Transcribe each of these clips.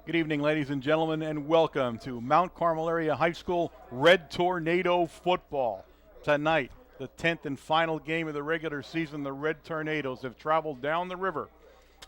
Good evening, ladies and gentlemen, and welcome to Mount Carmel Area High School Red Tornado Football. Tonight, the 10th and final game of the regular season, the Red Tornadoes have traveled down the river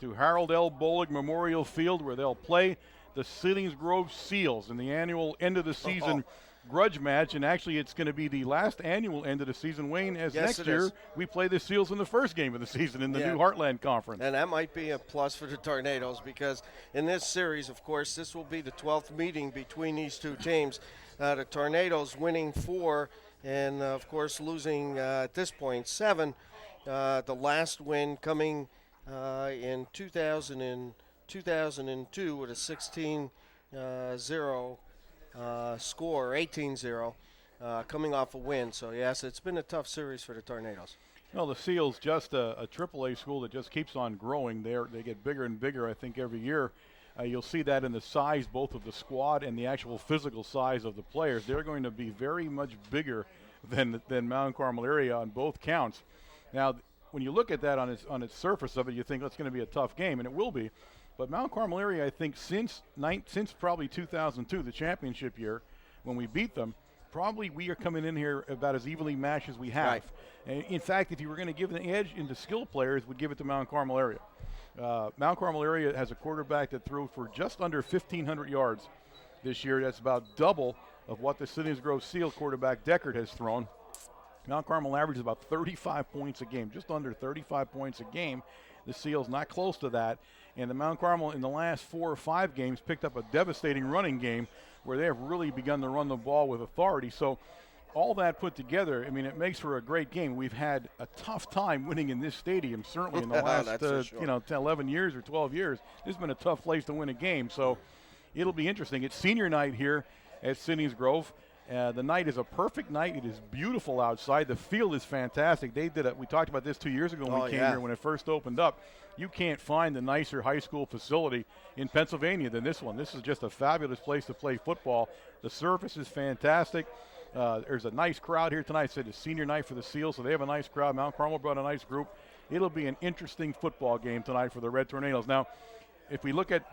to Harold L. Bolig Memorial Field, where they'll play the Selingsgrove Seals in the annual end of the season grudge match. And actually, it's going to be the last annual end of the season, Wayne, as Yes, next year we play the Seals in the first game of the season in the new Heartland Conference. And that might be a plus for the Tornadoes, because in this series, of course, this will be the 12th meeting between these two teams. The Tornadoes winning 4 and, of course, losing at this point 7. The last win coming in 2002 with a 16-0 score, 18-0, coming off a win. So, yes, it's been a tough series for the Tornadoes. Well, the Seals, just a AAA school that just keeps on growing. They get bigger and bigger, I think, every year. You'll see that in the size, both of the squad and the actual physical size of the players. They're going to be very much bigger than Mount Carmel area on both counts. Now, when you look at that on its surface of it, you think it's going to be a tough game, and it will be. But Mount Carmel area, I think, since probably 2002, the championship year, when we beat them, probably we are coming in here about as evenly matched as we have. Right. And in fact, if you were going to give an edge into skill players, would give it to Mount Carmel area. Mount Carmel area has a quarterback that threw for just under 1,500 yards this year. That's about double of what the Selingsgrove Seal quarterback Deckard has thrown. Mount Carmel averages about 35 points a game, just under 35 points a game. The Seals not close to that. And the Mount Carmel in the last 4 or 5 games picked up a devastating running game where they have really begun to run the ball with authority. So all that put together, I mean, it makes for a great game. We've had a tough time winning in this stadium, certainly in the last 11 years or 12 years. This has been a tough place to win a game. So it'll be interesting. It's senior night here at Selingsgrove. The night is a perfect night. It is beautiful outside. The field is fantastic. They did it. We talked about this 2 years ago when we came here when it first opened up. You can't find a nicer high school facility in Pennsylvania than this one. This is just a fabulous place to play football. The surface is fantastic. There's a nice crowd here tonight. I said it's senior night for the Seals, so they have a nice crowd. Mount Carmel brought a nice group. It'll be an interesting football game tonight for the Red Tornadoes. Now, if we look at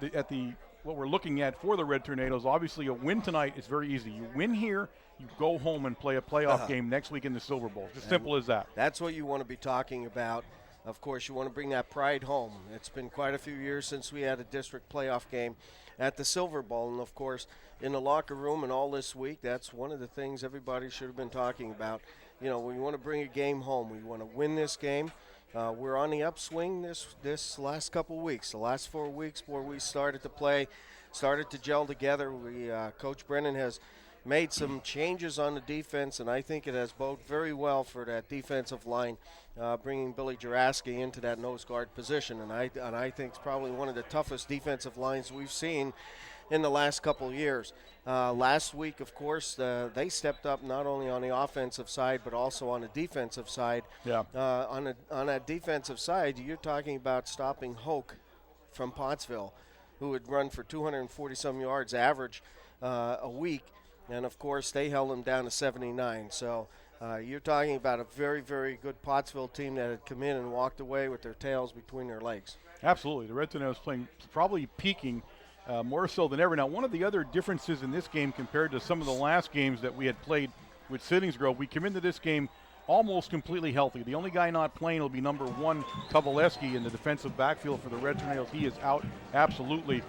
what we're looking at for the Red Tornadoes, obviously a win tonight is very easy. You win here, you go home and play a playoff game next week in the Silver Bowl. It's as simple as that. That's what you want to be talking about. Of course, you want to bring that pride home. It's been quite a few years since we had a district playoff game at the Silver Bowl. And, of course, in the locker room and all this week, that's one of the things everybody should have been talking about. You know, we want to bring a game home. We want to win this game. We're on the upswing this last couple weeks. The last 4 weeks where we started to play, started to gel together. Coach Brennan has made some changes on the defense, and I think it has boded very well for that defensive line, bringing Billy Juraski into that nose guard position. And I think it's probably one of the toughest defensive lines we've seen in the last couple of years. Last week, of course, they stepped up not only on the offensive side but also on the defensive side. Yeah. On that defensive side, you're talking about stopping Hoke from Pottsville, who would run for 240-some yards average a week. And, of course, they held him down to 79. So you're talking about a very, very good Pottsville team that had come in and walked away with their tails between their legs. Absolutely. The Red Tornadoes playing, probably peaking more so than ever. Now, one of the other differences in this game compared to some of the last games that we had played with Selingsgrove, we come into this game almost completely healthy. The only guy not playing will be number 1, Kovaleski, in the defensive backfield for the Red Tornadoes. He is out absolutely.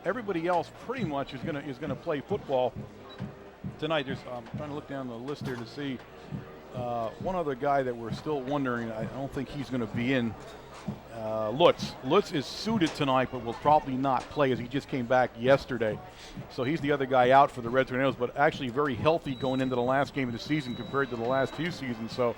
Everybody else pretty much is gonna play football tonight. I'm trying to look down the list here to see one other guy that we're still wondering. I don't think he's going to be in. Lutz. Lutz is suited tonight, but will probably not play as he just came back yesterday. So he's the other guy out for the Red Tornadoes, but actually very healthy going into the last game of the season compared to the last few seasons. So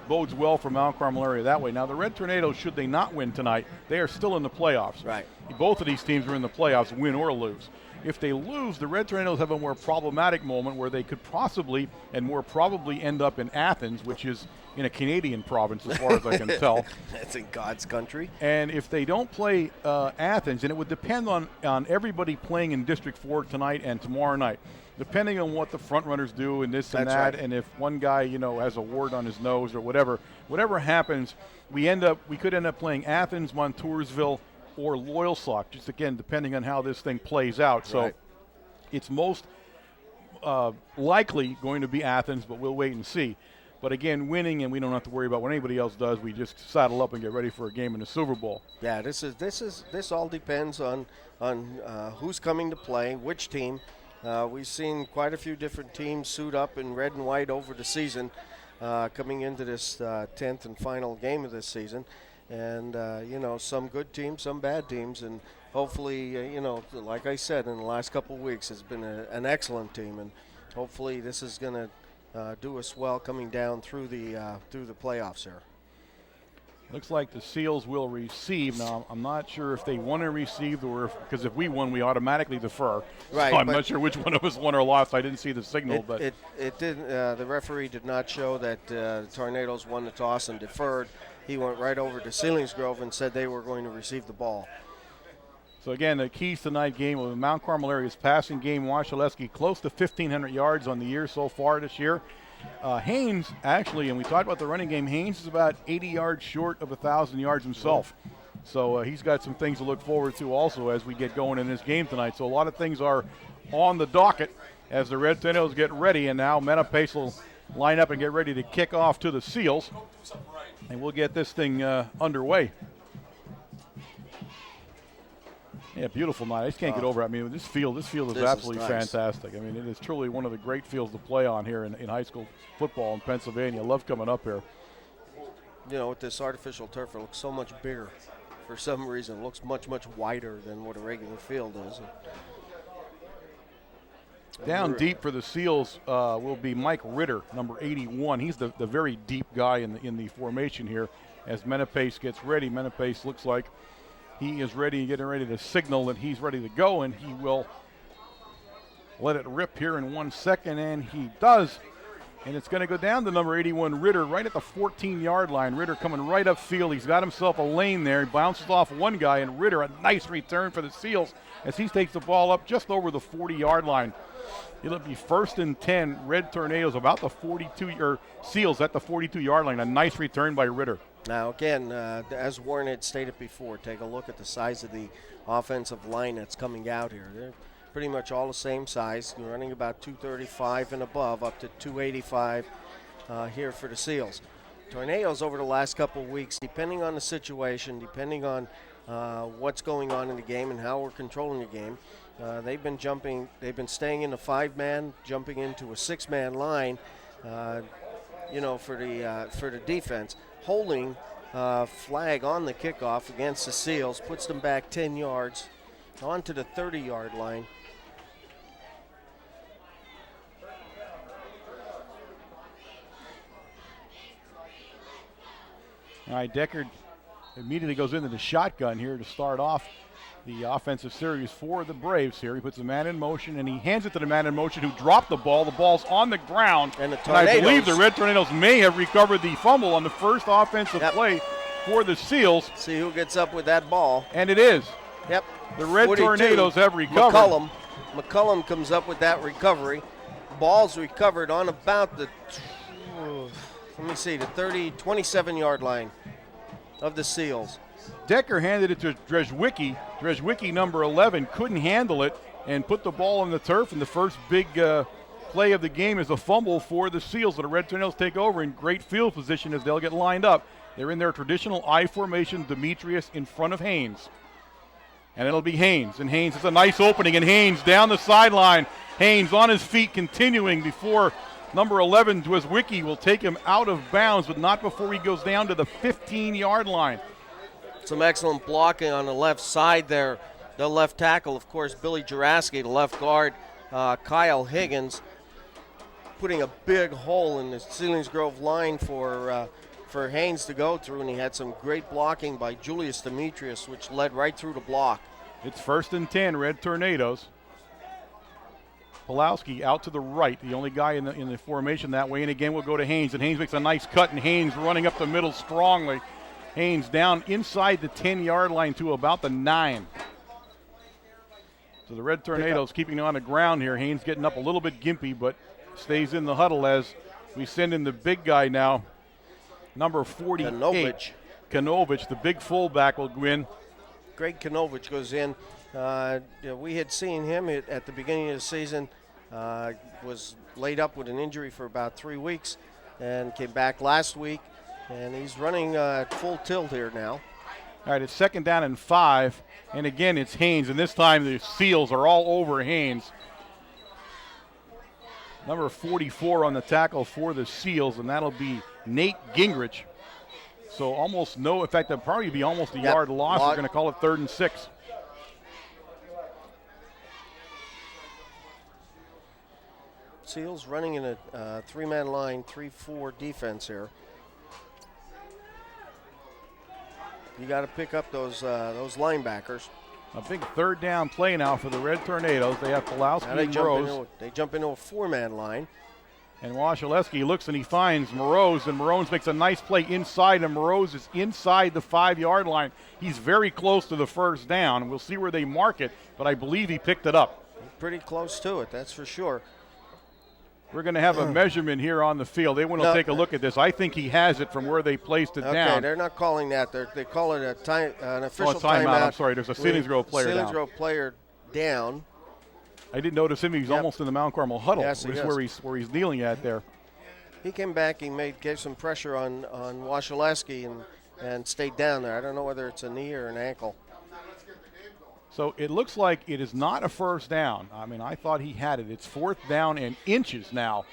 bodes well for Mount Carmel area that way. Now the Red Tornadoes, should they not win tonight, they are still in the playoffs. Right. Both of these teams are in the playoffs, win or lose. If they lose, the Red Tornadoes have a more problematic moment where they could possibly and more probably end up in Athens, which is in a Canadian province as far as I can tell. That's in God's country. And if they don't play Athens, and it would depend on everybody playing in District 4 tonight and tomorrow night, depending on what the front runners do and this and That's that, right. and if one guy, has a wart on his nose or whatever happens, we could end up playing Athens, Montoursville, or Loyalsock, just again depending on how this thing plays out. So Right. it's most likely going to be Athens, but we'll wait and see. But again, winning, and we don't have to worry about what anybody else does. We just saddle up and get ready for a game in the Silver Bowl. Yeah, this all depends on who's coming to play, which team. We've seen quite a few different teams suit up in red and white over the season, coming into this 10th and final game of this season. And, some good teams, some bad teams. And hopefully, like I said, in the last couple of weeks, it's been an excellent team. And hopefully this is going to do us well coming down through the playoffs here. Looks like the Seals will receive. Now, I'm not sure if they want to receive or because if we won, we automatically defer. Right. So I'm not sure which one of us won or lost. I didn't see the signal, but it didn't. The referee did not show that the Tornadoes won the toss and deferred. He went right over to Selingsgrove and said they were going to receive the ball. So again, the keys tonight game with Mount Carmel area's passing game. Washaleski close to 1,500 yards on the year so far this year. Haynes actually, and we talked about the running game. Haynes is about 80 yards short of 1,000 yards himself. So he's got some things to look forward to also as we get going in this game tonight. So a lot of things are on the docket as the Red Tornadoes get ready, and now Menapace will line up and get ready to kick off to the Seals, and we'll get this thing underway. Yeah, beautiful night. I just can't get over it. I mean, this field is absolutely nice. fantastic. I mean, it is truly one of the great fields to play on here in high school football in Pennsylvania. I love coming up here. With this artificial turf, it looks so much bigger. For some reason, it looks much, much wider than what a regular field is. Down deep for the Seals will be Mike Ritter, number 81. He's the very deep guy in the formation here. As Menapace gets ready, Menapace looks like he is ready, getting ready to signal that he's ready to go, and he will let it rip here in 1 second, and he does. And it's going to go down to number 81, Ritter, right at the 14-yard line. Ritter coming right upfield. He's got himself a lane there. He bounces off one guy, and Ritter, a nice return for the Seals as he takes the ball up just over the 40-yard line. It'll be 1st and 10, Red Tornadoes about the 42, or Seals at the 42-yard line. A nice return by Ritter. Now, again, as Warren had stated before, take a look at the size of the offensive line that's coming out here. They're pretty much all the same size, running about 235 and above, up to 285 here for the Seals. Tornadoes over the last couple of weeks, depending on the situation, depending on what's going on in the game and how we're controlling the game, they've been staying in the 5-man, jumping into a 6-man line, for the defense. Holding flag on the kickoff against the Seals puts them back 10 yards onto the 30-yard line. All right, Deckard immediately goes into the shotgun here to start off the offensive series for the Braves here. He puts the man in motion, and he hands it to the man in motion who dropped the ball. The ball's on the ground. And I believe the Red Tornadoes may have recovered the fumble on the first offensive play for the Seals. See who gets up with that ball. And it is. Yep. The Red Tornadoes have recovered. McCullum comes up with that recovery. Ball's recovered on about the, the 27-yard line of the Seals. Decker handed it to Drezwicki. Drezwicki, number 11, couldn't handle it and put the ball on the turf. And the first big play of the game is a fumble for the Seals. So the Red Tornadoes take over in great field position as they'll get lined up. They're in their traditional I formation. Demetrius in front of Haynes. And it'll be Haynes. And Haynes, it's a nice opening. And Haynes down the sideline. Haynes on his feet continuing before number 11, Drezwicki, will take him out of bounds, but not before he goes down to the 15-yard line. Some excellent blocking on the left side there. The left tackle, of course, Billy Juraski, the left guard, Kyle Higgins, putting a big hole in the Selingsgrove line for Haynes to go through, and he had some great blocking by Julius Demetrius, which led right through the block. It's 1st and 10, Red Tornadoes. Pulowski out to the right, the only guy in the formation that way, and again we'll go to Haynes, and Haynes makes a nice cut, and Haynes running up the middle strongly. Haynes down inside the 10-yard line to about the 9. So the Red Tornadoes keeping on the ground here. Haynes getting up a little bit gimpy, but stays in the huddle as we send in the big guy now. Number 48, Kanovich, the big fullback, will go in. Greg Kanovich goes in. We had seen him at the beginning of the season. Was laid up with an injury for about 3 weeks and came back last week. And he's running at full tilt here now. All right, it's 2nd down and 5. And again, it's Haynes. And this time the Seals are all over Haynes. Number 44 on the tackle for the Seals, and that'll be Nate Gingrich. So almost no, in fact, that'll probably be almost a yard loss. We're going to call it 3rd and 6. Seals running in a 3-man line, 3-4 defense here. You got to pick up those linebackers. A big 3rd down play now for the Red Tornadoes. They have Pulowski and Moroz. They jump into a 4-man line. And Wasilewski looks and he finds Moroz, and Moroz makes a nice play inside, and Moroz is inside the 5-yard line. He's very close to the 1st down. We'll see where they mark it, but I believe he picked it up. Pretty close to it, that's for sure. We're going to have a measurement here on the field. They want to take a look at this. I think he has it from where they placed it down. Okay, they're not calling that. They call it an official timeout. I'm sorry, there's a Selingsgrove player down. Selingsgrove player down. I didn't notice him. He was almost in the Mount Carmel huddle, yes, which is where he's kneeling at there. He came back. He gave some pressure on Wasilewski and stayed down there. I don't know whether it's a knee or an ankle. So it looks like it is not a 1st down. I mean, I thought he had it. It's 4th down and inches now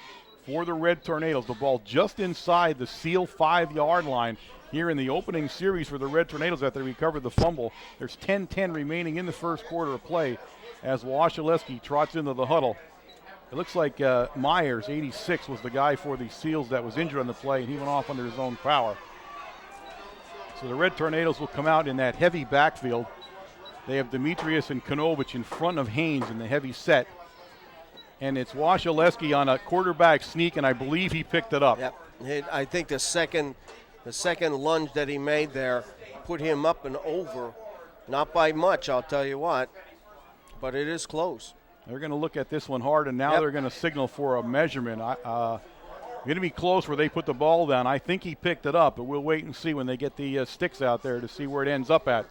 for the Red Tornadoes. The ball just inside the Seal 5-yard line here in the opening series for the Red Tornadoes after they recovered the fumble. There's 10-10 remaining in the 1st quarter of play as Wasilewski trots into the huddle. It looks like Myers, 86, was the guy for the Seals that was injured on the play, and he went off under his own power. So the Red Tornadoes will come out in that heavy backfield. They have Demetrius and Kanovich in front of Haynes in the heavy set. And it's Wasilewski on a quarterback sneak, and I believe he picked it up. Yep. I think the second lunge that he made there put him up and over. Not by much, I'll tell you what, but it is close. They're going to look at this one hard, and now they're going to signal for a measurement. Going to be close where they put the ball down. I think he picked it up, but we'll wait and see when they get the sticks out there to see where it ends up at.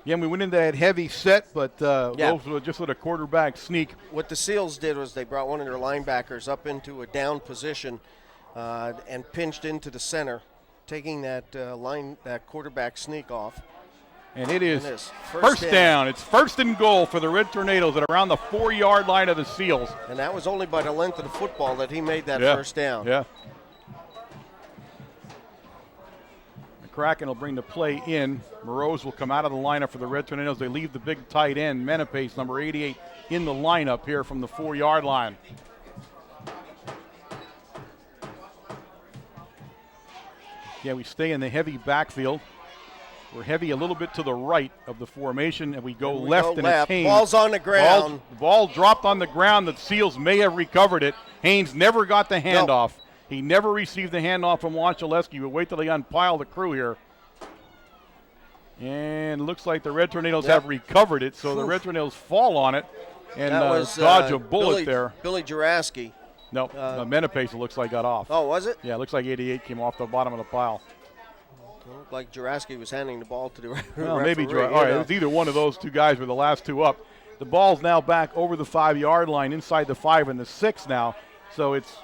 Again, we went into that heavy set, but just with a quarterback sneak. What the Seals did was they brought one of their linebackers up into a down position and pinched into the center, taking that quarterback sneak off. And it is first down. It's 1st and goal for the Red Tornadoes at around the 4-yard line of the Seals. And that was only by the length of the football that he made that 1st down. Yeah. Kraken will bring the play in. Moroz will come out of the lineup for the Red Tornadoes. They leave the big tight end, Menepace, number 88, in the lineup here from the 4-yard line. Yeah, we stay in the heavy backfield. We're heavy a little bit to the right of the formation, and we go left. It's Haynes. Ball's on the ground. Ball dropped on the ground. The Seals may have recovered it. Haynes never got the handoff. No. He never received the handoff from Wasilewski. We'll wait till they unpile the crew here. And looks like the Red Tornadoes have recovered it, so the Red Tornadoes fall on it and dodge a bullet there. Billy Juraski. No, Menepace, it looks like, got off. Oh, was it? Yeah, it looks like 88 came off the bottom of the pile. It looked like Juraski was handing the ball to the referee. Well, maybe all right, it was either one of those two guys were the last two up. The ball's now back over the 5-yard line, inside the 5 and the 6 now. So it's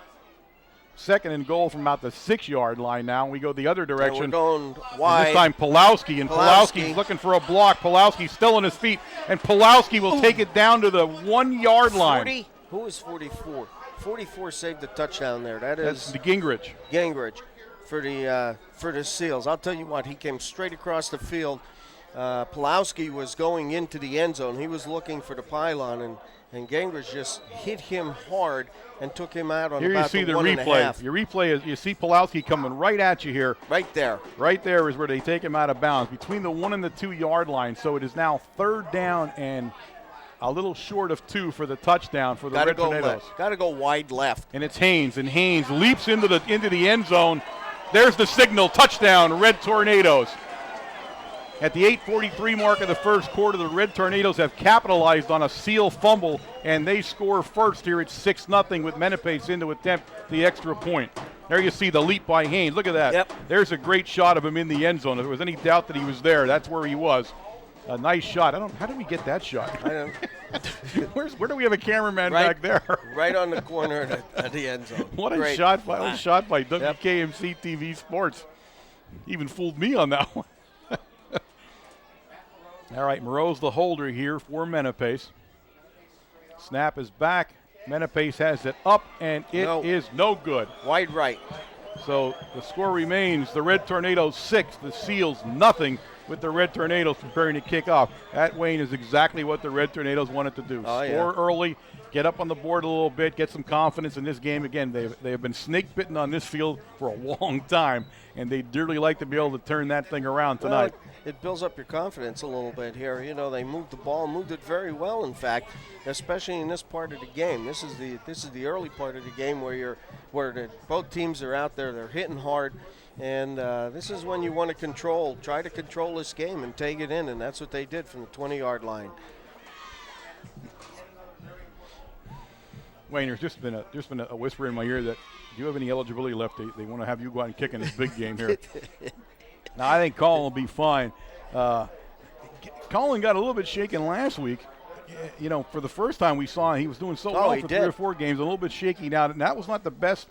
2nd and goal from about the 6-yard line now. We go the other direction. And we're going wide. And this time Pulowski, and Pulowski's looking for a block. Pulowski's still on his feet, and Pulowski will take it down to the 1-yard line. 40? Who is 44? 44 saved the touchdown there. That's the Gingrich. Gingrich for the Seals. I'll tell you what, he came straight across the field. Pulowski was going into the end zone. He was looking for the pylon, and Gingrich just hit him hard and took him out on about the 1.5. Your replay is you see Pulowski coming right at you here. Right there. Right there is where they take him out of bounds, between the 1 and the 2-yard line. So it is now 3rd down and a little short of 2 for the touchdown for the Red Tornadoes. Got to go wide left. And it's Haynes, and Haynes leaps into the end zone. There's the signal, touchdown, Red Tornadoes. At the 8:43 mark of the 1st quarter, the Red Tornadoes have capitalized on a Seal fumble, and they score first here at 6-0 with Menepace in to attempt the extra point. There you see the leap by Haynes. Look at that. Yep. There's a great shot of him in the end zone. If there was any doubt that he was there, that's where he was. A nice shot. How did we get that shot? I don't. Where do we have a cameraman Right, back there? Right on the corner of the end zone. What a Great. shot by Yep. WKMC TV Sports. Even fooled me on that one. All right, Moreau's the holder here for Menapace. Snap is back. Menapace has it up, and it is no good. Wide right. So the score remains the Red Tornadoes 6, the Seals nothing, with the Red Tornadoes preparing to kick off. That, Wayne, is exactly what the Red Tornadoes wanted to do. Score early, get up on the board a little bit, get some confidence in this game. Again, they have been snake bitten on this field for a long time, and they'd dearly like to be able to turn that thing around tonight. Well, it builds up your confidence a little bit here. You know, they moved the ball, moved it very well, in fact, especially in this part of the game. This is the early part of the game where both teams are out there, they're hitting hard, and this is when you want to try to control this game and take it in, and that's what they did from the 20-yard line. Wayne, there's just been a whisper in my ear that, do you have any eligibility left? They want to have you go out and kick in this big game here. Now, I think Colin will be fine. Colin got a little bit shaken last week. You know, for the first time we saw he was doing so well for 3 or 4 games, a little bit shaky now. And that was not the best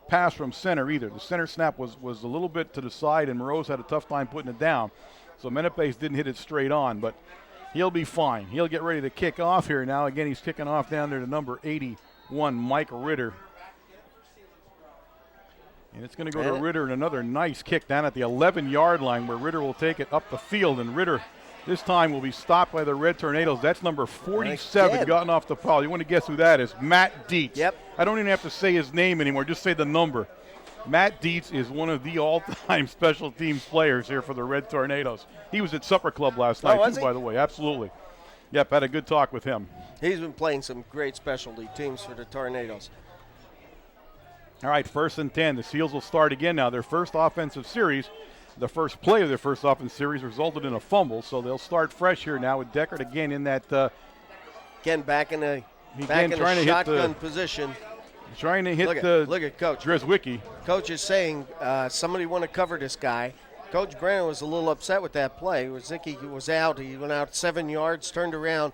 pass from center either. The center snap was a little bit to the side, and Moreau's had a tough time putting it down. So Menapace didn't hit it straight on, but he'll be fine. He'll get ready to kick off here now. Again, he's kicking off down there to number 81, Mike Ritter. And it's going to go to Ritter, and another nice kick down at the 11-yard line where Ritter will take it up the field. And Ritter this time will be stopped by the Red Tornadoes. That's number 47 gotten off the foul. You want to guess who that is? Matt Dietz. Yep. I don't even have to say his name anymore. Just say the number. Matt Dietz is one of the all-time special teams players here for the Red Tornadoes. He was at Supper Club last night, too, by the way. Absolutely. Yep, had a good talk with him. He's been playing some great specialty teams for the Tornadoes. All right, 1st and 10. The Seals will start again now. Their first offensive series, the first play of their first offensive series resulted in a fumble, so they'll start fresh here now with Deckard again in that. Again, back in a shotgun position. Trying to hit look at Coach Dreswicki. Coach is saying somebody want to cover this guy. Coach Brennan was a little upset with that play. Dreswicki was out. He went out 7 yards, turned around.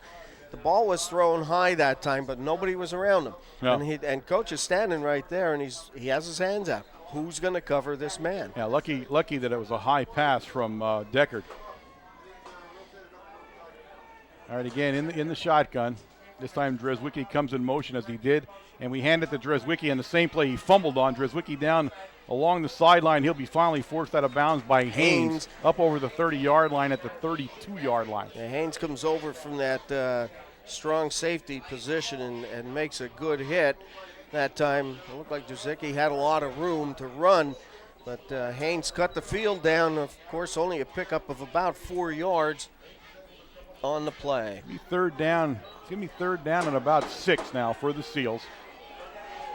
The ball was thrown high that time, but nobody was around him. Yeah. And Coach is standing right there, and he has his hands out. Who's going to cover this man? Yeah, lucky that it was a high pass from Deckard. All right, again in the shotgun. This time Dreswicki comes in motion as he did, and we hand it to Dreswicki on the same play he fumbled on. Dreswicki down along the sideline. He'll be finally forced out of bounds by Haynes up over the 30-yard line at the 32-yard line. Yeah, Haynes comes over from that strong safety position and makes a good hit. That time it looked like Dreswicki had a lot of room to run, but Haynes cut the field down. Of course, only a pickup of about 4 yards on the play. Third down. It's going to be third down and about 6 now for the Seals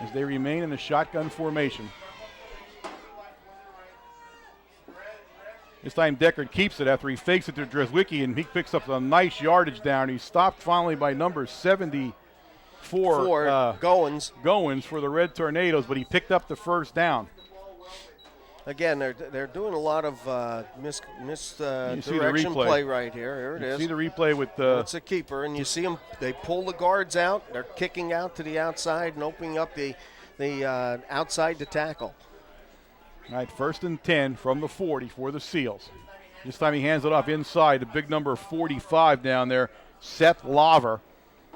as they remain in the shotgun formation. This time Deckard keeps it after he fakes it to Dreswicki, and he picks up some nice yardage down. He's stopped finally by number 74, Goins for the Red Tornadoes, but he picked up the first down. Again, they're doing a lot of misdirection play right here. Here it is. See the replay with it's a keeper, and you see them. They pull the guards out. They're kicking out to the outside and opening up the outside to tackle. All right, 1st and 10 from the 40 for the Seals. This time he hands it off inside, the big number 45 down there, Seth Laver.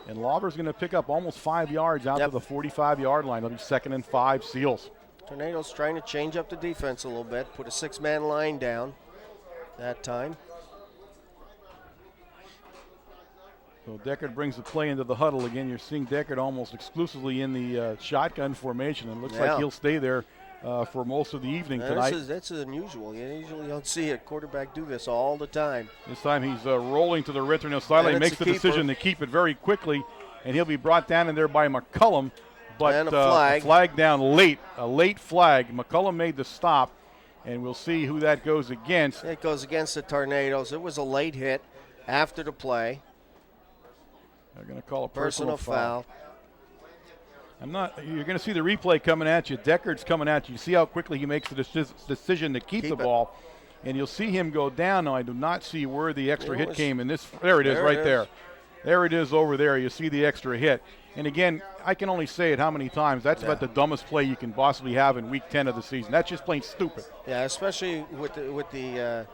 And Laver's going to pick up almost 5 yards out to the 45-yard line. It'll be 2nd and 5 Seals. Tornadoes trying to change up the defense a little bit, put a 6-man line down that time. So Deckard brings the play into the huddle again. You're seeing Deckard almost exclusively in the shotgun formation, and it looks like he'll stay there for most of the evening tonight. That's unusual. You usually don't see a quarterback do this all the time. This time he's rolling to the Red Tornado sideline. He makes the decision to keep it very quickly, and he'll be brought down in there by McCullum. But a flag down late, a late flag. McCullum made the stop, and we'll see who that goes against. It goes against the Tornadoes. It was a late hit after the play. They're going to call a personal foul. You're going to see the replay coming at you. Deckard's coming at you. You see how quickly he makes the decision to keep the ball. and you'll see him go down. Now, I do not see where the extra hit came in this. There it is, there right it is. there. There it is over there. You see the extra hit. And again, I can only say it how many times. That's about the dumbest play you can possibly have in Week 10 of the season. That's just plain stupid. Yeah, especially with the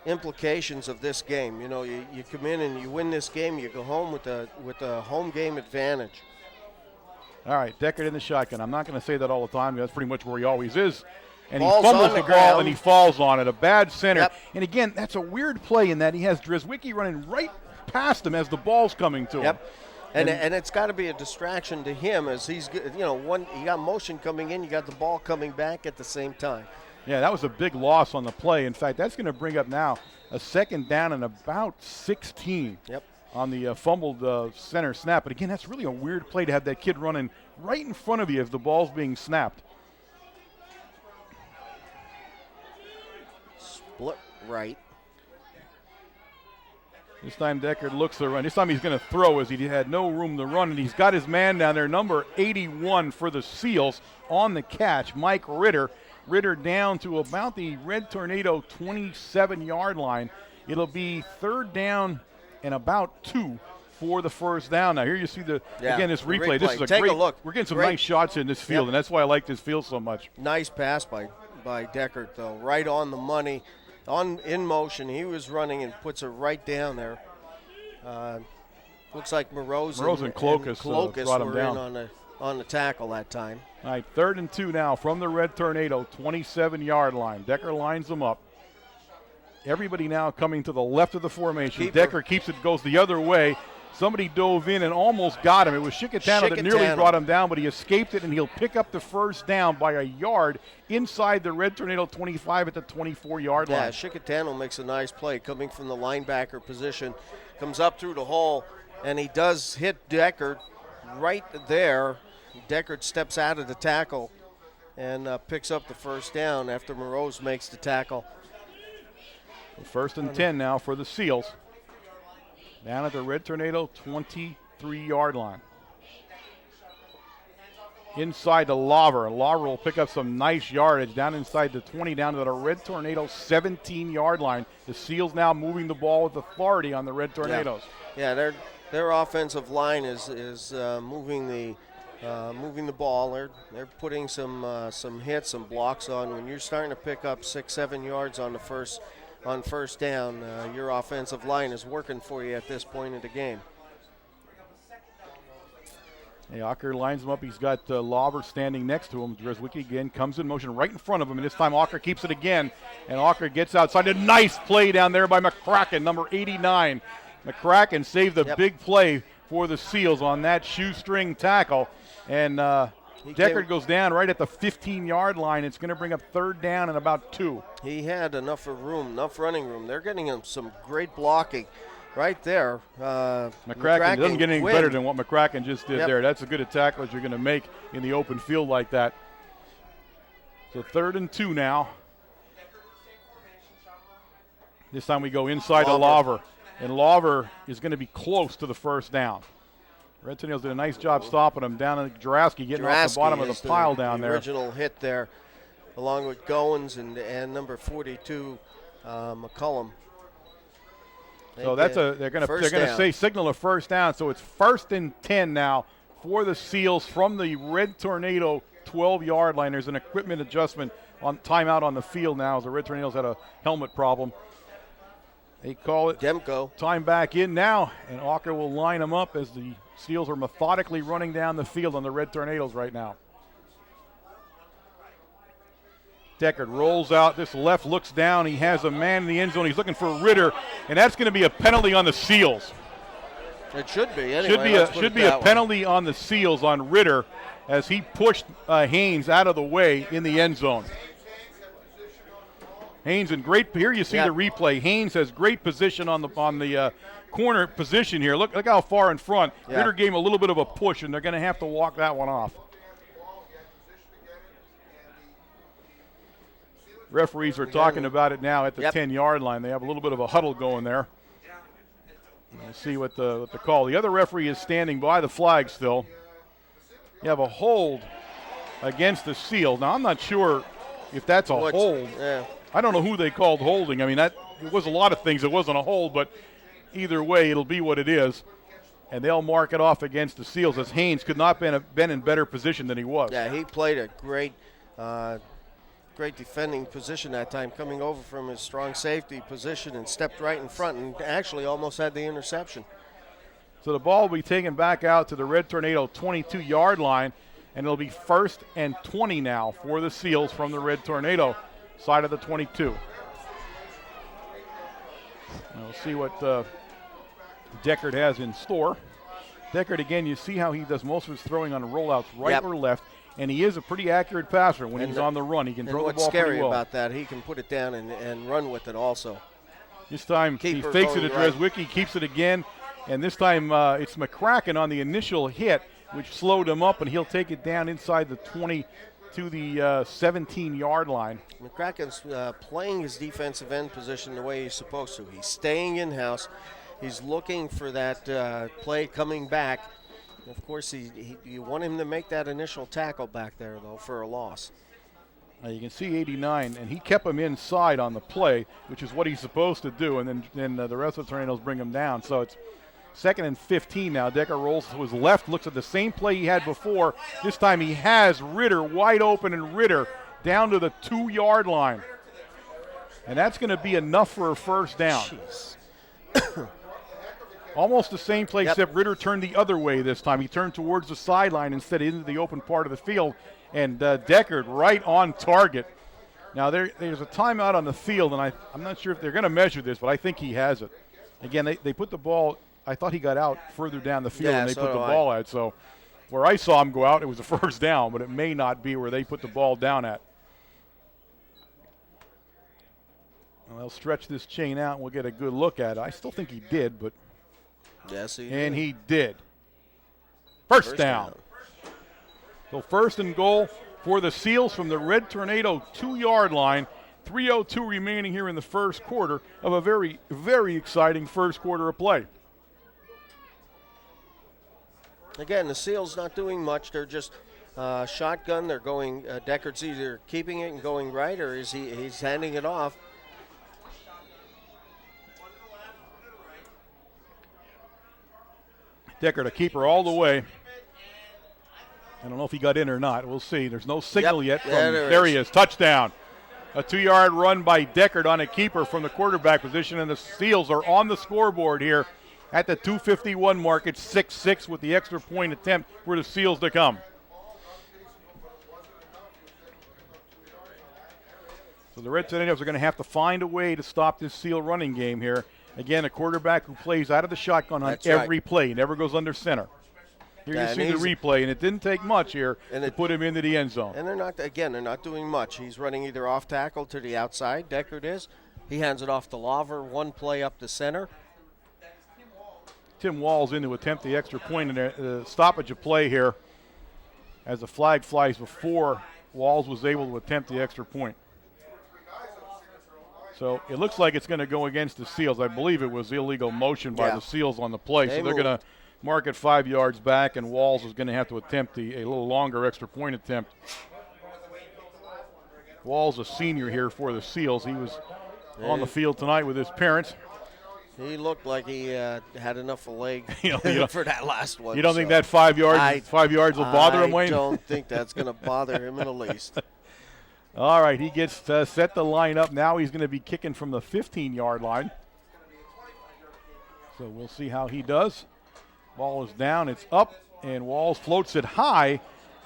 implications of this game. You know, you come in and you win this game, you go home with a home game advantage. All right, Deckard in the shotgun. I'm not going to say that all the time. That's pretty much where he always is. And he Ball's fumbles on the the ball ground. and he falls on it. A bad center. Yep. And again, that's a weird play in that he has Dreswicki running right past him as the ball's coming to him. Yep. And it's got to be a distraction to him as he's, you got motion coming in, you got the ball coming back at the same time. Yeah, that was a big loss on the play. In fact, that's going to bring up now a second down and about 16 on the fumbled center snap. But again, that's really a weird play to have that kid running right in front of you as the ball's being snapped. Split right. This time Deckard looks to run. This time he's going to throw as he had no room to run. And he's got his man down there, number 81 for the Seals on the catch, Mike Ritter. Ritter down to about the Red Tornado 27-yard line. It'll be third down and about 2 for the first down. Now here you see again this replay. This is a Take great a look. We're getting some nice shots in this field, and that's why I like this field so much. Nice pass by Deckard though, right on the money. In motion, he was running and puts it right down there. Looks like Moroz and Clokas brought him were down in on the tackle that time. All right, 3rd and 2 now from the Red Tornado, 27-yard line. Deckard lines them up. Everybody now coming to the left of the formation. Deckard keeps it, goes the other way. Somebody dove in and almost got him. It was Shikatano that nearly brought him down, but he escaped it, and he'll pick up the first down by a yard inside the Red Tornado 25 at the 24-yard line. Yeah, Shikatano makes a nice play coming from the linebacker position. Comes up through the hole, and he does hit Deckard right there. Deckard steps out of the tackle and picks up the first down after Moroz makes the tackle. 1st and 10 now for the Seals. Down at the Red Tornado 23-yard line. Inside to Lawver. Lawver will pick up some nice yardage down inside the 20, down to the Red Tornado 17-yard line. The Seals now moving the ball with authority on the Red Tornadoes. Yeah, their offensive line is moving the ball. They're putting some hits, some blocks on. When you're starting to pick up 6-7 yards on first down, your offensive line is working for you at this point in the game. Hey, Ocker lines him up. He's got Lawver standing next to him. Dreswicki again comes in motion right in front of him, and this time Ocker keeps it again, and Ocker gets outside. A nice play down there by McCracken, number 89. McCracken saved the big play for the Seals on that shoestring tackle, and Deckard goes down right at the 15-yard line. It's going to bring up 3rd down and about 2. He had enough running room. They're getting him some great blocking right there. McCracken doesn't get any better than what McCracken just did there. That's as good a tackle as you're going to make in the open field like that. So 3rd and 2 now. This time we go inside to Lawver. And Lawver is going to be close to the first down. Red Tornadoes did a nice job stopping him down at Juraski, getting off the bottom of the pile down there. Original hit there, along with Goins and number 42, McCullum. So they're going to say signal a first down. So it's 1st and 10 now for the Seals from the Red Tornado 12-yard line. There's an equipment adjustment on timeout on the field now as the Red Tornadoes had a helmet problem. They call it Demko. Time back in now, and Ocker will line them up as the Seals are methodically running down the field on the Red Tornadoes right now. Deckard rolls out. This left looks down. He has a man in the end zone. He's looking for Ritter, and that's going to be a penalty on the Seals. It should be. Anyway, should be a penalty on the Seals on Ritter as he pushed Haynes out of the way in the end zone. Haynes in great. Here you see the replay. Haynes has great position on the corner position here. Look how far in front. Ritter gave him a little bit of a push, and they're going to have to walk that one off. Referees are talking about it now at the 10-yard line. They have a little bit of a huddle going there. We'll see what the call. The other referee is standing by the flag still. You have a hold against the Seals. Now, I'm not sure if that's a hold. Yeah. I don't know who they called holding. I mean, it was a lot of things. It wasn't a hold, but either way, it'll be what it is. And they'll mark it off against the Seals, as Haynes could not have been in better position than he was. Yeah, he played a great defending position that time, coming over from his strong safety position and stepped right in front and actually almost had the interception. So the ball will be taken back out to the Red Tornado 22-yard line, and it'll be 1st and 20 now for the Seals from the Red Tornado side of the 22. And we'll see what Deckard has in store. Deckard, again, you see how he does most of his throwing on rollouts right or left, and he is a pretty accurate passer when he's on the run. He can throw the ball pretty well. What's scary about that, he can put it down and run with it also. This time he fakes it to Dreswicki, keeps it again, and this time it's McCracken on the initial hit, which slowed him up, and he'll take it down inside the 20 to the 17-yard line. McCracken's playing his defensive end position the way he's supposed to. He's staying in-house. He's looking for that play coming back. Of course, you want him to make that initial tackle back there, though, for a loss. You can see 89, and he kept him inside on the play, which is what he's supposed to do, and then the rest of the Tornadoes bring him down. So it's 2nd and 15 now. Decker rolls to his left, looks at the same play he had before. This time he has Ritter wide open, and Ritter down to the 2-yard line. And that's going to be enough for a first down. Jeez. Almost the same play, except Ritter turned the other way this time. He turned towards the sideline instead of into the open part of the field, and Deckard right on target. Now there's a timeout on the field, and I'm not sure if they're going to measure this, but I think he has it. Again, they put the ball, I thought he got out further down the field and they put the ball out. So where I saw him go out, it was a first down, but it may not be where they put the ball down at. Well, they'll stretch this chain out and we'll get a good look at it. I still think he did, but. Yes, he did. And he did. First down. So 1st and goal for the Seals from the Red Tornado 2-yard line. 3:02 remaining here in the first quarter of a very, very exciting first quarter of play. Again, the Seals not doing much. They're just shotgun. They're going, Deckard's either keeping it and going right, or he's handing it off. Deckard, a keeper all the way. I don't know if he got in or not. We'll see. There's no signal yet. There he is. Touchdown. A 2-yard run by Deckard on a keeper from the quarterback position, and the Seals are on the scoreboard here at the 2:51 mark. It's 6-6 with the extra point attempt for the Seals to come. So the Red Tornadoes are going to have to find a way to stop this Seal running game here. Again, a quarterback who plays out of the shotgun on every play. He never goes under center. Here you see the replay, and it didn't take much here to put him into the end zone. And they're not doing much. He's running either off tackle to the outside, Deckard is. He hands it off to Lawver, one play up the center. Tim Walls in to attempt the extra point in the stoppage of play here as the flag flies before Walls was able to attempt the extra point. So it looks like it's going to go against the Seals. I believe it was illegal motion by the Seals on the play. So they're going to mark it 5 yards back, and Walls is going to have to attempt a little longer extra point attempt. Walls, a senior here for the Seals. He was on the field tonight with his parents. He looked like he had enough of a leg for that last one. You don't think that 5 yards will bother him, Wayne? I don't think that's going to bother him in the least. All right, he gets set the line up. Now he's going to be kicking from the 15-yard line. So we'll see how he does. Ball is down, it's up, and Walls floats it high,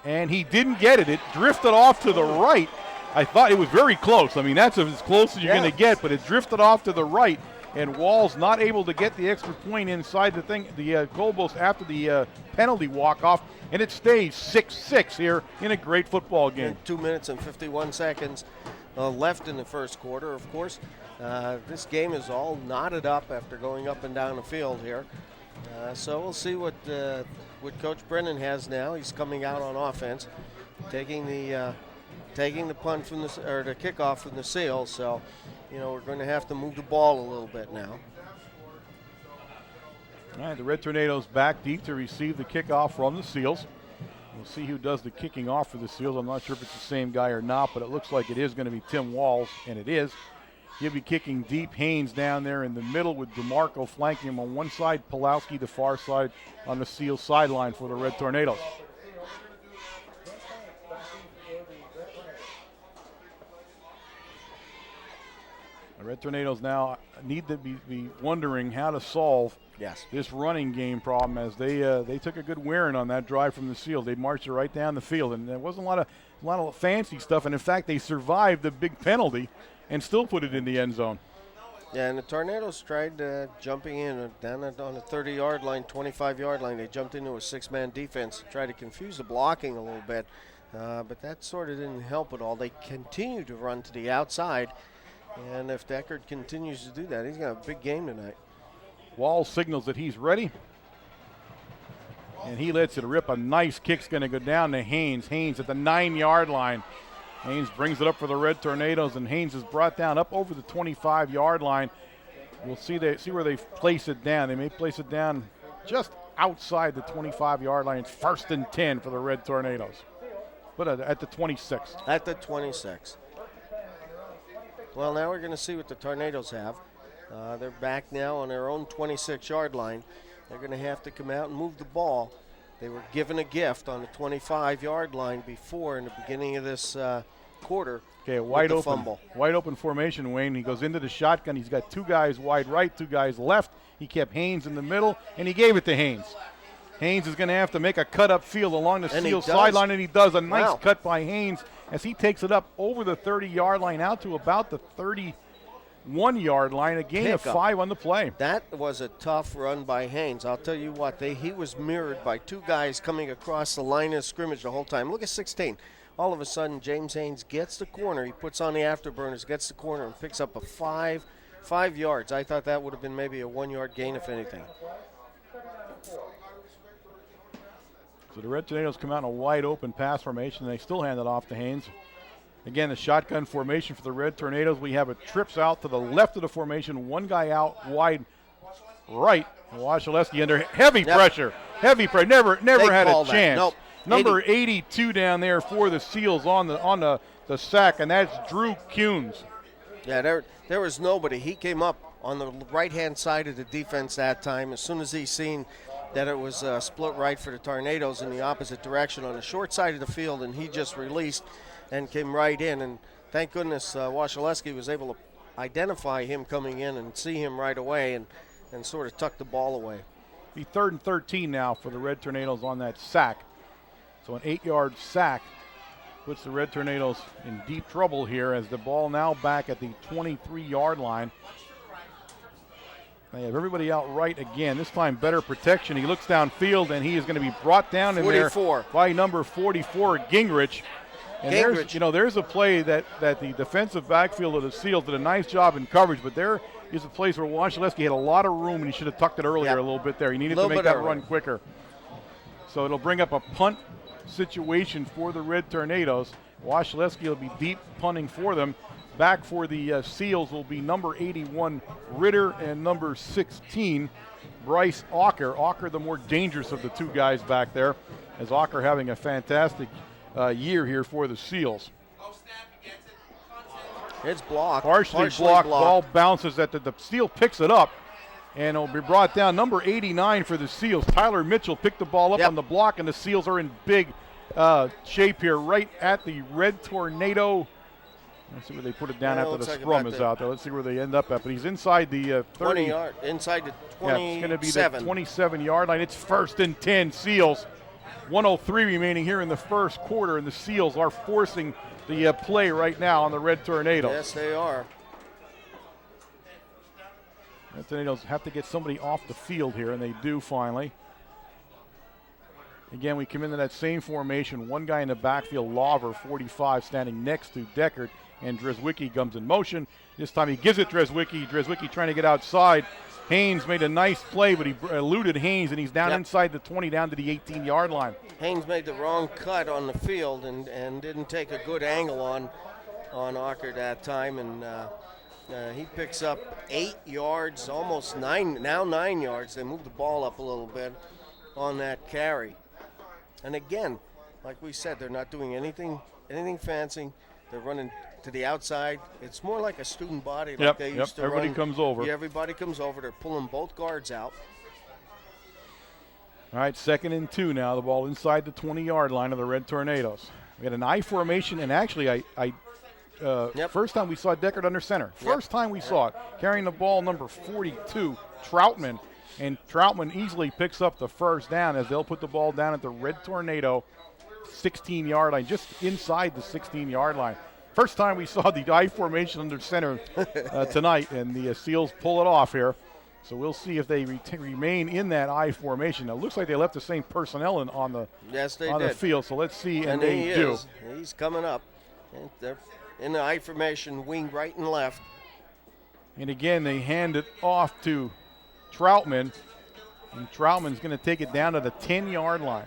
and he didn't get it. It drifted off to the right. I thought it was very close. I mean, that's as close as you're going to get, but it drifted off to the right, and Walls not able to get the extra point inside the goal post after the penalty walk-off, and it stays 6-6 here in a great football game. 2 minutes and 51 seconds left in the first quarter. Of course, this game is all knotted up after going up and down the field here. So we'll see what Coach Brennan has now. He's coming out on offense, taking the punt from the kickoff from the Seals. So, we're going to have to move the ball a little bit now. All right, the Red Tornadoes back deep to receive the kickoff from the Seals. We'll see who does the kicking off for the Seals. I'm not sure if it's the same guy or not, but it looks like it is going to be Tim Walls, and it is. He'll be kicking deep. Haynes down there in the middle with DeMarco flanking him on one side, Pulowski the far side on the Seals sideline for the Red Tornadoes. The Red Tornadoes now need to be wondering how to solve this running game problem, as they took a good wearing on that drive from the Seals. They marched it right down the field, and there wasn't a lot of fancy stuff. And in fact, they survived the big penalty and still put it in the end zone. Yeah, and the Tornadoes tried jumping in down on the 30-yard line, 25-yard line. They jumped into a six-man defense, tried to confuse the blocking a little bit, but that sort of didn't help at all. They continue to run to the outside. And if Deckard continues to do that, he's got a big game tonight. Wall signals that he's ready. And he lets it rip. A nice kick's going to go down to Haynes. Haynes at the 9-yard line. Haynes brings it up for the Red Tornadoes, and Haynes is brought down up over the 25-yard line. We'll see where they place it down. They may place it down just outside the 25-yard line. It's 1st and 10 for the Red Tornadoes. But at the 26. At the 26. Well, now we're going to see what the Tornadoes have. They're back now on their own 26-yard line. They're going to have to come out and move the ball. They were given a gift on the 25-yard line before in the beginning of this quarter. Okay, a wide open fumble. Wide open formation, Wayne. He goes into the shotgun. He's got two guys wide right, two guys left. He kept Haynes in the middle, and he gave it to Haynes. Haynes is going to have to make a cut up field along the Seals sideline, and he does. A nice cut by Haynes as he takes it up over the 30-yard line out to about the 31-yard line. A gain of 5 on the play. That was a tough run by Haynes. I'll tell you what, he was mirrored by two guys coming across the line of scrimmage the whole time. Look at 16. All of a sudden, James Haynes gets the corner. He puts on the afterburners, gets the corner, and picks up a 5 yards. I thought that would have been maybe a 1-yard gain, if anything. So the Red Tornadoes come out in a wide open pass formation. They still hand it off to Haynes. Again, the shotgun formation for the Red Tornadoes. We have a trips out to the left of the formation. One guy out wide right. Wasilewski under heavy pressure. Heavy pressure. Never had a chance. Nope. Number 82 down there for the Seals on the sack, and that's Drew Kuhns. Yeah, there was nobody. He came up on the right-hand side of the defense that time. As soon as he seen that it was split right for the Tornadoes in the opposite direction on the short side of the field, and he just released and came right in. And thank goodness Wasilewski was able to identify him coming in and see him right away and sort of tuck the ball away. Be 3rd and 13 now for the Red Tornadoes on that sack. So an 8-yard sack puts the Red Tornadoes in deep trouble here as the ball now back at the 23-yard line. They have everybody out right again. This time better protection. He looks downfield, and he is going to be brought down in there by number 44, Gingrich. And there's a play that the defensive backfield of the Seals did a nice job in coverage, but there is a place where Wasilewski had a lot of room, and he should have tucked it earlier a little bit there. He needed to make that run quicker. So it'll bring up a punt situation for the Red Tornadoes. Wasilewski will be deep punting for them. Back for the Seals will be number 81, Ritter, and number 16, Bryce Ocker. Ocker, the more dangerous of the two guys back there, as Ocker having a fantastic year here for the Seals. It's blocked. Partially blocked. Ball bounces at the Seal picks it up, and it'll be brought down. Number 89 for the Seals, Tyler Mitchell, picked the ball up on the block, and the Seals are in big shape here right at the Red Tornado. Let's see where they put it down after the scrum is out there. Let's see where they end up at. But he's inside the 30. Inside the 27. Yeah, it's going to be the 27-yard line. It's 1st and 10, Seals. 1:03 remaining here in the first quarter, and the Seals are forcing the play right now on the Red Tornadoes. Yes, they are. Red Tornadoes have to get somebody off the field here, and they do finally. Again, we come into that same formation. One guy in the backfield, Lawver, 45, standing next to Deckard, and Dreswicki comes in motion. This time he gives it Dreswicki. Dreswicki trying to get outside. Haynes made a nice play, but he eluded Haynes, and he's down inside the 20, down to the 18-yard line. Haynes made the wrong cut on the field and didn't take a good angle on Ocker that time, and he picks up 8 yards, almost 9 yards. They moved the ball up a little bit on that carry. And again, like we said, they're not doing anything fancy. They're running to the outside. It's more like a student body like they used to Everybody run. comes over. Yeah, everybody comes over. They're pulling both guards out. All right, 2nd and 2 now. The ball inside the 20-yard line of the Red Tornadoes. We had an I formation, and actually, first time we saw Deckard under center. First time we saw it. Carrying the ball, number 42, Troutman. And Troutman easily picks up the first down as they'll put the ball down at the Red Tornado 16-yard line, just inside the 16-yard line. First time we saw the I formation under center tonight, and the Seals pull it off here. So we'll see if they remain in that I formation. Now, it looks like they left the same personnel on the field, so let's see, and they do. He's coming up. And they're in the I formation, wing right and left. And again, they hand it off to Troutman, and Troutman's going to take it down to the 10-yard line.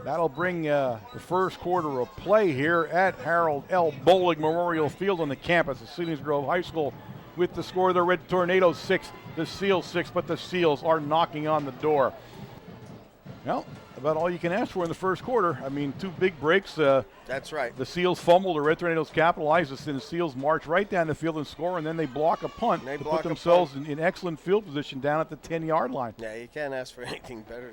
That'll bring the first quarter of play here at Harold L. Bowling Memorial Field on the campus of Selingsgrove High School. With the score, the Red Tornadoes 6, the Seals 6, but the Seals are knocking on the door. Well, about all you can ask for in the first quarter. I mean, 2 big breaks. That's right. The Seals fumble, the Red Tornadoes capitalize. The Seals march right down the field and score, and then they block a punt to put themselves in excellent field position down at the 10-yard line. Yeah, you can't ask for anything better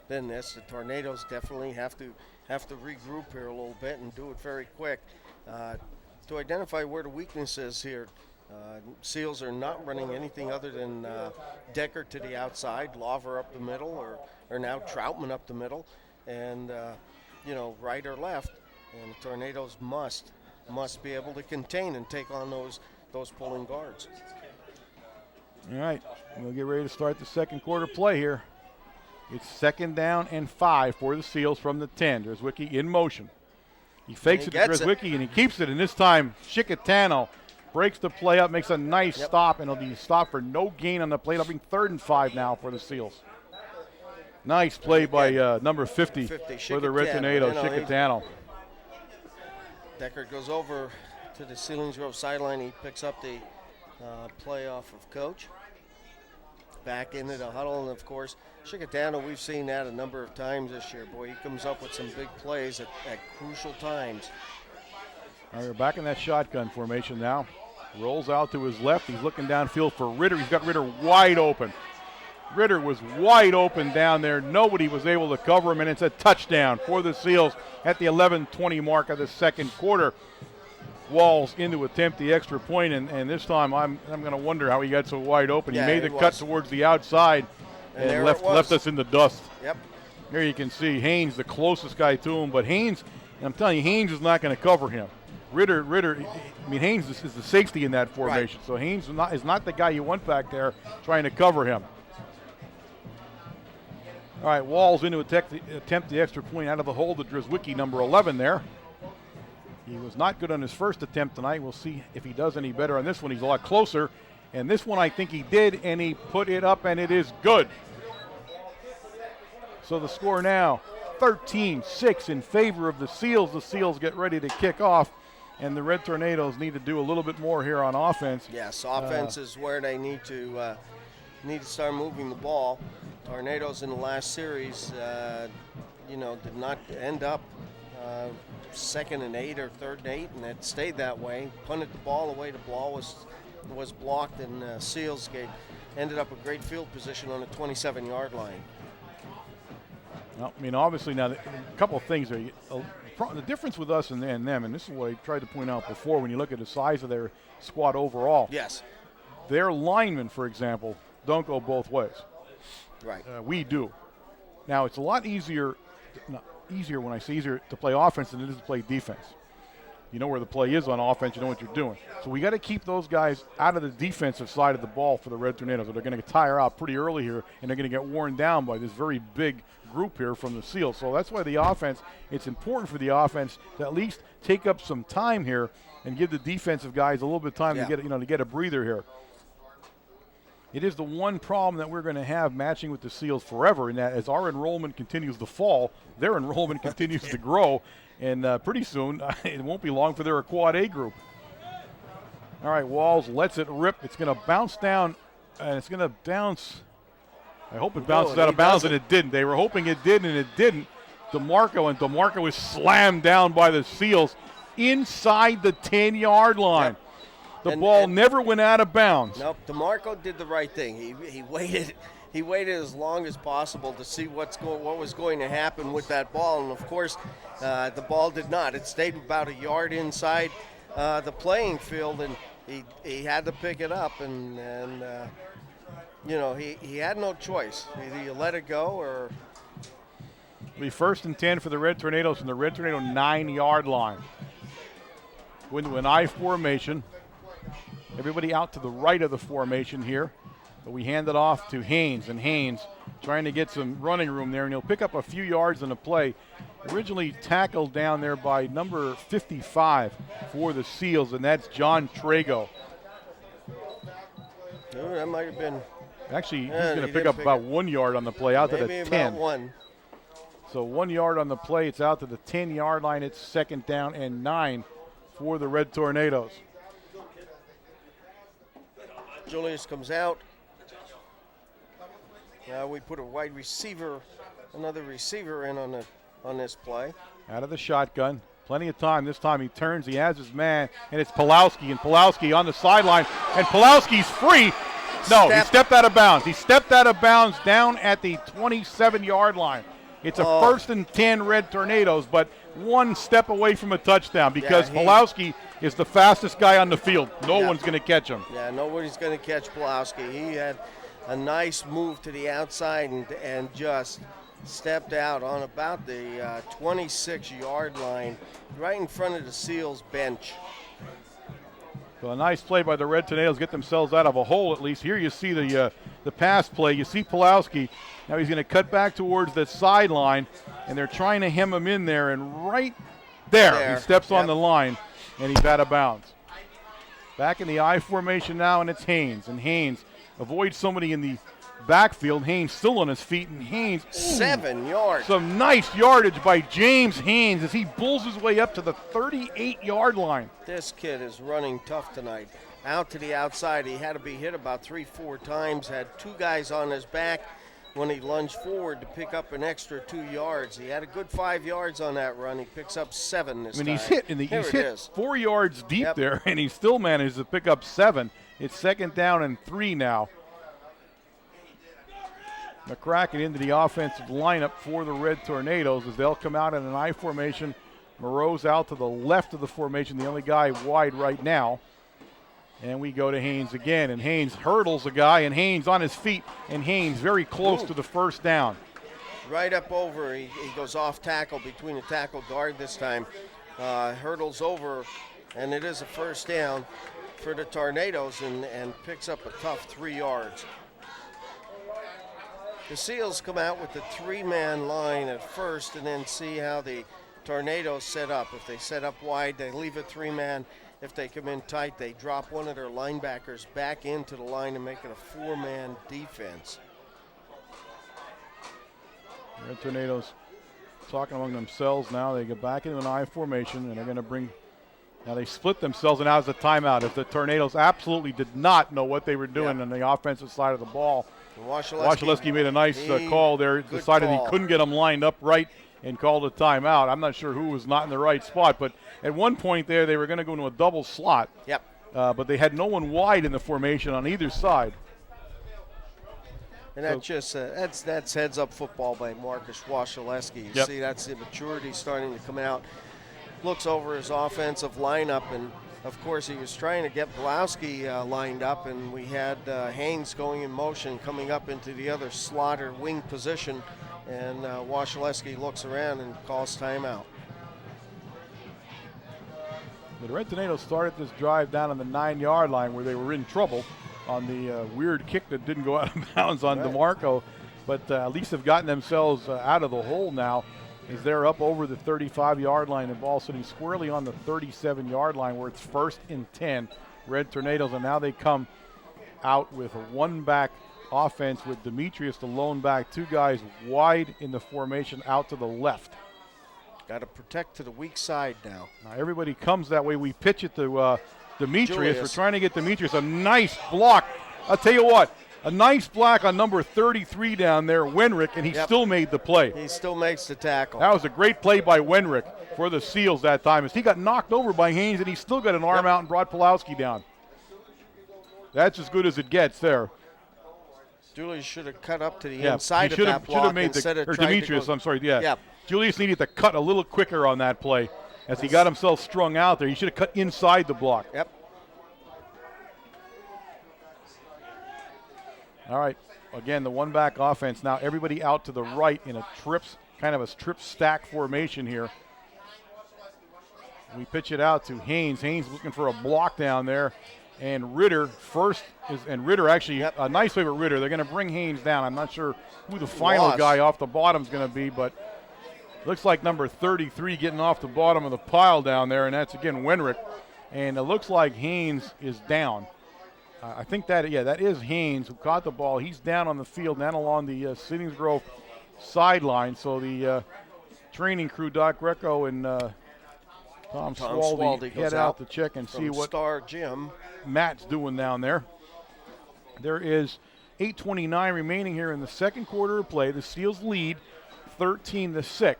than this. The Tornadoes definitely have to regroup here a little bit and do it very quick. To identify where the weakness is here, Seals are not running anything other than Deckard to the outside, Lawver up the middle, or now Troutman up the middle, and right or left. And the Tornadoes must be able to contain and take on those pulling guards. All right, we'll get ready to start the second quarter play here. It's 2nd down and 5 for the Seals from the 10. Dreswicki in motion. He fakes it to Dreswicki, and he keeps it, and this time Chickatano breaks the play up, makes a nice stop, and it'll be stopped for no gain on the play. It'll be 3rd and 5 now for the Seals. Nice play by number 50 for the Red Tornadoes, Chickatano. Deckard goes over to the Selingsgrove sideline. He picks up the play off of Coach. Back into the huddle, and of course, Chickatano, we've seen that a number of times this year. Boy, he comes up with some big plays at crucial times. All right, we're back in that shotgun formation now. Rolls out to his left. He's looking downfield for Ritter. He's got Ritter wide open. Ritter was wide open down there. Nobody was able to cover him, and it's a touchdown for the Seals at the 11:20 mark of the second quarter. Walls in to attempt the extra point, and this time I'm going to wonder how he got so wide open. He made the cut towards the outside and left us in the dust. Yep. Here you can see Haynes, the closest guy to him, but Haynes, and I'm telling you, Haynes is not going to cover him. Ritter, I mean, Haynes is the safety in that formation, so Haynes is not the guy you want back there trying to cover him. All right, Walls in to attempt the extra point out of the hole to Dreswicki, number 11 there. He was not good on his first attempt tonight. We'll see if he does any better on this one. He's a lot closer. And this one I think he did, and he put it up, and it is good. So the score now, 13-6 in favor of the Seals. The Seals get ready to kick off, and the Red Tornadoes need to do a little bit more here on offense. Yes, offense is where they need to start moving the ball. Tornadoes in the last series, did not end up 2nd and 8 or 3rd and 8, and it stayed that way. Punted the ball away. The ball was blocked, and Seals ended up with great field position on the 27-yard line. Well, I mean, obviously now, a couple of things there. The difference with us and them, and this is what I tried to point out before when you look at the size of their squad overall. Yes. Their linemen, for example, don't go both ways. Right. We do. Now, it's a lot easier when I say easier to play offense than it is to play defense. You know where the play is on offense, you know what you're doing. So we got to keep those guys out of the defensive side of the ball for the Red Tornadoes. They're going to tire out pretty early here, and they're going to get worn down by this very big group here from the Seals. So that's why the offense, it's important for the offense to at least take up some time here and give the defensive guys a little bit of time to get a breather here. It is the one problem that we're going to have matching with the Seals forever, in that as our enrollment continues to fall, their enrollment continues to grow, and pretty soon it won't be long for their Quad A group. All right, Walls lets it rip. It's going to bounce down, and it's going to bounce I hope it bounces out of bounds, and it didn't. They were hoping it did, and it didn't. DeMarco is slammed down by the Seals inside the 10-yard line. Yep. The ball never went out of bounds. Nope, DeMarco did the right thing. He waited. He waited as long as possible to see what was going to happen with that ball, and of course, the ball did not. It stayed about a yard inside the playing field, and he had to pick it up, and he had no choice. Either you let it go or. It'll be 1st and 10 for the Red Tornadoes from the Red Tornado 9-yard line. Go into an I formation. Everybody out to the right of the formation here. But we hand it off to Haynes, and Haynes trying to get some running room there, and he'll pick up a few yards in the play. Originally tackled down there by number 55 for the Seals, and that's John Trago. Oh, that might have been. Actually, he's going to pick up about 1 yard on the play, out to the 10. About 1. So 1 yard on the play. It's out to the 10-yard line. It's 2nd down and 9 for the Red Tornadoes. Julius comes out. Now we put another receiver in on this play. Out of the shotgun. Plenty of time. This time he turns. He has his man, and it's Pulowski. And Pulowski on the sideline. And Pulowski's free. No, he stepped out of bounds. He stepped out of bounds down at the 27-yard line. It's a 1st and 10 Red Tornadoes, but 1 step away from a touchdown because Pulowski is the fastest guy on the field. No one's going to catch him. Yeah, nobody's going to catch Pulowski. He had a nice move to the outside and just stepped out on about the 26-yard line right in front of the Seals bench. So a nice play by the Red Tornadoes, get themselves out of a hole at least. Here you see the pass play. You see Pulowski. Now he's going to cut back towards the sideline, and they're trying to hem him in there, and right there. He steps on the line, and he's out of bounds. Back in the I formation now, and it's Haynes. And Haynes avoids somebody in the backfield. Haynes still on his feet, and Haynes. 7 yards. Some nice yardage by James Haynes as he bulls his way up to the 38-yard line. This kid is running tough tonight. Out to the outside. He had to be hit about 3-4 times, had 2 guys on his back when he lunged forward to pick up an extra 2 yards. He had a good 5 yards on that run. He picks up 7 this time. He's hit, he's hit 4 yards deep there, and he still manages to pick up 7. It's 2nd down and 3 now. McCracken into the offensive lineup for the Red Tornadoes as they'll come out in an I formation. Moreau's out to the left of the formation, the only guy wide right now. And we go to Haynes again, and Haynes hurdles a guy, and Haynes on his feet, and Haynes very close to the 1st down. Right up over, he goes off tackle between the tackle guard this time. Hurdles over, and it is a 1st down for the Tornadoes and picks up a tough 3 yards. The Seals come out with the 3-man line at first and then see how the Tornadoes set up. If they set up wide, they leave a 3-man. If they come in tight, they drop one of their linebackers back into the line and make it a 4-man defense. Red Tornadoes talking among themselves now. They get back into an I formation, and they're going to bring – now they split themselves, and now it's a timeout. If the Tornadoes absolutely did not know what they were doing on the offensive side of the ball, Washaleski made a nice call there, decided he couldn't get them lined up right and called a timeout. I'm not sure who was not in the right spot, but at one point there they were going to go into a double slot. Yep. But they had no one wide in the formation on either side. And that's heads-up football by Marcus Washaleski. You see that's the maturity starting to come out. Looks over his offensive lineup, and of course he was trying to get Pulowski lined up, and we had Haynes going in motion, coming up into the other slot or wing position, and Washaleski looks around and calls timeout. The Red Tornadoes started this drive down on the 9-yard line where they were in trouble on the weird kick that didn't go out of bounds on DeMarco, but at least have gotten themselves out of the hole now as they're up over the 35-yard line. The ball sitting squarely on the 37-yard line where it's 1st and 10 Red Tornadoes, and now they come out with a 1-back offense with Demetrius, the lone back, 2 guys wide in the formation out to the left. Got to protect to the weak side now. Now everybody comes that way. We pitch it to Demetrius. We're trying to get Demetrius a nice block. I'll tell you what, A nice block on number 33 down there, Wenrick, and he still made the play. He still makes the tackle. That was a great play by Wenrick for the Seals that time, as he got knocked over by Haynes, and he still got an arm out and brought Pulowski down. That's as good as it gets there. Julius should have cut up to the inside of that block should have made instead of trying Demetrius, to go. I'm sorry, Julius needed to cut a little quicker on that play as he got himself strung out there. He should have cut inside the block. Yep. All right, again, the one-back offense. Now everybody out to the right in a kind of a trip stack formation here. We pitch it out to Haynes. Haynes looking for a block down there. And Ritter actually, a nice play with Ritter. They're going to bring Haynes down. I'm not sure who the final guy off the bottom is going to be, but looks like number 33 getting off the bottom of the pile down there, and that's, again, Wenrick. And it looks like Haynes is down. I think that is Haynes who caught the ball. He's down on the field, down along the Selingsgrove sideline. So the training crew, Doc Greco and Tom Swaldy head out to check and see what Star Gym Matt's doing down there. There is 8:29 remaining here in the second quarter of play. The Seals lead 13-6.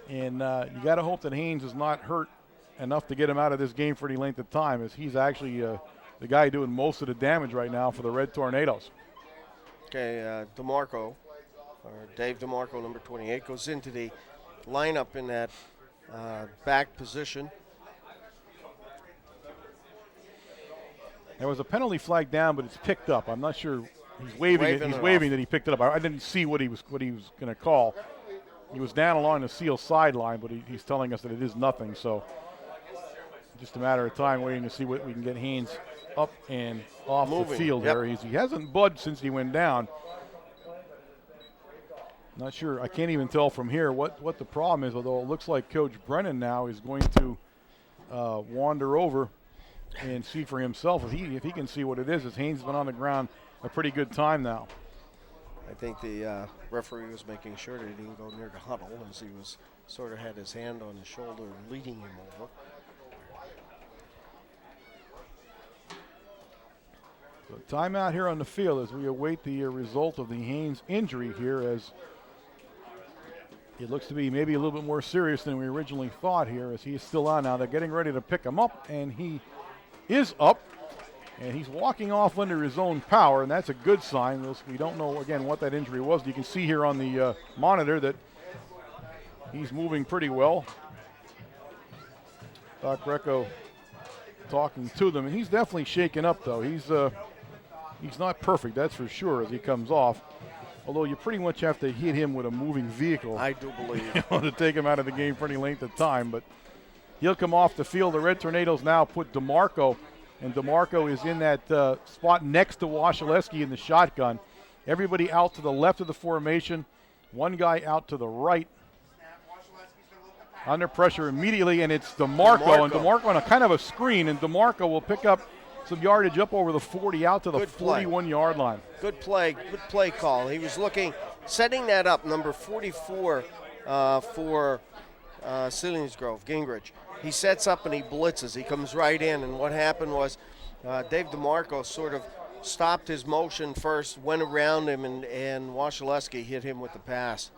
And you got to hope that Haynes is not hurt enough to get him out of this game for any length of time, as he's actually the guy doing most of the damage right now for the Red Tornadoes. Okay, DeMarco, or Dave DeMarco, number 28, goes into the lineup in that back position. There was a penalty flag down, but it's picked up. I'm not sure. He's waving that he picked it up. I didn't see what he was going to call. He was down along the Seal sideline, but he's telling us that it is nothing. So just a matter of time waiting to see what we can get Haynes up and off the field here. He hasn't budged since he went down. Not sure. I can't even tell from here what the problem is, although it looks like Coach Brennan now is going to wander over and see for himself if he can see what it is, as Haynes has been on the ground a pretty good time now. I think the referee was making sure that he didn't go near the huddle, as he was sort of had his hand on his shoulder leading him over. So timeout here on the field as we await the result of the Haynes injury here, as it looks to be maybe a little bit more serious than we originally thought here, as he is still on now. They're getting ready to pick him up, and he is up, and he's walking off under his own power, and that's a good sign. We don't know, again, what that injury was. You can see here on the monitor that he's moving pretty well. Doc Greco talking to them, and he's definitely shaken up, though. He's not perfect, that's for sure, as he comes off. Although you pretty much have to hit him with a moving vehicle. I do believe. To take him out of the game for any length of time. But he'll come off the field. The Red Tornadoes now put DeMarco, and DeMarco is in that spot next to Wasilewski in the shotgun. Everybody out to the left of the formation. One guy out to the right. Under pressure immediately, and it's DeMarco. And DeMarco on a kind of a screen, and DeMarco will pick up some yardage up over the 40 out to the 41-yard line. Good play call. He was setting that up, number 44 for Selingsgrove, Gingrich. He sets up and he blitzes. He comes right in, and what happened was Dave DeMarco sort of stopped his motion first, went around him, and Wasilewski hit him with the pass.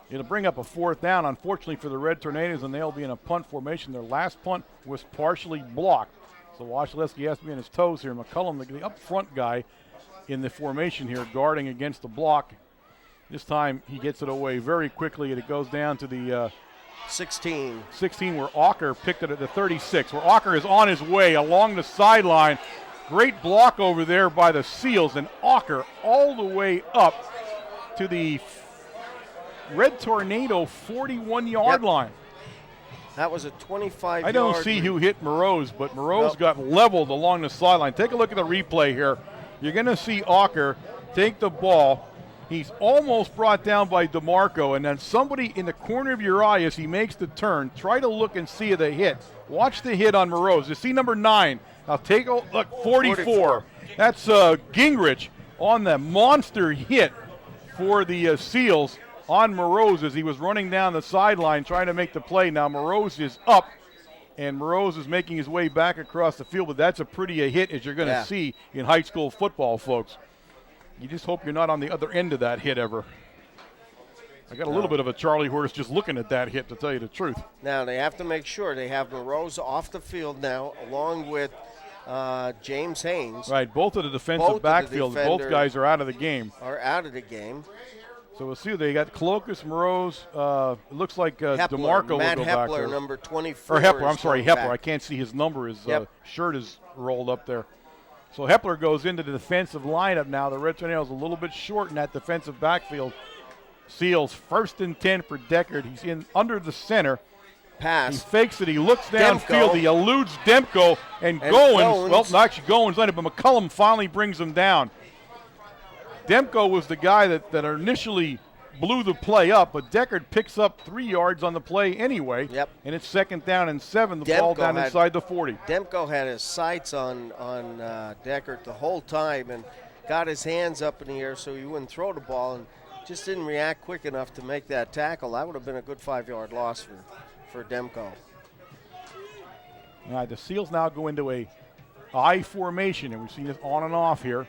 It'll bring up a fourth down, unfortunately, for the Red Tornadoes, and they'll be in a punt formation. Their last punt was partially blocked. So Wasilewski has to be on his toes here. McCullum, the up front guy in the formation here, guarding against the block. This time he gets it away very quickly, and it goes down to the 16, where Auker picked it at the 36, where Auker is on his way along the sideline. Great block over there by the Seals, and Auker all the way up to the Red Tornado 41-yard line. That was a 25-yard. I don't see who hit Moroz, but Moroz got leveled along the sideline. Take a look at the replay here. You're going to see Auker take the ball. He's almost brought down by DeMarco, and then somebody in the corner of your eye as he makes the turn, try to look and see the hit. Watch the hit on Moroz. You see number 9. Now take a look, 44. That's Gingrich on the monster hit for the Seals on Moroz as he was running down the sideline trying to make the play. Now Moroz is up, and Moroz is making his way back across the field, but that's a pretty hit as you're going to see in high school football, folks. You just hope you're not on the other end of that hit ever. I got a little bit of a Charlie horse just looking at that hit, to tell you the truth. Now they have to make sure they have Morose off the field now, along with James Haynes. Right, both of the defensive backfield, both guys are out of the game. So we'll see. They got Cloacus, Morose. It looks like DeMarco Matt will go Hepler, back there. number 24. Or Hepler, I'm sorry, Hepler. Back. I can't see his number. His shirt is rolled up there. So Hepler goes into the defensive lineup now. The Red Tornadoes a little bit short in that defensive backfield. Seals 1st and 10 for Deckard. He's in under the center. Pass. He fakes it. He looks downfield. He eludes Demko and Goins. Well, not actually Goins on it, but McCullum finally brings him down. Demko was the guy that initially blew the play up, but Deckard picks up 3 yards on the play anyway. Yep. And it's 2nd down and 7. The ball down inside the 40. Demko had his sights on Deckard the whole time and got his hands up in the air so he wouldn't throw the ball and just didn't react quick enough to make that tackle. That would have been a good 5-yard loss for Demko. All right, the Seals now go into a I formation, and we've seen this on and off here.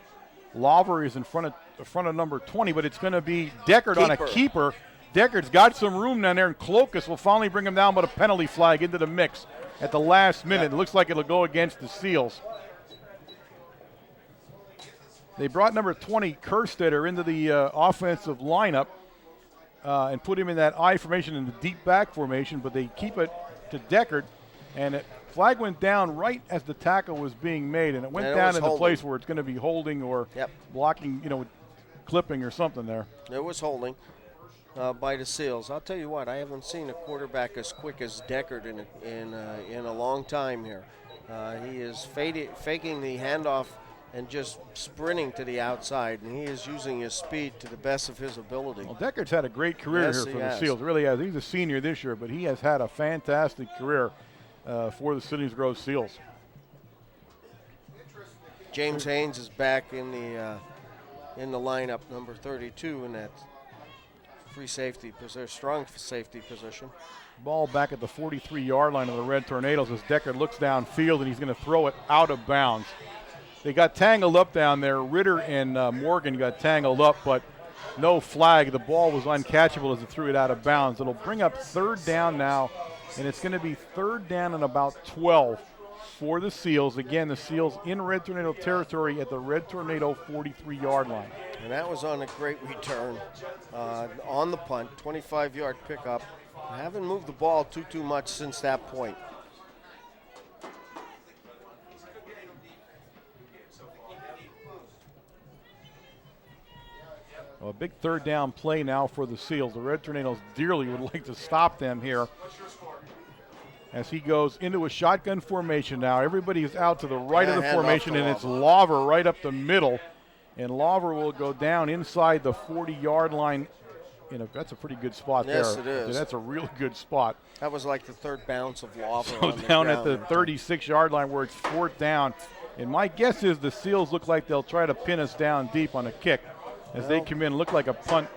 Lawver is in front of number 20, but it's going to be Deckard on a keeper. Deckard's got some room down there, and Cloacus will finally bring him down, but a penalty flag into the mix at the last minute. It looks like it'll go against the Seals. They brought number 20, Kerstetter, into the offensive lineup and put him in that I formation in the deep back formation, but they keep it to Deckard, and it flag went down right as the tackle was being made, and it went down in the place where it's going to be holding or blocking, clipping or something there. It was holding by the Seals. I'll tell you what, I haven't seen a quarterback as quick as Deckard in a long time here. He is faking the handoff and just sprinting to the outside, and he is using his speed to the best of his ability. Well, Deckard's had a great career here for the Seals. Really has. He's a senior this year, but he has had a fantastic career for the Selingsgrove Seals. James Haynes is back in the lineup, number 32, in that free safety position, strong safety position. Ball back at the 43-yard line of the Red Tornadoes as Deckard looks downfield, and he's going to throw it out of bounds. They got tangled up down there. Ritter and Morgan got tangled up, but no flag. The ball was uncatchable as it threw it out of bounds. It'll bring up 3rd down now, and it's going to be 3rd down and about 12 for the Seals. Again, the Seals in Red Tornado territory at the Red Tornado 43-yard line. And that was on a great return on the punt, 25-yard pickup. Haven't moved the ball too much since that point. Well, a big 3rd down play now for the Seals. The Red Tornadoes dearly would like to stop them here as he goes into a shotgun formation now. Everybody is out to the right of the formation, and it's Lawver right up the middle. And Lawver will go down inside the 40-yard line. That's a pretty good spot there. Yes, it is. That's a really good spot. That was like the 3rd bounce of Lawver. So down at the 36-yard line where it's 4th down. And my guess is the Seals look like they'll try to pin us down deep on a kick as they come in. Look like a punt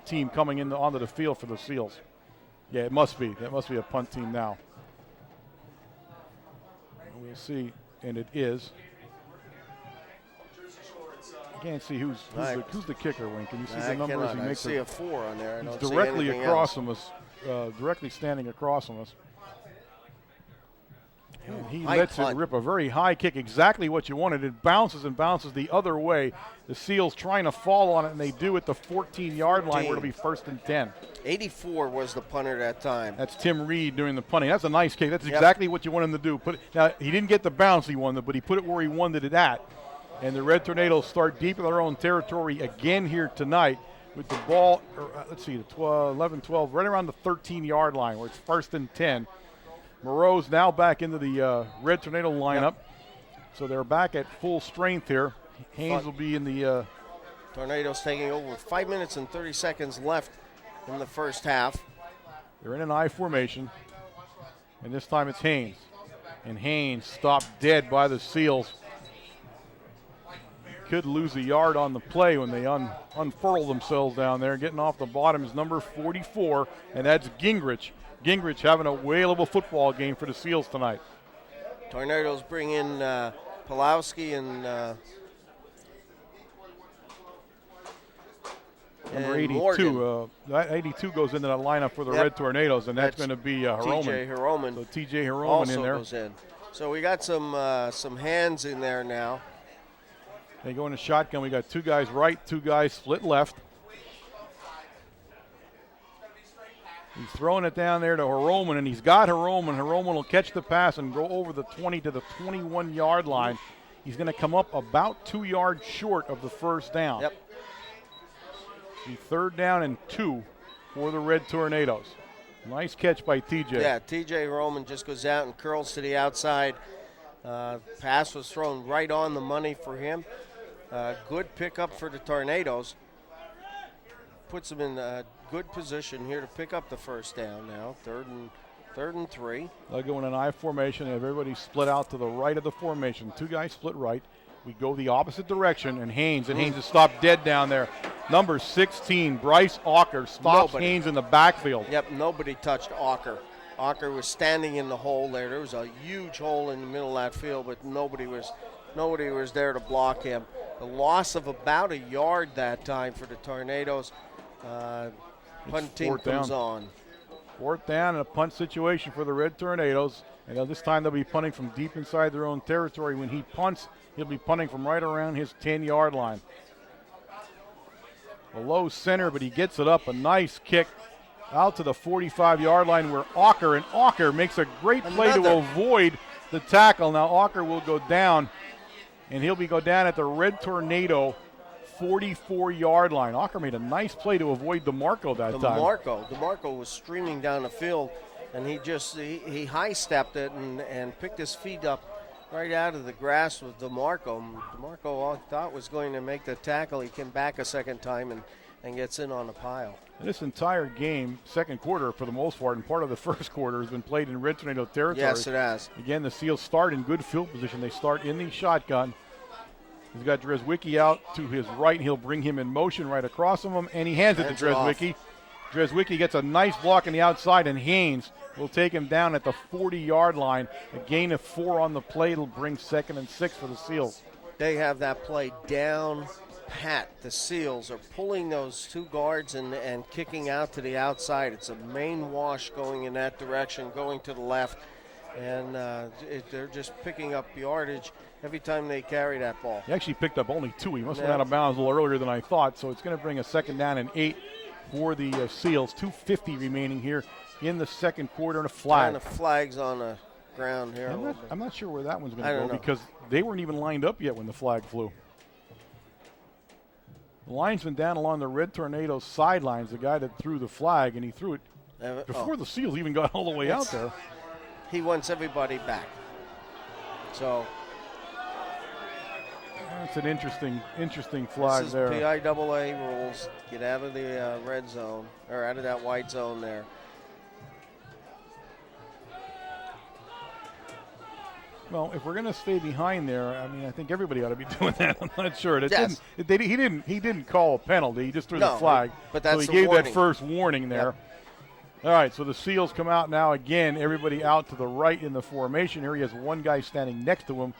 team coming in onto the field for the Seals. Yeah, it must be. That must be a punt team now. We'll see, and it is. I can't see who's the kicker, Wayne. Can you see the numbers? I see a 4 on there. I don't see directly across from us, directly standing across from us. And he lets it rip a very high kick, exactly what you wanted. It bounces and bounces the other way. The Seals trying to fall on it, and they do at the 14-yard line where it'll be 1st and 10. 84 was the punter that time. That's Tim Reed doing the punting. That's a nice kick. That's exactly what you want him to do. Now, he didn't get the bounce he wanted, but he put it where he wanted it at. And the Red Tornadoes start deep in their own territory again here tonight with the ball, 11, 12, right around the 13-yard line where it's 1st and 10. Moreau's now back into the Red Tornado lineup. So they're back at full strength here. Haynes will be in the Tornadoes taking over. 5 minutes and 30 seconds left in the first half. They're in an I formation, and this time it's Haynes. And Haynes stopped dead by the Seals. Could lose a yard on the play when they unfurl themselves down there. Getting off the bottom is number 44, and that's Gingrich. Gingrich having a whale of a football game for the Seals tonight. Tornadoes bring in Pulowski and Number And 82. That 82 goes into that lineup for the Red Tornadoes, and that's going to be Hiroman. T.J. Hiroman. So T.J. Hiroman also in there. goes in. So we got some hands in there now. They go in a shotgun. We got 2 guys right, 2 guys split left. He's throwing it down there to Hiroman, and he's got Hiroman. Hiroman will catch the pass and go over the 20 to the 21-yard line. He's going to come up about 2 yards short of the first down. Yep. The 3rd down and 2 for the Red Tornadoes. Nice catch by TJ. Yeah, TJ Hiroman just goes out and curls to the outside. Pass was thrown right on the money for him. Good pickup for the Tornadoes. Puts them in a good position here to pick up the first down now. Third and 3. They'll go in an I formation. They have everybody split out to the right of the formation. 2 guys split right. We go the opposite direction, and Haynes is stopped dead down there. Number 16, Bryce Auker, stops Haynes in the backfield. Yep, nobody touched Auker. Auker was standing in the hole there. There was a huge hole in the middle of that field, but nobody was there to block him. A loss of about a yard that time for the Tornadoes. Punting comes on. 4th down and a punt situation for the Red Tornadoes. And this time they'll be punting from deep inside their own territory. When he punts, he'll be punting from right around his 10-yard line. A low center, but he gets it up. A nice kick out to the 45-yard line where Auker makes a great play to avoid the tackle. Now Auker will go down, and he'll go down at the Red Tornado 44-yard line. Auker made a nice play to avoid DeMarco that time. DeMarco was streaming down the field, and he high-stepped it and picked his feet up right out of the grass with DeMarco. DeMarco thought was going to make the tackle. He came back a second time and gets in on the pile. This entire game, second quarter for the most part, and part of the first quarter has been played in Red Tornado territory. Yes, it has. Again, the Seals start in good field position. They start in the shotgun. He's got Dreswicki out to his right. He'll bring him in motion right across from him, and he hands it to Dreswicki. Dreswicki gets a nice block on the outside, and Haynes will take him down at the 40-yard line. A gain of 4 on the play. It'll bring 2nd and 6 for the Seals. They have that play down pat. The Seals are pulling those 2 guards and kicking out to the outside. It's a main wash going in that direction, going to the left, and they're just picking up yardage every time they carry that ball. He actually picked up only 2. He must have been out of bounds a little earlier than I thought, so it's going to bring a 2nd down and 8 for the Seals. 2:50 remaining here in the second quarter, and a flag. And the flag's on the ground here. I'm not sure where that one's going to go because they weren't even lined up yet when the flag flew. The linesman down along the Red Tornado sidelines, the guy that threw the flag, and he threw it before the Seals even got all the way out there. He wants everybody back. So that's an interesting flag there. This is PIAA rules. Get out of the red zone, or out of that white zone there. Well, if we're going to stay behind there, I mean, I think everybody ought to be doing that. I'm not sure. He didn't call a penalty. He just threw the flag. But that's so he gave warning. that first warning there. Yep. All right, so the Seals come out now again. Everybody out to the right in the formation here. He has one guy standing next to him.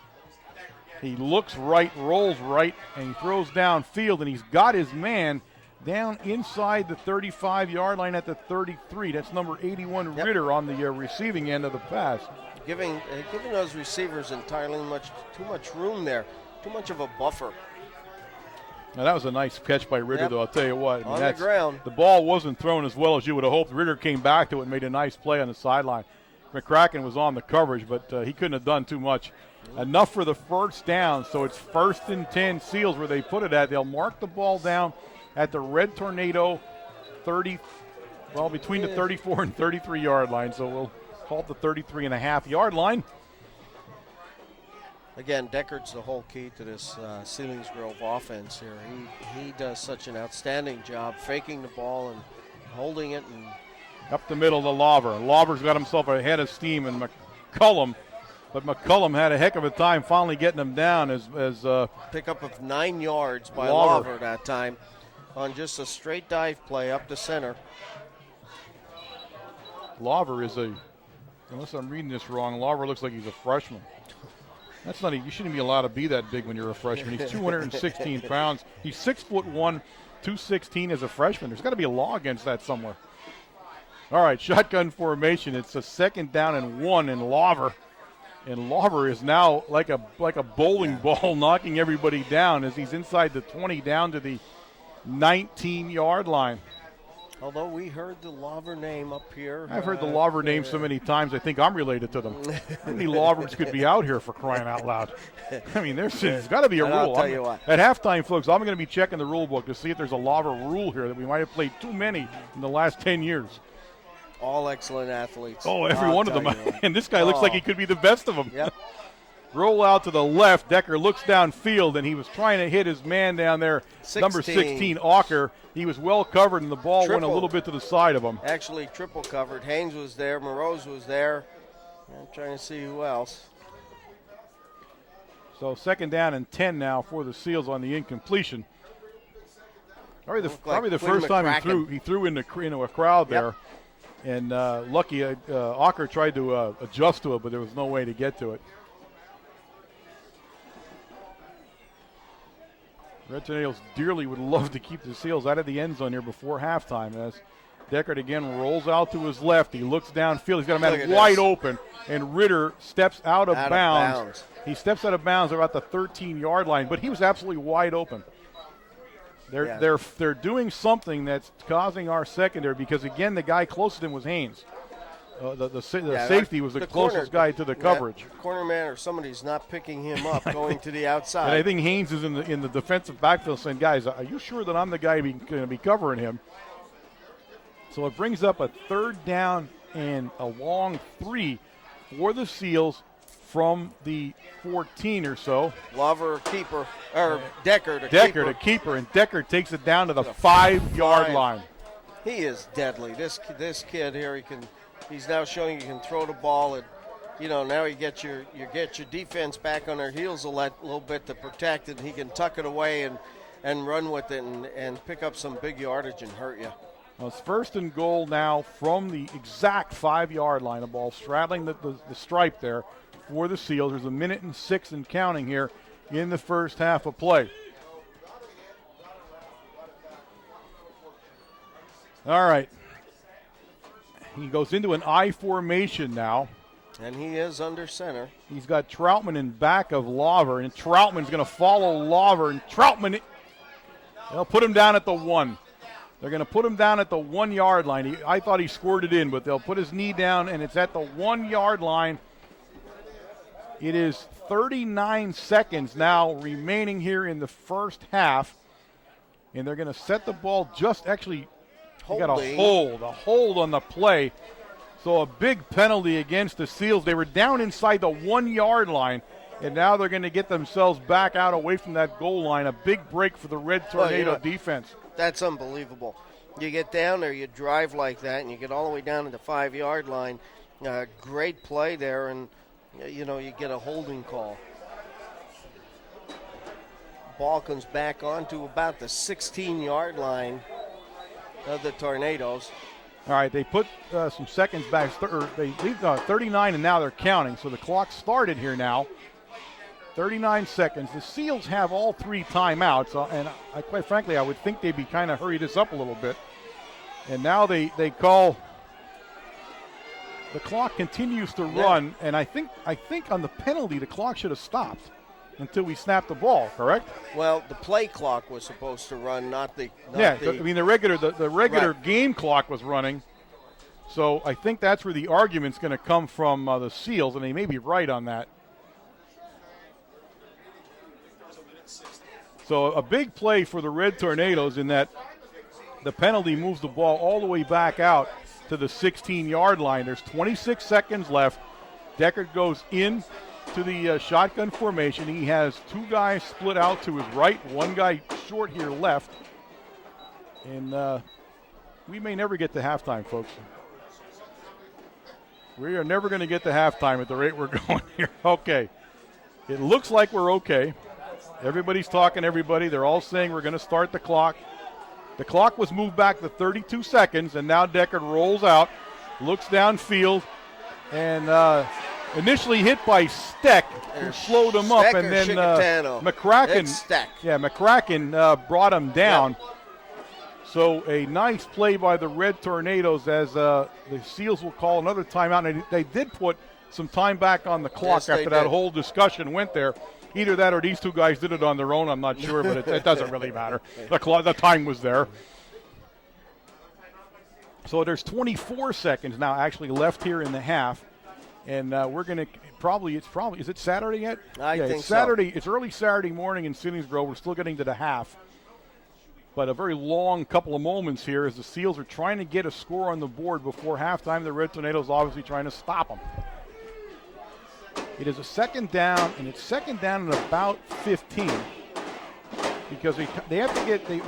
He looks right, rolls right, and he throws downfield, and he's got his man down inside the 35-yard line at the 33. That's number 81, Ritter, on the receiving end of the pass. Giving those receivers entirely too much room there, too much of a buffer. Now that was a nice catch by Ritter, though. I'll tell you what. On the ground. The ball wasn't thrown as well as you would have hoped. Ritter came back to it and made a nice play on the sideline. McCracken was on the coverage, but he couldn't have done too much. Enough for the first down, so it's 1st and 10 Seals where they put it at. They'll mark the ball down at the Red Tornado 30, well, between the 34 and 33-yard line, so we'll call it the 33.5-yard line. Again, Deckard's the whole key to this Selingsgrove offense here. He does such an outstanding job faking the ball and holding it. And up the middle to Lawver. Lawver's got himself a head of steam, and McCullum, but McCullum had a heck of a time finally getting him down as pickup of 9 yards by Lawver that time on just a straight dive play up the center. Lawver is unless I'm reading this wrong, Lawver looks like he's a freshman. You shouldn't be allowed to be that big when you're a freshman. He's 216 pounds. He's 6'1", 216 as a freshman. There's got to be a law against that somewhere. All right, shotgun formation. It's a 2nd down and 1 in Lawver. And Lawver is now like a bowling ball knocking everybody down as he's inside the 20 down to the 19-yard line. Although we heard the Lawver name up here. I've heard the Lawver name so many times, I think I'm related to them. How many Lawvers could be out here for crying out loud? I mean, there's got to be a rule. I'll tell you what. At halftime, folks, I'm going to be checking the rule book to see if there's a Lawver rule here that we might have played too many in the last 10 years. All excellent athletes. Oh, every one of them. And this guy looks like he could be the best of them. Yep. Roll out to the left. Decker looks downfield, and he was trying to hit his man down there, number 16, Auker. He was well covered, and the ball went a little bit to the side of him. Actually, triple covered. Haynes was there. Morose was there. I'm trying to see who else. So 2nd down and 10 now for the Seals on the incompletion. Probably the first time he threw into a crowd there. And lucky Auker tried to adjust to it, but there was no way to get to it. Red Tornadoes dearly would love to keep the Seals out of the end zone here before halftime. As Deckard again rolls out to his left. He looks downfield. He's got a man wide open, and Ritter steps out of bounds. He steps out of bounds about the 13-yard line, but he was absolutely wide open. They're doing something that's causing our secondary because, again, the guy closest to him was Haynes. The safety was the closest guy to the coverage. Corner man or somebody's not picking him up, going to the outside. And I think Haynes is in the defensive backfield saying, guys, are you sure that I'm the guy going to be covering him? So it brings up a 3rd down and a long 3 for the Seals from the 14 or so. Lawver keeper, or Decker to keeper, and Decker takes it down to the 5-yard line. He is deadly. This kid here, he's now showing he can throw the ball, and now you get your defense back on their heels a little bit to protect it. And he can tuck it away and run with it and pick up some big yardage and hurt you. Well, it's 1st and goal now from the exact 5-yard line. The ball straddling the stripe there for the Seals. There's 1 minute and 6 and counting here in the first half of play. All right. He goes into an I formation now. And he is under center. He's got Troutman in back of Lawver, and Troutman's going to follow Lawver. And Troutman, they'll put him down at the 1. They're going to put him down at the 1-yard line. I thought he scored it in, but they'll put his knee down, and it's at the 1-yard line. It is 39 seconds now remaining here in the first half, and they're going to set the ball they got a hold on the play. So a big penalty against the Seals. They were down inside the 1-yard line, and now they're going to get themselves back out away from that goal line. A big break for the Red Tornado defense. That's unbelievable. You get down there, you drive like that, and you get all the way down to the 5-yard line. Great play there, and you get a holding call. Ball comes back onto about the 16-yard line of the Tornadoes. All right, they put some seconds back. They leave 39, and now they're counting. So the clock started here now. 39 seconds. The Seals have all 3 timeouts, and quite frankly, I would think they'd be kind of hurry this up a little bit. And now they call. The clock continues to run, and I think on the penalty, the clock should have stopped until we snapped the ball. Correct? Well, the play clock was supposed to run, not the. The regular game clock was running. So I think that's where the argument's going to come from the Seals, and they may be right on that. So a big play for the Red Tornadoes in that the penalty moves the ball all the way back out to the 16-yard line. There's 26 seconds left. Deckard goes in to the shotgun formation. He has 2 guys split out to his right, 1 guy short here left. And we may never get to halftime, folks. We are never going to get to halftime at the rate we're going here. Okay. It looks like we're okay. Everybody's talking to everybody. They're all saying we're going to start the clock. The clock was moved back to 32 seconds, and now Deckard rolls out, looks downfield, and initially hit by Steck, who slowed him up, and then McCracken brought him down. So a nice play by the Red Tornadoes as the Seals will call another timeout. And they did put some time back on the clock after that whole discussion went there. Either that or these two guys did it on their own. I'm not sure, but it doesn't really matter. The time was there. So there's 24 seconds now actually left here in the half. And we're going to is it Saturday yet? I think it's Saturday. So. It's early Saturday morning in Selingsgrove. We're still getting to the half. But a very long couple of moments here as the Seals are trying to get a score on the board before halftime. The Red Tornadoes obviously trying to stop them. It is a second down, and it's second down at about 15 because they have to get the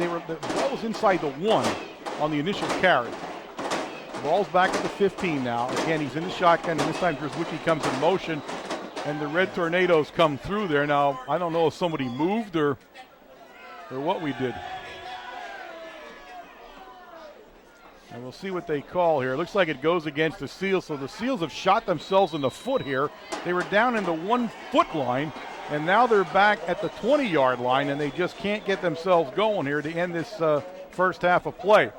ball was inside the 1 on the initial carry. The ball's back at the 15 now. Again, he's in the shotgun, and this time Drzwicki comes in motion, and the Red Tornadoes come through there. Now, I don't know if somebody moved or what we did. And we'll see what they call here. It looks like it goes against the Seals, so the Seals have shot themselves in the foot here. They were down in the 1 foot line, and now they're back at the 20-yard line, and they just can't get themselves going here to end this first half of play.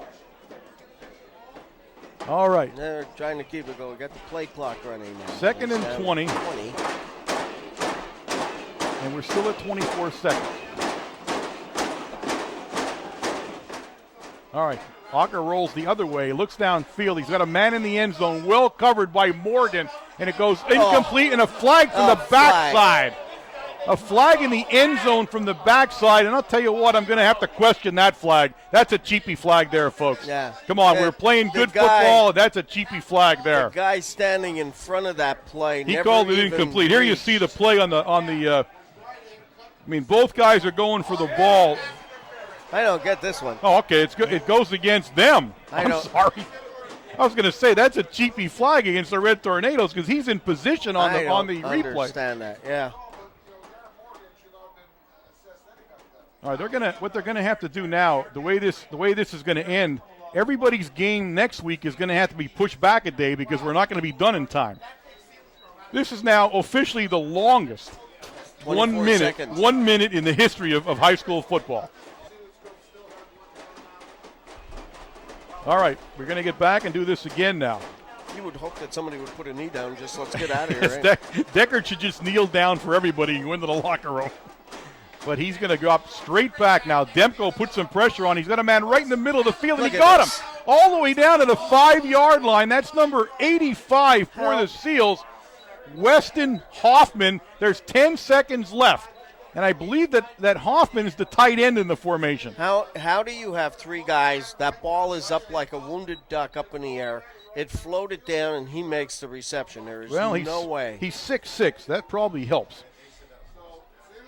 All right. They're trying to keep it going. Got the play clock running now. Second and 20. And we're still at 24 seconds. All right. Hawker rolls the other way, looks downfield. He's got a man in the end zone, well covered by Morgan, and it goes incomplete, and a flag from the backside. A flag in the end zone from the backside, and I'll tell you what, I'm going to have to question that flag. That's a cheapy flag there, folks. Yeah. Come on, we're playing good football, and that's a cheapy flag there. The guy standing in front of that play. He called it incomplete. Here you see the play on the. I mean, both guys are going for the ball. I don't get this one. Oh, okay. It goes against them. I'm sorry. I was going to say that's a cheapy flag against the Red Tornadoes because he's in position on the replay. I understand that. Yeah. All right. What they're gonna have to do now. The way this is going to end. Everybody's game next week is going to have to be pushed back a day because we're not going to be done in time. This is now officially the longest 1 minute seconds. 1 minute in the history of high school football. All right, we're going to get back and do this again now. You would hope that somebody would put a knee down. Just let's get out of here. Right? Deckard should just kneel down for everybody and go into the locker room. But he's going to drop straight back now. Demko puts some pressure on. He's got a man right in the middle of the field, and he got him all the way down to the 5-yard line. That's number 85 for the Seals, Weston Hoffman. There's 10 seconds left. And I believe that Hoffman is the tight end in the formation. How do you have 3 guys? That ball is up like a wounded duck up in the air. It floated down, and he makes the reception. There is no way. He's 6'6". That probably helps.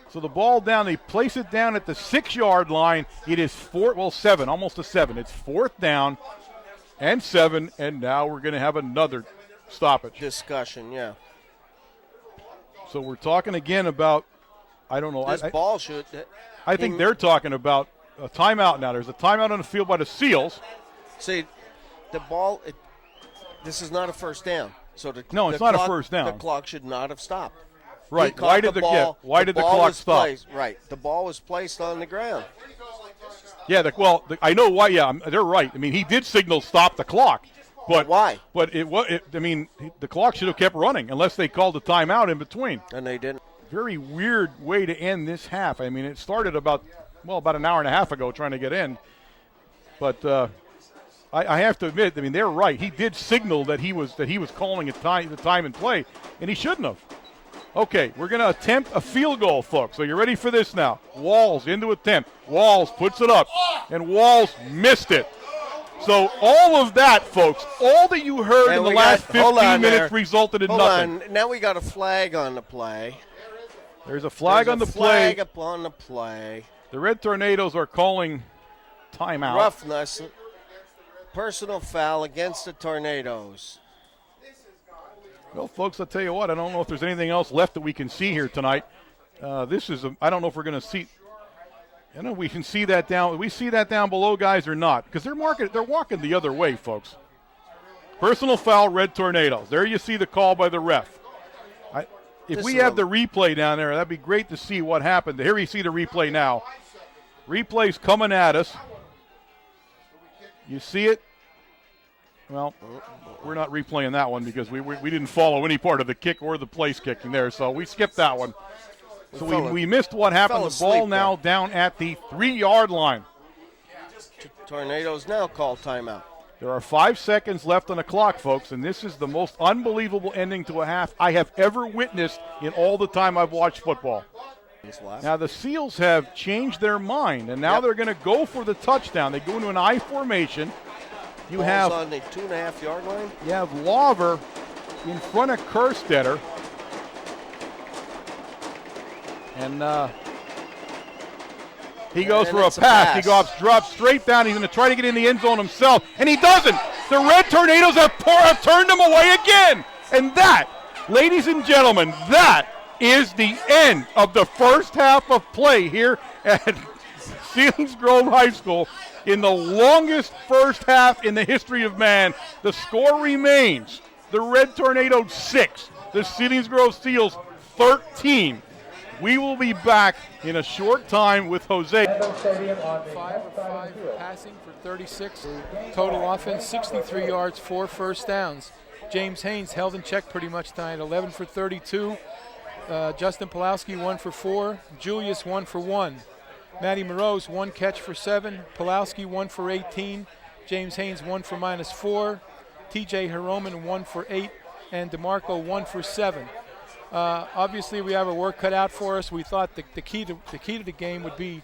So the ball down, they place it down at the 6-yard line. It is 7, almost a 7. It's 4th down and 7, and now we're going to have another stoppage. Discussion, yeah. So we're talking again about, I don't know. This ball should. I think they're talking about a timeout now. There's a timeout on the field by the Seals. See, the ball, this is not a first down. So it's not a first down. The clock should not have stopped. Right. Why did the clock stop? Right. The ball was placed on the ground. Yeah, I know why. Yeah, they're right. I mean, he did signal stop the clock. But why? But the clock should have kept running unless they called a timeout in between. And they didn't. Very weird way to end this half. I mean, it started about an hour and a half ago trying to get in. But I have to admit, I mean, they're right. He did signal that he was calling the time and play, and he shouldn't have. Okay, we're going to attempt a field goal, folks. So you're ready for this now. Walls into attempt. Walls puts it up, and Walls missed it. So all of that, folks, all that you heard in the last 15 minutes resulted in nothing. Now we got a flag on the play. There's a flag on the play. Flag up on the play. The Red Tornadoes are calling timeout. Roughness, personal foul against the Tornadoes. Well, folks, I'll tell you what, I don't know if there's anything else left that we can see here tonight. I don't know if we're going to see. I know we can see that down. We see that down below, guys, or not? Because they're walking the other way, folks. Personal foul, Red Tornadoes. There you see the call by the ref. If we have the replay down there, that'd be great to see what happened. Here you see the replay now. Replay's coming at us. You see it? Well, we're not replaying that one because we didn't follow any part of the kick or the place kicking there, so we skipped that one. So we missed what happened. The ball now down at the 3-yard line. Tornadoes now call timeout. There are 5 seconds left on the clock, folks, and this is the most unbelievable ending to a half I have ever witnessed in all the time I've watched football. Now the Seals have changed their mind, and now they're going to go for the touchdown. They go into an I formation. You have on the 2.5-yard line. You have Lawver in front of Kerstetter, and he goes for a pass. He drops straight down. He's going to try to get in the end zone himself, and he doesn't. The Red Tornadoes have turned him away again. And that, ladies and gentlemen, that is the end of the first half of play here at Selingsgrove High School. In the longest first half in the history of man, the score remains the Red Tornadoes 6, the Selingsgrove Seals 13. We will be back in a short time with Jose. 5 of 5 passing for 36 total offense, 63 yards, 4 first downs. James Haynes held in check pretty much tonight, 11 for 32. Justin Pulowski 1 for 4. Julius 1 for 1. Matty Morose 1 catch for 7. Pulowski 1 for 18. James Haynes 1 for -4. TJ Hiroman 1 for 8. And DeMarco 1 for 7. Obviously, we have our work cut out for us. We thought the key to the game would be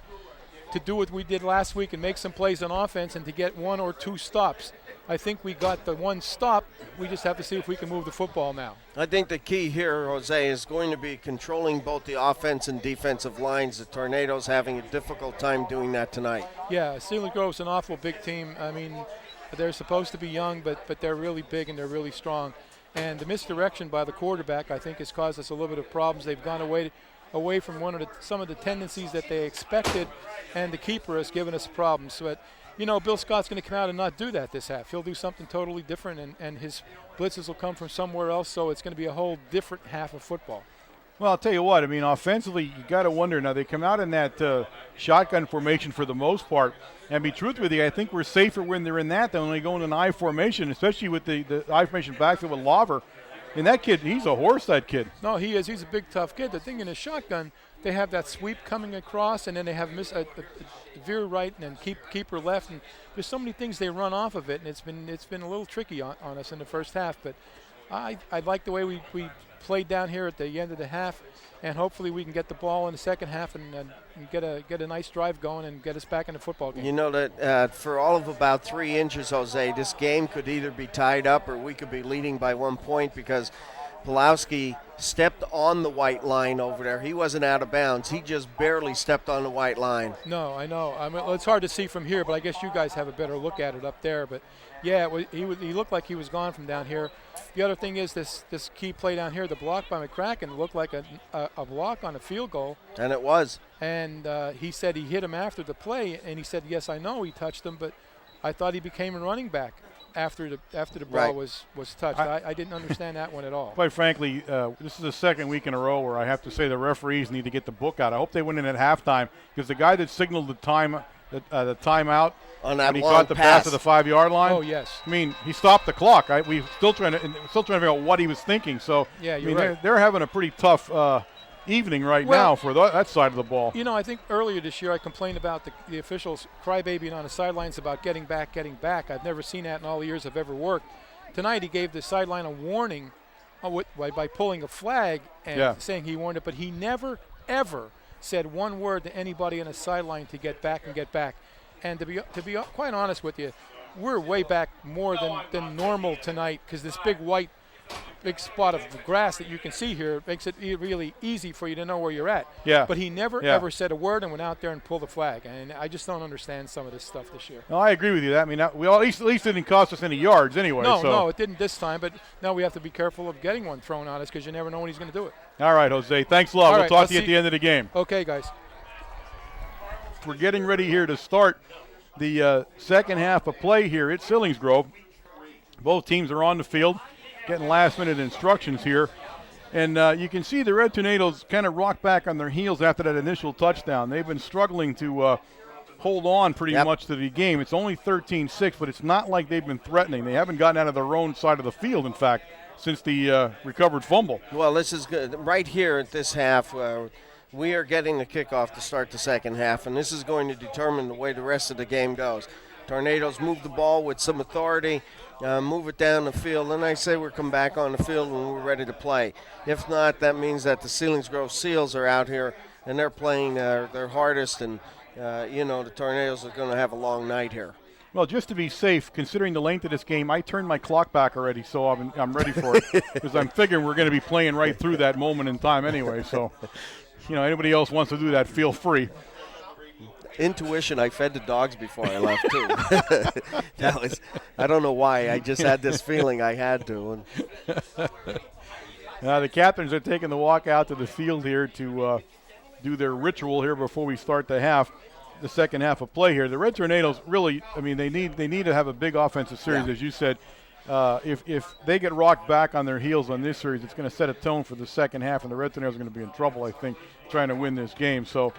to do what we did last week and make some plays on offense and to get 1 or 2 stops. I think we got the 1 stop. We just have to see if we can move the football now. I think the key here, Jose, is going to be controlling both the offense and defensive lines. The Tornadoes having a difficult time doing that tonight. Yeah, Selingsgrove's an awful big team. I mean, they're supposed to be young, but they're really big and they're really strong. And the misdirection by the quarterback, I think, has caused us a little bit of problems. They've gone away from some of the tendencies that they expected, and the keeper has given us problems. But, Bill Scott's going to come out and not do that this half. He'll do something totally different, and his blitzes will come from somewhere else, so it's going to be a whole different half of football. Well, I'll tell you what, offensively, you got to wonder. Now, they come out in that shotgun formation for the most part. And be truthful with you, I think we're safer when they're in that than when they go in an I formation, especially with the I formation backfield with Lawver. And that kid, he's a horse, that kid. No, he is. He's a big, tough kid. The thing in his shotgun, they have that sweep coming across, and then they have a veer right and then keeper left. And there's so many things they run off of it, and it's been a little tricky on us in the first half. But I like the way we played down here at the end of the half, and hopefully we can get the ball in the second half and get a nice drive going and get us back in the football game. You know that for all of about 3 inches, Jose, this game could either be tied up or we could be leading by 1 point because Pulowski stepped on the white line over there. He wasn't out of bounds. He just barely stepped on the white line. No, I know. I mean, it's hard to see from here, but I guess you guys have a better look at it up there. But, yeah, he looked like he was gone from down here. The other thing is this key play down here, the block by McCracken looked like a block on a field goal. And it was. And he said he hit him after the play, and he said, yes, I know he touched him, but I thought he became a running back after the ball was touched. I didn't understand that one at all. Quite frankly, this is the second week in a row where I have to say the referees need to get the book out. I hope they went in at halftime because the guy that signaled the timeout on that when he caught the pass to the 5-yard line. Oh yes. I mean, he stopped the clock. We still trying to figure out what he was thinking. So yeah, you're right. They're having a pretty tough evening now for that side of the ball. I think earlier this year I complained about the officials crybabying on the sidelines about getting back. I've never seen that in all the years I've ever worked. Tonight he gave the sideline a warning by pulling a flag and saying he warned it, but he never, ever said one word to anybody on the sideline to get back. And to be quite honest with you, we're way back more than normal tonight because this big spot of grass that you can see here makes it really easy for you to know where you're at. Yeah. But he never ever said a word and went out there and pulled the flag. And I just don't understand some of this stuff this year. No, I agree with you. I mean, we at least didn't cost us any yards anyway. No, it didn't this time. But now we have to be careful of getting one thrown on us because you never know when he's going to do it. All right, Jose. Thanks a lot. We'll talk to you at the end of the game. Okay, guys. We're getting ready here to start the second half of play here at Selingsgrove. Both teams are on the field, getting last-minute instructions here. And you can see the Red Tornadoes kind of rock back on their heels after that initial touchdown. They've been struggling to hold on pretty much to the game. It's only 13-6, but it's not like they've been threatening. They haven't gotten out of their own side of the field, in fact, since the recovered fumble. Well, this is good. Right here at this half, we are getting the kickoff to start the second half, and this is going to determine the way the rest of the game goes. Tornadoes move the ball with some authority, move it down the field, and I say we're come back on the field when we're ready to play. If not, that means that the Selingsgrove Seals are out here, and they're playing their hardest, and, the Tornadoes are going to have a long night here. Well, just to be safe, considering the length of this game, I turned my clock back already, so I'm ready for it, because I'm figuring we're going to be playing right through that moment in time anyway. So, anybody else wants to do that, feel free. Intuition, I fed the dogs before I left, too. I don't know why. I just had this feeling I had to. The captains are taking the walk out to the field here to do their ritual here before we start the second half of play here. The Red Tornadoes really, they need to have a big offensive series, as you said. If they get rocked back on their heels on this series, it's going to set a tone for the second half, and the Red Tornadoes are going to be in trouble, I think, trying to win this game. So,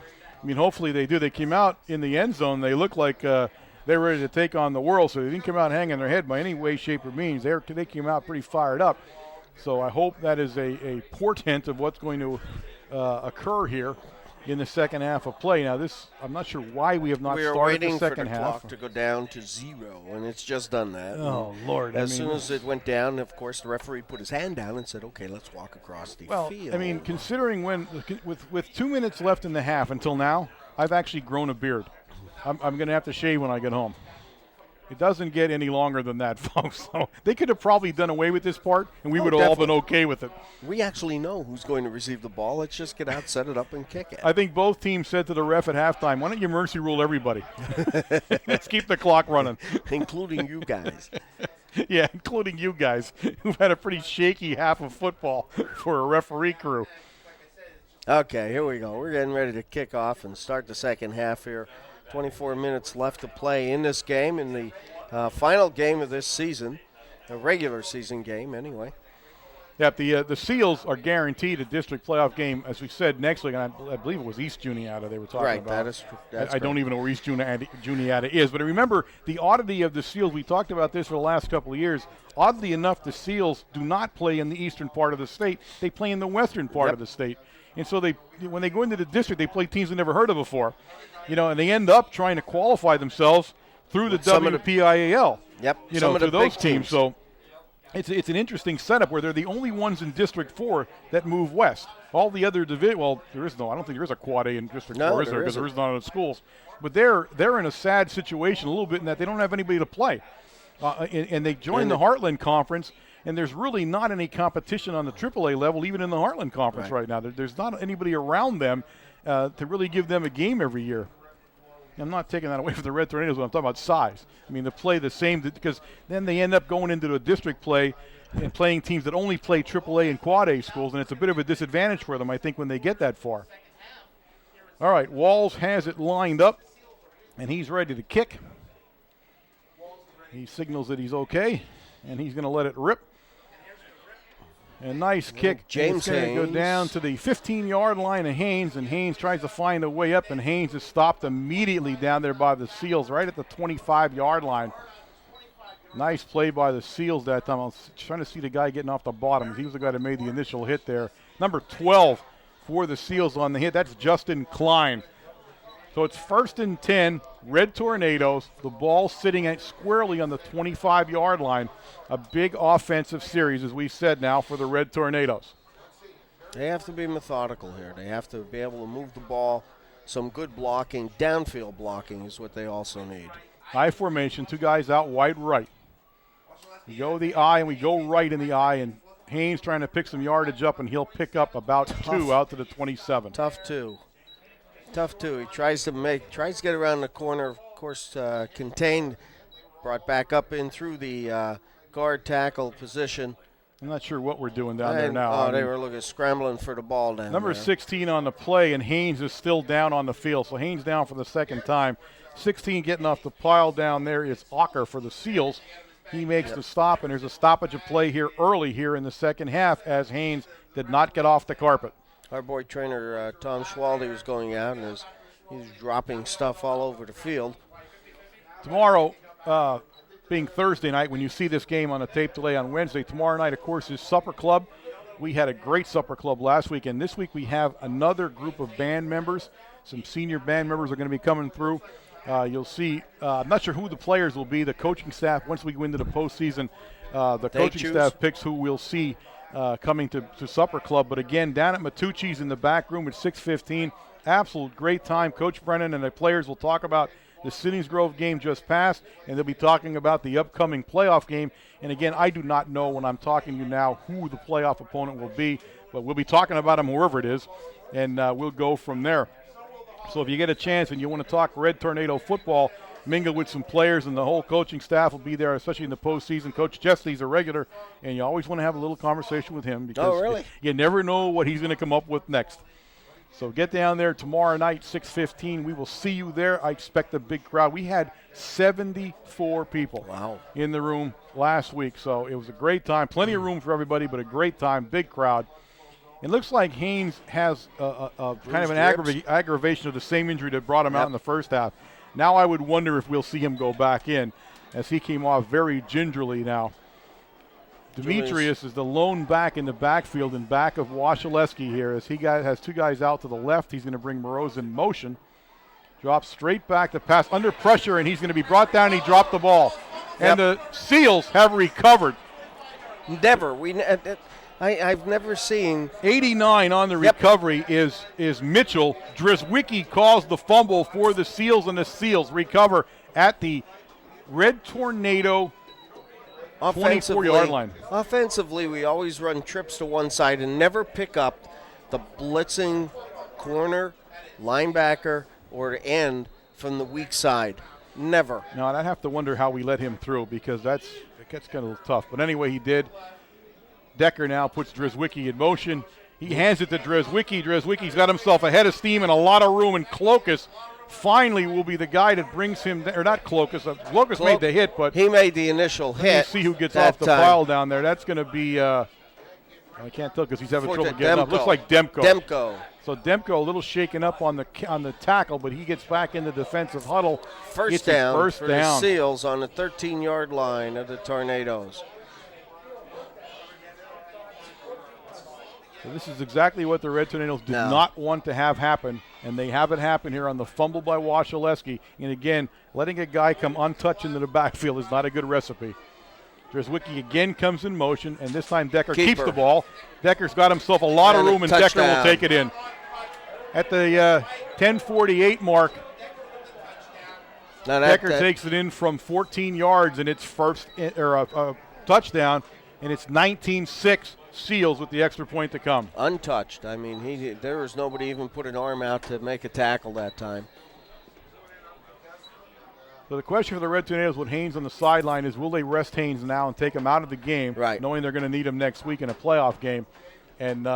hopefully they do. They came out in the end zone. They look like they're ready to take on the world, so they didn't come out hanging their head by any way, shape, or means. They came out pretty fired up. So I hope that is a portent of what's going to occur here in the second half of play. Now, I'm not sure why we have not started the second half. We are waiting for the clock to go down to 0, and it's just done that. Oh, Lord. As soon as it went down, of course, the referee put his hand down and said, okay, let's walk across the field. Considering with 2 minutes left in the half until now, I've actually grown a beard. I'm going to have to shave when I get home. It doesn't get any longer than that, folks. So they could have probably done away with this part, and we would have all been okay with it. We actually know who's going to receive the ball. Let's just get out, set it up, and kick it. I think both teams said to the ref at halftime, why don't you mercy rule everybody? Let's keep the clock running. Including you guys. Yeah, including you guys, who've had a pretty shaky half of football for a referee crew. Okay, here we go. We're getting ready to kick off and start the second half here. 24 minutes left to play in this game, in the final game of this season, a regular season game anyway. Yeah, the Seals are guaranteed a district playoff game, as we said, next week, and I believe it was East Juniata they were talking about. That's I don't even know where East Juniata is, but remember the oddity of the Seals. We talked about this for the last couple of years. Oddly enough, the Seals do not play in the eastern part of the state. They play in the western part of the state. And so when they go into the district, they play teams they never heard of before. And they end up trying to qualify themselves through the WPIAL. To those teams. So it's an interesting setup where they're the only ones in District 4 that move west. All the other division, I don't think there is a Quad A in District 4, is there? Because there is not in schools. But they're in a sad situation a little bit in that they don't have anybody to play. And they joined the Heartland Conference, and there's really not any competition on the AAA level, even in the Heartland Conference right now. There's not anybody around them to really give them a game every year. I'm not taking that away from the Red Tornadoes, but I'm talking about size. To play the same, because then they end up going into a district play and playing teams that only play AAA and Quad A schools, and it's a bit of a disadvantage for them, I think, when they get that far. All right, Walls has it lined up, and he's ready to kick. He signals that he's okay, and he's going to let it rip. A nice kick. James Haynes going to go down to the 15-yard line of Haynes, and Haynes tries to find a way up, and Haynes is stopped immediately down there by the Seals, right at the 25-yard line. Nice play by the Seals that time. I was trying to see the guy getting off the bottom. He was the guy that made the initial hit there. Number 12 for the Seals on the hit. That's Justin Klein. So it's 1st and 10, Red Tornadoes. The ball sitting squarely on the 25-yard line. A big offensive series, as we said now, for the Red Tornadoes. They have to be methodical here. They have to be able to move the ball. Some good blocking, downfield blocking is what they also need. High formation, 2 guys out wide right. We go the I, and we go right in the I, and Haynes trying to pick some yardage up, and he'll pick up about 2 out to the 27. Tough two. He tries to get around the corner, of course, contained, brought back up in through the guard tackle position. I'm not sure what we're doing down there now. They were scrambling for the ball down Number there. 16 on the play, and Haynes is still down on the field. So Haynes down for the second time. 16 getting off the pile down there is Ocker for the Seals. He makes the stop, and there's a stoppage of play here early here in the second half as Haynes did not get off the carpet. Our boy trainer, Tom Schwalde, was going out, and He's dropping stuff all over the field. Tomorrow, being Thursday night, when you see this game on a tape delay on Wednesday, tomorrow night, of course, is Supper Club. We had a great Supper Club last week, and this week we have another group of band members. Some senior band members are going to be coming through. You'll see, I'm not sure who the players will be. The coaching staff, once we go into the postseason, the coaching staff picks who we'll see coming to Supper Club. But again, down at Matucci's in the back room at 6:15, absolute great time. Coach Brennan and the players will talk about the Selingsgrove game just passed, and they'll be talking about the upcoming playoff game. And again, I do not know when I'm talking to you now who the playoff opponent will be, but we'll be talking about them whoever it is, and we'll go from there. So if you get a chance and you want to talk Red Tornado football, mingle with some players, and the whole coaching staff will be there, especially in the postseason. Coach Chesley's a regular, and you always want to have a little conversation with him because you never know what he's going to come up with next. So get down there tomorrow night, 6:15. We will see you there. I expect a big crowd. We had 74 people in the room last week, so it was a great time. Plenty of room for everybody, but a great time, big crowd. It looks like Haynes has a kind of an aggravation of the same injury that brought him out in the first half. Now I would wonder if we'll see him go back in, as he came off very gingerly now. Demetrius is the lone back in the backfield in back of Wasilewski here, as he has two guys out to the left. He's going to bring Moroz in motion. Drops straight back to pass under pressure, and he's going to be brought down. He dropped the ball. And the Seals have recovered. I've never seen 89 on the recovery is Mitchell. Drizwicki calls the fumble for the Seals, and the Seals recover at the Red Tornado 24-yard line. Offensively, we always run trips to one side and never pick up the blitzing corner, linebacker, or end from the weak side. Never. No, and I'd have to wonder how we let him through, because it gets kind of tough. But anyway, he did. Decker now puts Drizwicki in motion. He hands it to Drizwicki. Drizwicki's got himself a head of steam and a lot of room, and Clokus finally will be the guy that brings him, or not Clokus. Clokus made the hit, but he made the initial hit. See who gets off the pile down there. That's going to be, I can't tell because he's having trouble getting up. Looks like Demko. So Demko a little shaken up on the tackle, but he gets back in the defensive huddle. First down for the Seals on the 13-yard line of the Tornadoes. So this is exactly what the Red Tornadoes did not want to have happen, and they have it happen here on the fumble by Wasilewski. And again, letting a guy come untouched into the backfield is not a good recipe. Drizwicki again comes in motion, and this time Decker keeps the ball. Decker's got himself a lot of room, and Decker will take it in. At the 10:48 mark, Decker takes it in from 14 yards, and it's a touchdown, and it's 19-6. Seals with the extra point to come. Untouched. I mean, there was nobody even put an arm out to make a tackle that time. So the question for the Red Tornadoes with Haynes on the sideline is, will they rest Haynes now and take him out of the game, knowing they're going to need him next week in a playoff game? And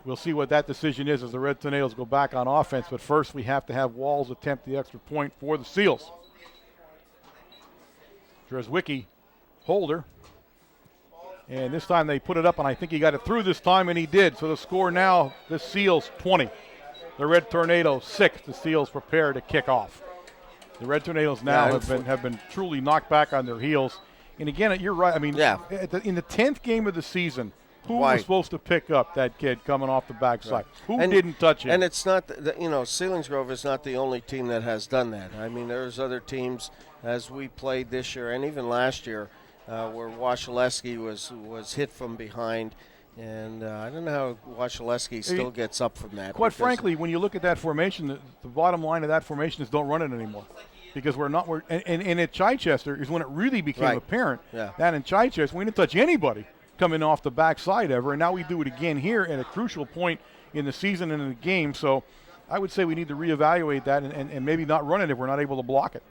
we'll see what that decision is as the Red Tornadoes go back on offense. But first we have to have Walls attempt the extra point for the Seals. Drizwicki, holder. And this time they put it up, and I think he got it through this time, and he did. So the score now, the Seals 20. The Red Tornadoes 6. The Seals prepare to kick off. The Red Tornadoes now have been truly knocked back on their heels. And again, you're right. I mean, in the 10th game of the season, who was supposed to pick up that kid coming off the backside? Who didn't touch him? And it's not, Selingsgrove is not the only team that has done that. I mean, there's other teams as we played this year and even last year, where Wasilewski was hit from behind, and I don't know how Wasilewski still gets up from that. Quite frankly, when you look at that formation, the bottom line of that formation is don't run it anymore, because and at Chichester is when it really became apparent that in Chichester we didn't touch anybody coming off the backside ever, and now we do it again here at a crucial point in the season and in the game. So I would say we need to reevaluate that and maybe not run it if we're not able to block it.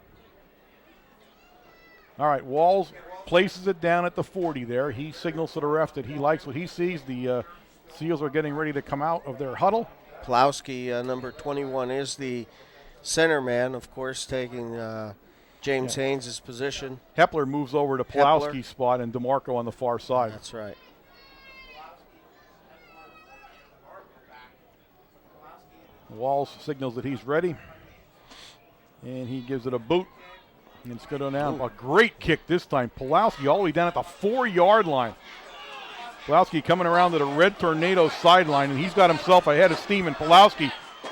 All right, Walls places it down at the 40 there. He signals to the ref that he likes what he sees. The Seals are getting ready to come out of their huddle. Plowski, number 21, is the center man, of course, taking James Haynes' position. Hepler moves over to Plowski's spot, and DeMarco on the far side. That's right. Walls signals that he's ready. And he gives it a boot. And it's going down. A great kick this time. Pulowski all the way down at the 4-yard line. Pulowski coming around to the Red Tornadoes sideline, and he's got himself ahead of steam. And Pulowski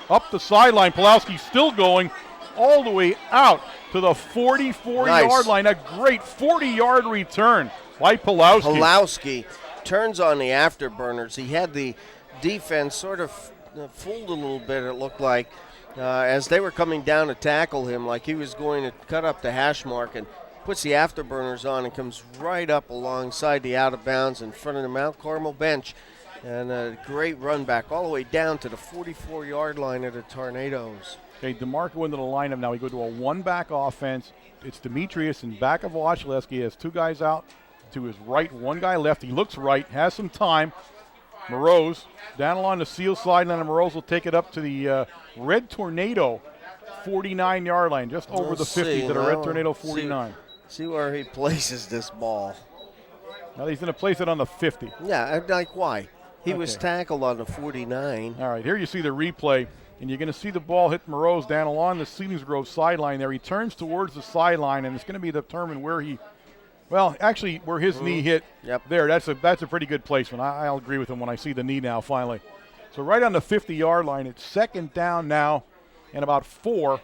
up the sideline. Pulowski still going all the way out to the 44-yard line. A great 40-yard return by Pulowski. Pulowski turns on the afterburners. He had the defense sort of fooled a little bit, it looked like, as they were coming down to tackle him, like he was going to cut up the hash mark, and puts the afterburners on and comes right up alongside the out of bounds in front of the Mount Carmel bench. And a great run back all the way down to the 44-yard line of the Tornadoes. Okay, DeMarco into the lineup now. We go to a one-back offense. It's Demetrius in back of Washleski. He has two guys out to his right, one guy left. He looks right, has some time. Moroz down along the Seal sideline, and Moroz will take it up to the Red Tornado 49-yard line, just over the 50 to the Red Tornado 49. See where he places this ball. Now he's going to place it on the 50. Yeah, like why? He was tackled on the 49. All right, here you see the replay, and you're going to see the ball hit Moroz down along the Selingsgrove sideline there. He turns towards the sideline, and it's going to be determined where he, well, actually where his knee hit there. That's a pretty good placement. I'll agree with him when I see the knee now finally. So right on the 50-yard line, it's second down now and about 4,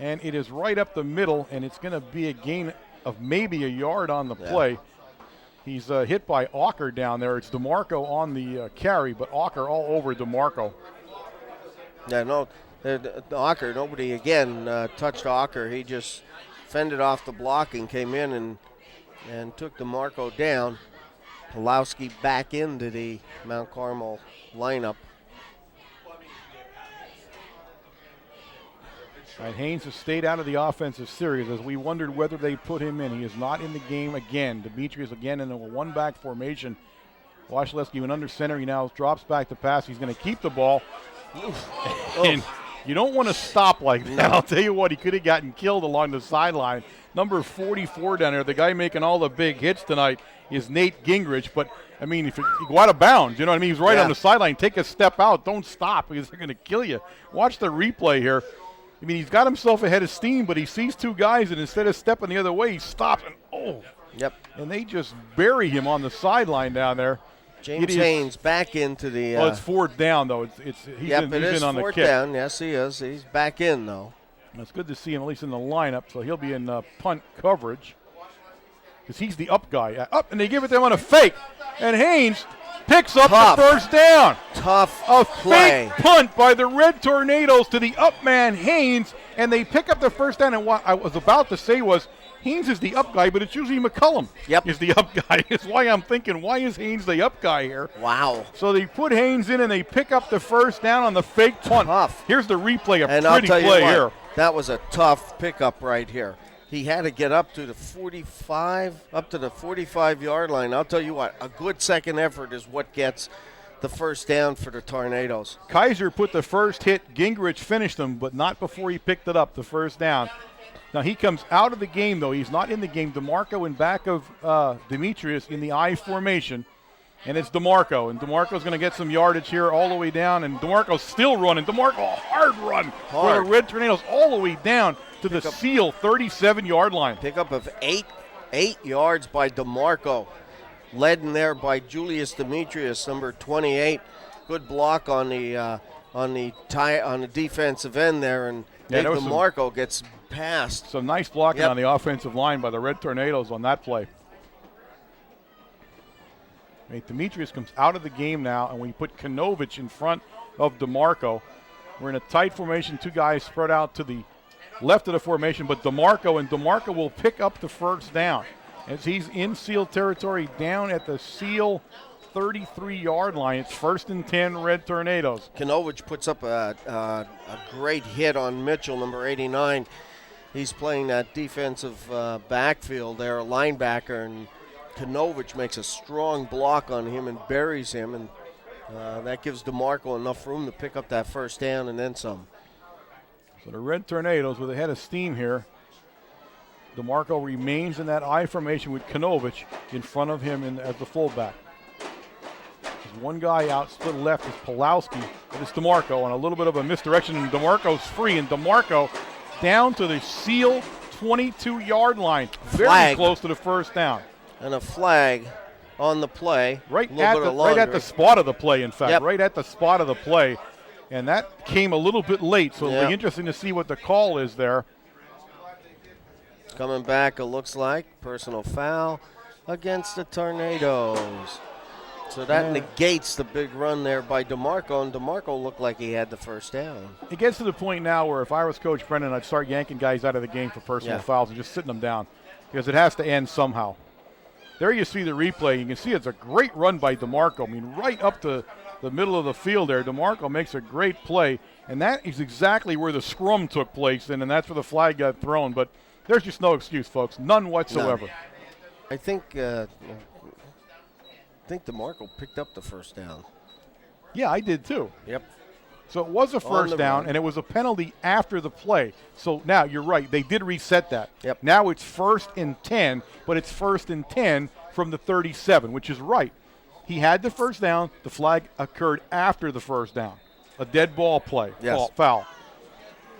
and it is right up the middle, and it's going to be a gain of maybe a yard on the play. He's hit by Auker down there. It's DeMarco on the carry, but Auker all over DeMarco. Yeah, no, Auker, nobody again touched Auker. He just fended off the block and came in and took DeMarco down. Pulowski back into the Mount Carmel lineup. Right, Haynes has stayed out of the offensive series as we wondered whether they put him in. He is not in the game again. Demetrius again in a one-back formation. Washleski went under center. He now drops back to pass. He's going to keep the ball. And you don't want to stop like that. I'll tell you what, he could have gotten killed along the sideline. Number 44 down there, the guy making all the big hits tonight is Nate Gingrich. But, I mean, if you go out of bounds, you know what I mean? He's right on the sideline. Take a step out. Don't stop because they're going to kill you. Watch the replay here. I mean, he's got himself ahead of steam, but he sees two guys, and instead of stepping the other way, he stops and and they just bury him on the sideline down there. James Haynes back into the. Well, it's fourth down though. He's in on the kick. Fourth down. Yes, he is. He's back in though. It's good to see him at least in the lineup, so he'll be in punt coverage because he's the up guy. Up, and they give it to him on a fake, and Haynes picks up the first down. Tough play. Fake punt by the Red Tornadoes to the up man, Haynes, and they pick up the first down. And what I was about to say was Haynes is the up guy, but it's usually McCullum is the up guy. It's why I'm thinking, why is Haynes the up guy here? Wow. So they put Haynes in, and they pick up the first down on the fake punt. Tough. Here's the replay, pretty play here. That was a tough pickup right here. He had to get up to the 45-yard line. I'll tell you what, a good second effort is what gets the first down for the Tornadoes. Kaiser put the first hit. Gingrich finished him, but not before he picked it up, the first down. Now he comes out of the game, though. He's not in the game. DeMarco in back of Demetrius in the I formation, and it's DeMarco. And DeMarco's going to get some yardage here all the way down, and DeMarco's still running. DeMarco, a hard run for the Red Tornadoes all the way down to the Seal 37-yard line. Pickup of eight yards by DeMarco, led in there by Julius Demetrius, number 28. Good block on the defensive end there, and DeMarco gets past. Some nice blocking on the offensive line by the Red Tornadoes on that play. Demetrius comes out of the game now, and we put Kanovich in front of DeMarco. We're in a tight formation, two guys spread out to the left of the formation, but DeMarco will pick up the first down as he's in Seal territory down at the Seal 33-yard line. It's 1st and 10 Red Tornadoes. Kanovich puts up a great hit on Mitchell, number 89. He's playing that defensive backfield there, a linebacker, and Kanovich makes a strong block on him and buries him, and that gives DeMarco enough room to pick up that first down and then some. So the Red Tornadoes with a head of steam here. DeMarco remains in that I formation with Kanovich in front of him as the fullback. As One guy out, split left is Pulowski. It's DeMarco on a little bit of a misdirection, and DeMarco's free, and DeMarco down to the Seal 22-yard line. Very close to the first down. And a flag on the play. Right at the spot of the play, in fact. Yep. Right at the spot of the play. And that came a little bit late, so it'll be interesting to see what the call is there. Coming back, it looks like personal foul against the Tornadoes. So that negates the big run there by DeMarco, and DeMarco looked like he had the first down. It gets to the point now where if I was Coach Brennan, I'd start yanking guys out of the game for personal fouls and just sitting them down because it has to end somehow. There you see the replay. You can see it's a great run by DeMarco. I mean, right up to the middle of the field there. DeMarco makes a great play, and that is exactly where the scrum took place, and that's where the flag got thrown. But there's just no excuse, folks. None whatsoever. No. I think DeMarco picked up the first down. Yeah, I did too. Yep. So it was a first down, and it was a penalty after the play. So now you're right. They did reset that. Yep. Now it's 1st and 10, but it's 1st and 10 from the 37, which is right. He had the first down. The flag occurred after the first down. A dead ball play, foul.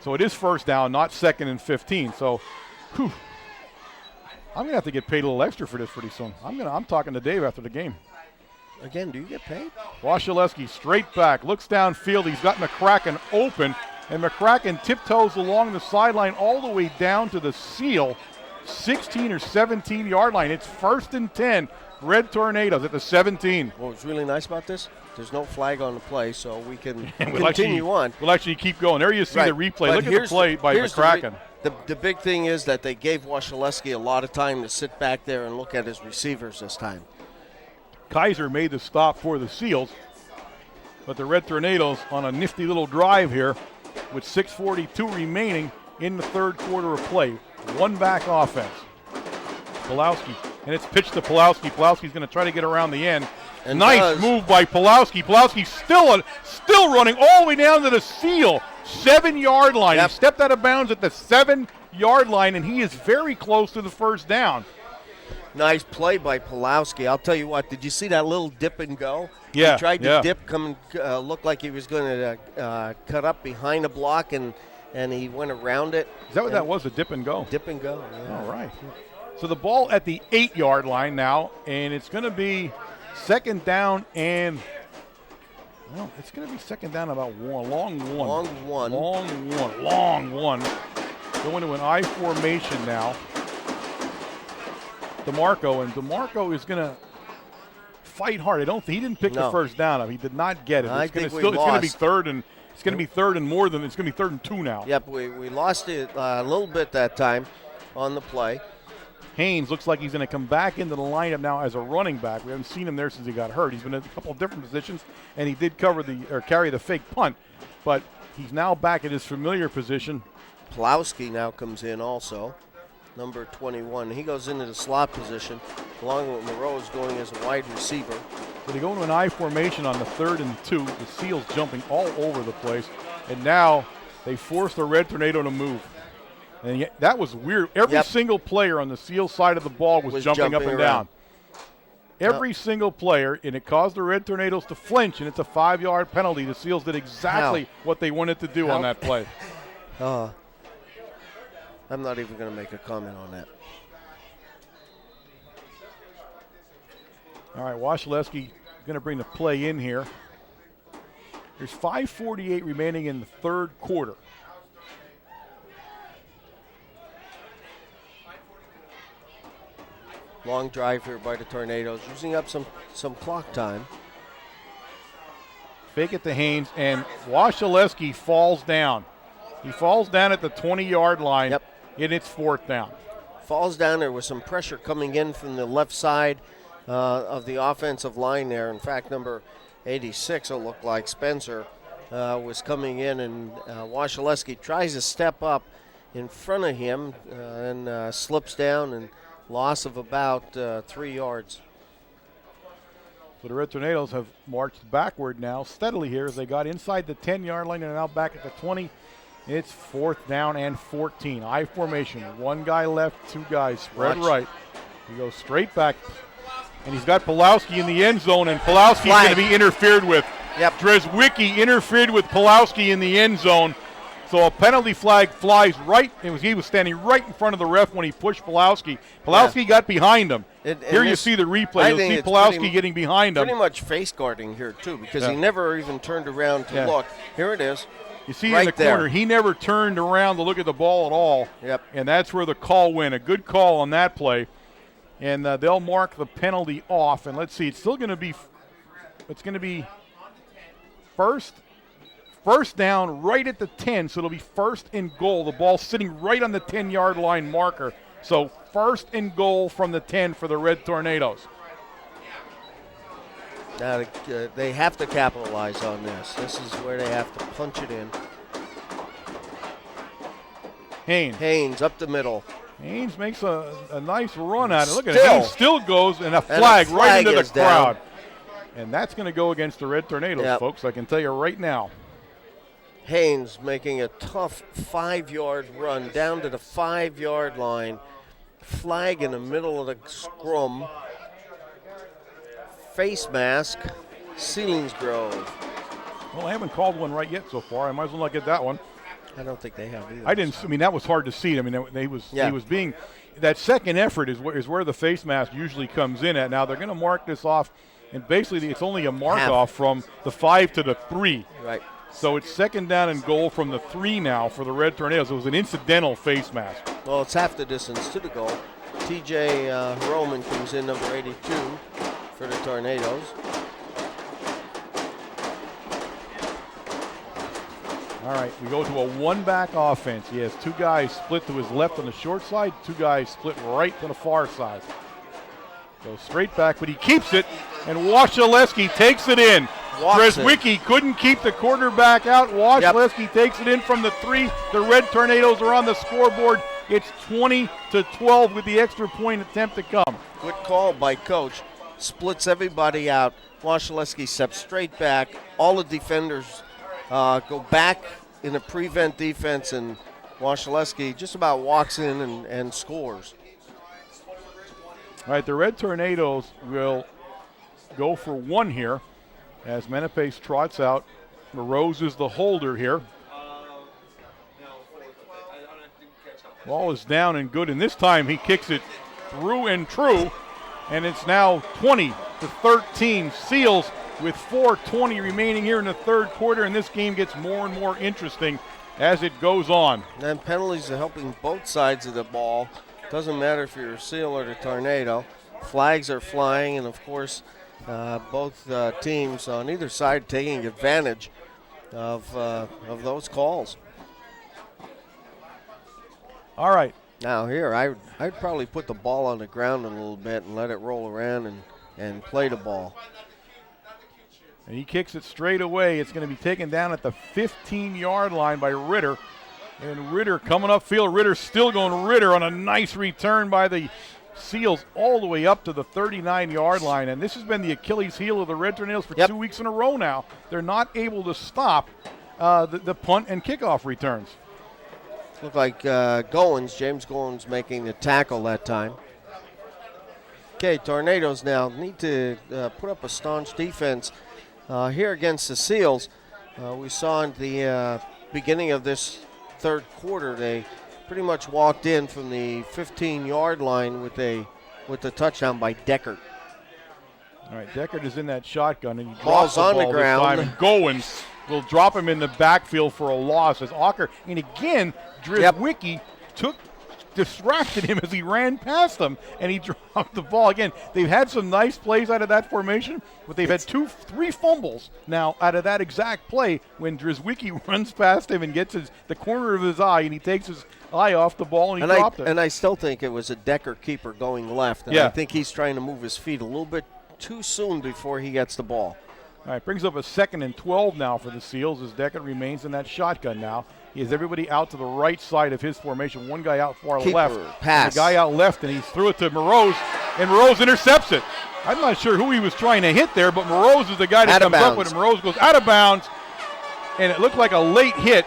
So it is first down, not 2nd and 15. So, I'm going to have to get paid a little extra for this pretty soon. I'm talking to Dave after the game. Again, do you get paid? Wasilewski straight back, looks downfield. He's got McCracken open, and McCracken tiptoes along the sideline all the way down to the Seal 16 or 17-yard line. It's 1st and 10. Red Tornadoes at the 17. What's really nice about this, there's no flag on the play, so we can continue on. We'll actually keep going. There you see the replay. But look at the play by McCracken. The big thing is that they gave Wasilewski a lot of time to sit back there and look at his receivers this time. Kaiser made the stop for the Seals, but the Red Tornadoes on a nifty little drive here with 6:42 remaining in the third quarter of play. One back offense. Pulowski, and it's pitched to Pulowski. Pulowski's going to try to get around the end. And nice move by Pulowski. Pulowski still running all the way down to the Seal 7-yard line. He stepped out of bounds at the 7-yard line, and he is very close to the first down. Nice play by Pulowski. I'll tell you what, did you see that little dip and go? Yeah. He tried to dip, looked like he was going to cut up behind a block, and he went around it. Is that what that was, a dip and go? Dip and go, yeah. All right. So the ball at the 8-yard line now, and it's going to be second down and it's going to be second down about one. Long one. Going to an I formation now. DeMarco is going to fight hard. He didn't pick the first down up. He did not get it. It's going to be third and it's going to be third and more than it's going to be 3rd and 2 now. Yep, we lost it a little bit that time on the play. Haynes looks like he's going to come back into the lineup now as a running back. We haven't seen him there since he got hurt. He's been in a couple of different positions, and he did carry the fake punt, but he's now back at his familiar position. Pulowski now comes in also, number 21. He goes into the slot position, along with Moreau's going as a wide receiver. So they go into an I formation on the 3rd and 2. The Seals jumping all over the place, and now they force the Red Tornado to move. And yet, that was weird. Every single player on the Seal side of the ball was jumping up and down. Every single player, and it caused the Red Tornadoes to flinch, and it's a 5-yard penalty. The Seals did exactly what they wanted to do on that play. I'm not even going to make a comment on that. All right, Wasilewski going to bring the play in here. There's 5:48 remaining in the third quarter. Long drive here by the Tornadoes, using up some clock time. Fake it to Haynes, and Wasilewski falls down. He falls down at the 20-yard line, and it's 4th down. Falls down. There was some pressure coming in from the left side of the offensive line there. In fact, number 86, it looked like Spencer, was coming in, and Wasilewski tries to step up in front of him and slips down, and loss of about 3 yards. So the Red Tornadoes have marched backward now steadily here as they got inside the 10-yard line and are now back at the 20. It's 4th down and 14. I formation. One guy left, 2 guys spread right. He goes straight back. And he's got Pulowski in the end zone, and Pulowski's going to be interfered with. Yep. Dreswicki interfered with Pulowski in the end zone. So a penalty flag flies right. He was standing right in front of the ref when he pushed Pulowski. Pulowski got behind him. Here you see the replay. You'll see Pulowski getting behind him. Pretty much face guarding here, too, because he never even turned around to look. Here it is. You see in the corner, he never turned around to look at the ball at all. Yep. And that's where the call went. A good call on that play. And they'll mark the penalty off. And let's see, it's still going to be first down right at the 10, so it'll be first and goal. The ball sitting right on the 10-yard line marker. So first and goal from the 10 for the Red Tornadoes. Now they have to capitalize on this. This is where they have to punch it in. Haynes up the middle. Haynes makes a nice run at it. Look at it. Haynes still goes, and a flag right into the crowd. Down. And that's going to go against the Red Tornadoes, folks. I can tell you right now. Haynes making a tough 5-yard run down to the 5-yard line. Flag in the middle of the scrum. Face mask, Selingsgrove. Well, I haven't called one right yet so far. I might as well not get that one. I don't think they have either. I mean, that was hard to see. I mean, he was being – that second effort is where the face mask usually comes in at. Now, they're going to mark this off, and basically it's only a mark-off from the 5 to the 3. Right. So it's second down and goal from the 3 now for the Red Tornadoes. It was an incidental face mask. Well, it's half the distance to the goal. TJ Roman comes in, number 82, for the Tornadoes. All right, we go to a one-back offense. He has 2 guys split to his left on the short side, 2 guys split right to the far side. Goes straight back, but he keeps it, and Wasilewski takes it in. Dreswicki couldn't keep the quarterback out. Wasilewski takes it in from the 3. The Red Tornadoes are on the scoreboard. It's 20-12 with the extra point attempt to come. Good call by Coach. Splits everybody out. Wasilewski steps straight back. All the defenders go back in a prevent defense, and Wasilewski just about walks in and scores. All right, the Red Tornadoes will go for 1 here as Menapace trots out. Rose is the holder here. Ball is down and good, and this time he kicks it through and true, and it's now 20-13. Seals with 4:20 remaining here in the third quarter, and this game gets more and more interesting as it goes on. And penalties are helping both sides of the ball. Doesn't matter if you're a Seal or the Tornado. Flags are flying, and of course, both teams on either side taking advantage of those calls. All right. Now here, I'd probably put the ball on the ground a little bit and let it roll around and play the ball. And he kicks it straight away. It's going to be taken down at the 15-yard line by Ritter. And Ritter coming upfield. Ritter still going Ritter on a nice return by the Seals all the way up to the 39-yard line. And this has been the Achilles heel of the Red Tornadoes for 2 weeks in a row now. They're not able to stop the punt and kickoff returns. Looked like James Goins making the tackle that time. Okay, Tornadoes now need to put up a staunch defense here against the Seals. We saw in the beginning of this third quarter, they pretty much walked in from the 15-yard line with the touchdown by Deckert. All right, Deckert is in that shotgun, and he Ball's drops the on ball the ground. This time, and Goins will drop him in the backfield for a loss as Ocker, and again, Dreswicki distracted him as he ran past him, and he dropped the ball. Again, they've had some nice plays out of that formation, but they've had 3 fumbles now out of that exact play when Dreswicki runs past him and gets the corner of his eye, and he takes his eye off the ball and he dropped it. And I still think it was a Deckert keeper going left, and I think he's trying to move his feet a little bit too soon before he gets the ball. All right, brings up a 2nd and 12 now for the Seals as Deckert remains in that shotgun now. He has everybody out to the right side of his formation. One guy out far left. Pass. The guy out left, and he threw it to Moroz, and Moroz intercepts it. I'm not sure who he was trying to hit there, but Moroz is the guy that comes up with it. Moroz goes out of bounds, and it looked like a late hit,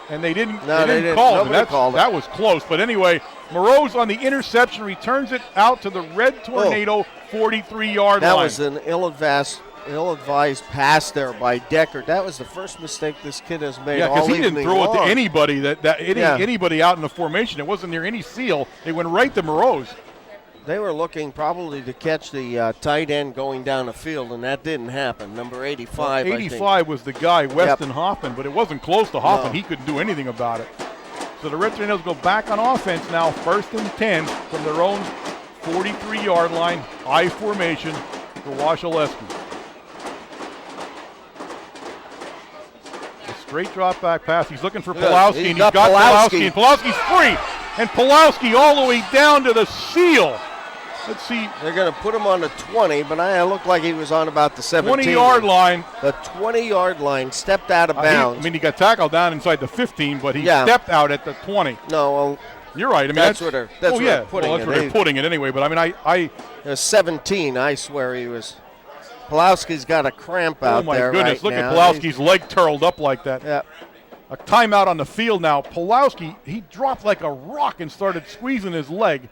and they didn't call it. That was close. But anyway, Moreau's on the interception, returns it out to the Red Tornado 43-yard line. That was an ill-advised pass there by Deckard. That was the first mistake this kid has made all evening long. Yeah, because he didn't throw it to anybody, anybody out in the formation. It wasn't near any seal. It went right to Moreau's. They were looking probably to catch the tight end going down the field, and that didn't happen. Number 85, 85 was the guy, Weston Hoffman, but it wasn't close to Hoffman. No. He couldn't do anything about it. So the Red Tornadoes go back on offense now, 1st and 10 from their own 43-yard line, I formation for Wasilewski. A straight drop back pass. He's looking for Pulowski, and he's got Pulowski, and Pulowski's free. And Pulowski all the way down to the seal. Let's see. They're going to put him on the 20, but I looked like he was on about the 17. 20-yard line. The 20-yard line, stepped out of bounds. He got tackled down inside the 15, but he stepped out at the 20. No, well, you're right. I mean, that's where they're putting it. That's where they're putting it anyway. But I mean, it was 17. I swear he was. Pulowski's got a cramp out there. Oh my goodness! Right Look now. at Pulowski's leg curled up like that. Yeah. A timeout on the field now. Pulowski, he dropped like a rock and started squeezing his leg.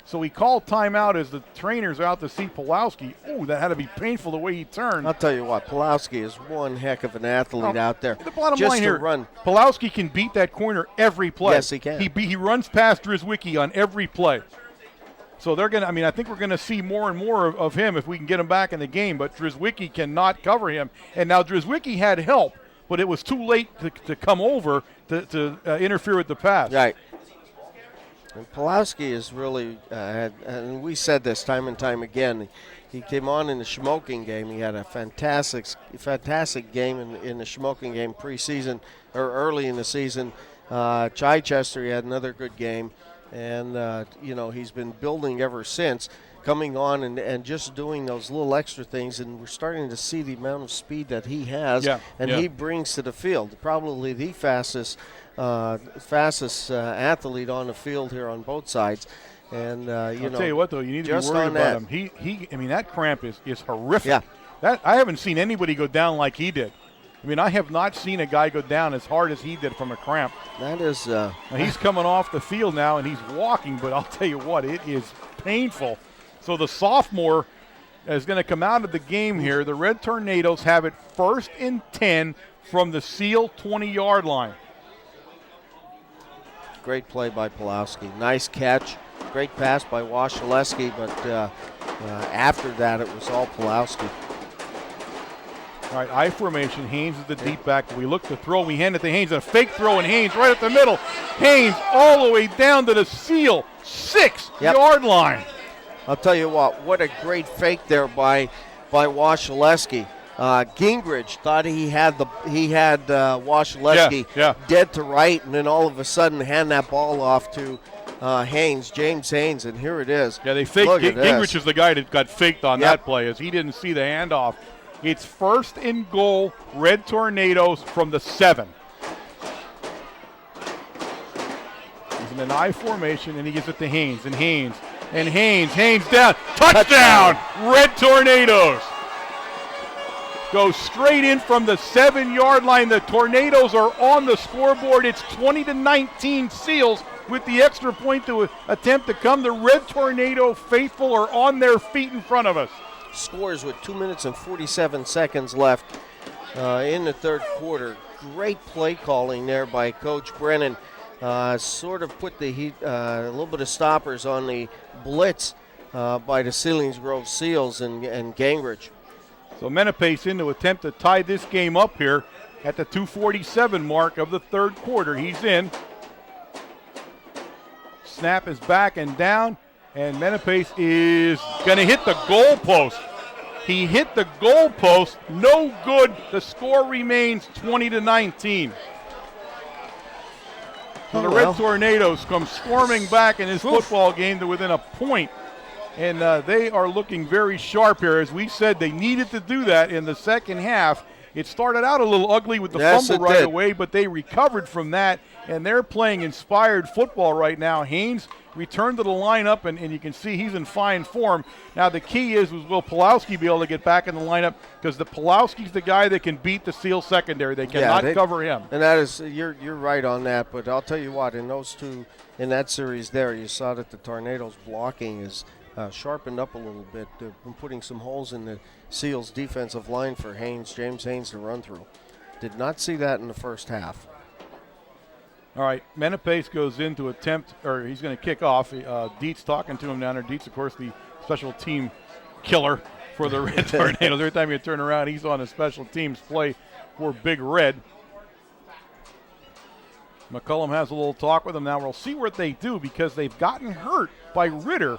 So he called timeout as the trainers are out to see Pulowski. Oh, that had to be painful the way he turned. I'll tell you what, Pulowski is one heck of an athlete out there. The bottom Just line to here, run. Pulowski can beat that corner every play. Yes, he can. He runs past Drizwicki on every play. So they're going to, I think we're going to see more and more of him if we can get him back in the game. But Drizwicki cannot cover him. And now Drizwicki had help, but it was too late to come over to interfere with the pass. Right. And Pulowski is really, and we said this time and time again, he came on in the Shamokin game. He had a fantastic game in the Shamokin game preseason or early in the season. Chichester, he had another good game. And, he's been building ever since, coming on and just doing those little extra things. And we're starting to see the amount of speed that he has he brings to the field. Probably the fastest athlete on the field here on both sides. And, I'll tell you what, though, you need to be worried about him. That cramp is horrific. Yeah. I haven't seen anybody go down like he did. I mean, I have not seen a guy go down as hard as he did from a cramp. That is. Now he's coming off the field now, and he's walking, but I'll tell you what, it is painful. So the sophomore is going to come out of the game here. The Red Tornadoes have it 1st and 10 from the Seal 20-yard line. Great play by Pulowski. Nice catch. Great pass by Wasilewski, but after that it was all Pulowski. All right, I formation. Haynes is the deep back. We look to throw. We hand it to Haynes. A fake throw, and Haynes right at the middle. Haynes all the way down to the Seal 6-yard line. I'll tell you what a great fake there by Wasilewski. Gingrich thought he had Wasilewski dead to right, and then all of a sudden hand that ball off to James Haynes, and here it is. Yeah, they faked. Gingrich is the guy that got faked on that play, as he didn't see the handoff. It's 1st and goal, Red Tornadoes from the 7. He's in an I formation, and he gives it to Haynes, and Haynes down. Touchdown! Red Tornadoes. Go straight in from the 7-yard line. The Tornadoes are on the scoreboard. It's 20-19 Seals with the extra point to attempt to come. The Red Tornado faithful are on their feet in front of us. Scores with 2 minutes and 47 seconds left in the third quarter. Great play calling there by Coach Brennan. Sort of put a little bit of stoppers on the blitz by the Selingsgrove Seals and Gingrich. So Menapace in to attempt to tie this game up here at the 2:47 mark of the third quarter. He's in. Snap is back and down. And Menapace is going to hit the goal post. He hit the goal post. No good. The score remains 20-19. So the Red Tornadoes come storming back in this football game to within a point. And they are looking very sharp here. As we said, they needed to do that in the second half. It started out a little ugly with the fumble right away, but they recovered from that and they're playing inspired football right now. Haynes returned to the lineup, and you can see he's in fine form. Now the key is will Pulowski be able to get back in the lineup, because Pulowski's the guy that can beat the Seal secondary. They cannot cover him. And that is, you're right on that, but I'll tell you what, in those two, in that series there, you saw that the Tornadoes blocking is sharpened up a little bit. They've been putting some holes in the Seals defensive line for James Haynes to run through. Did not see that in the first half. All right, Menepace goes in to attempt, or he's going to kick off. Dietz talking to him down there. Dietz, of course, the special team killer for the Red Tornadoes. Every time you turn around, he's on a special teams play for Big Red. McCullum has a little talk with him now. We'll see what they do, because they've gotten hurt by Ritter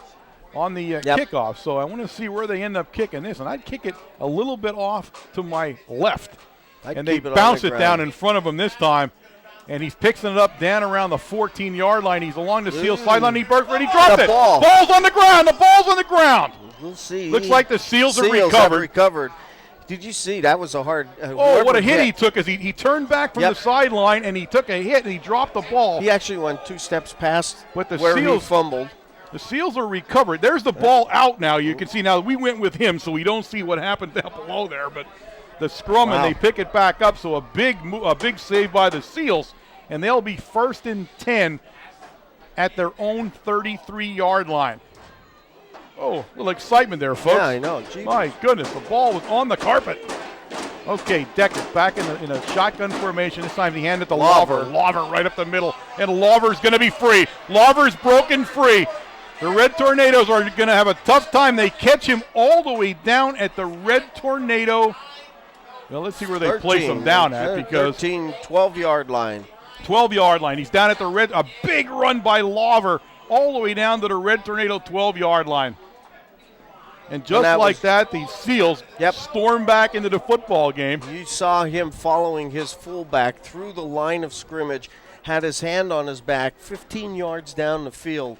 on the kickoff. So I want to see where they end up kicking this. And I'd kick it a little bit off to my left. And they bounce it down in front of him this time. And he's picking it up down around the 14-yard line. He's along the Seal sideline. He dropped it. Ball's on the ground. The ball's on the ground. We'll see. Looks like the Seals have recovered. Did you see? That was a hard. What a hit he took! As he turned back from the sideline, and he took a hit, and he dropped the ball. He actually went 2 steps past where he fumbled. The Seals are recovered. There's the ball out now. You can see now we went with him, so we don't see what happened down below there. But the scrum, and they pick it back up. So a big save by the Seals, and they'll be 1st and 10 at their own 33-yard line. Oh, a little excitement there, folks. Yeah, I know. Jeez. My goodness, the ball was on the carpet. Okay, Decker back in a shotgun formation. This time he handed it to Lawver. Lawver right up the middle, and Lawver's going to be free. Lawver's broken free. The Red Tornadoes are going to have a tough time. They catch him all the way down at the Red Tornado. Well, let's see where they place him down at, because 12-yard line. 12-yard line. He's down at the red. A big run by Lawver all the way down to the Red Tornado 12-yard line. And just like that, the Seals storm back into the football game. You saw him following his fullback through the line of scrimmage, had his hand on his back 15 yards down the field.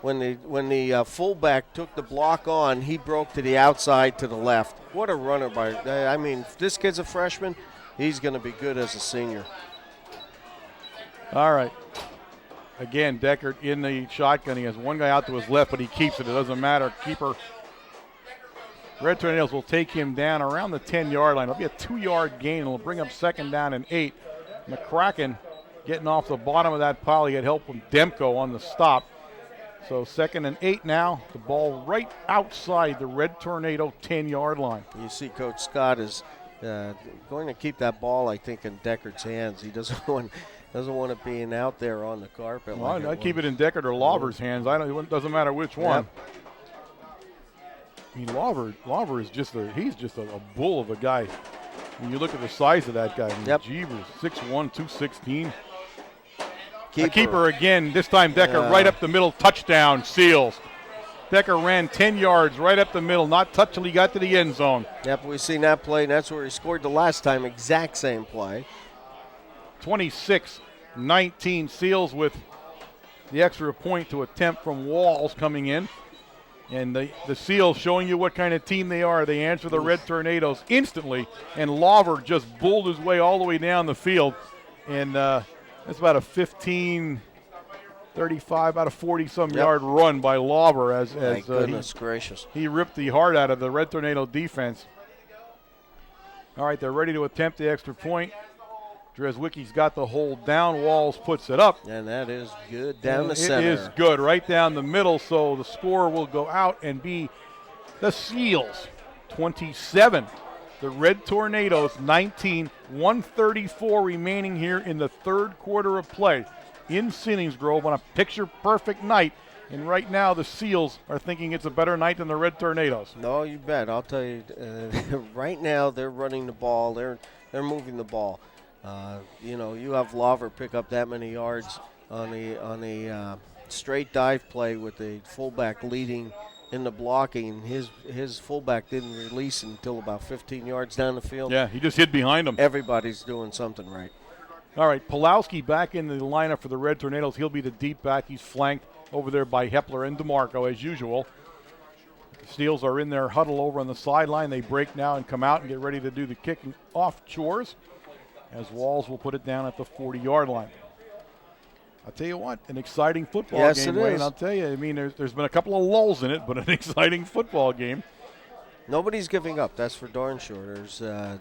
When the fullback took the block on, he broke to the outside to the left. What a runner I mean, if this kid's a freshman, he's going to be good as a senior. All right. Again, Deckard in the shotgun. He has one guy out to his left, but he keeps it. It doesn't matter. Keeper. Red Tornadoes will take him down around the 10-yard line. It'll be a 2-yard gain. It'll bring up 2nd down and 8. McCracken getting off the bottom of that pile. He had help from Demko on the stop. So 2nd and 8 now. The ball right outside the Red Tornado 10-yard line. You see Coach Scott is going to keep that ball, I think, in Deckard's hands. He doesn't want it being out there on the carpet. Well, I'd keep it in Deckard or Lawver's hands. It doesn't matter which one. I mean, Lawver is just a bull of a guy. When you look at the size of that guy, Jeebers, 6'1", 216. Keeper again, this time Decker right up the middle, touchdown, Seals. Decker ran 10 yards right up the middle, not touched till he got to the end zone. Yep, we've seen that play, and that's where he scored the last time, exact same play. 26-19 Seals with the extra point to attempt from Walls coming in. And the Seals showing you what kind of team they are. They answer the Red Tornadoes instantly, and Lawver just bulled his way all the way down the field. And that's about a 15, 35, about a 40-some yard run by Lawver as goodness gracious. He ripped the heart out of the Red Tornado defense. All right, they're ready to attempt the extra point. Dreswicki's got the hold down. Walls puts it up. And that is good down the center. It is good right down the middle, so the score will go out and be the Seals 27. The Red Tornadoes 19, 134 remaining here in the 3rd quarter of play in Selingsgrove on a picture-perfect night. And right now the Seals are thinking it's a better night than the Red Tornadoes. No, you bet. I'll tell you, right now they're running the ball. They're moving the ball. You have Lawver pick up that many yards on the straight dive play with the fullback leading in the blocking. His fullback didn't release until about 15 yards down the field. Yeah, he just hid behind him. Everybody's doing something right. All right, Pulowski back in the lineup for the Red Tornadoes. He'll be the deep back. He's flanked over there by Hepler and DeMarco as usual. The Steels are in their huddle over on the sideline. They break now and come out and get ready to do the kicking off chores, as Walls will put it down at the 40-yard line. I'll tell you what, an exciting football Yes, game, it Wayne. is. I'll tell you. I mean, there's been a couple of lulls in it, but an exciting football game. Nobody's giving up. That's for darn sure. There's, a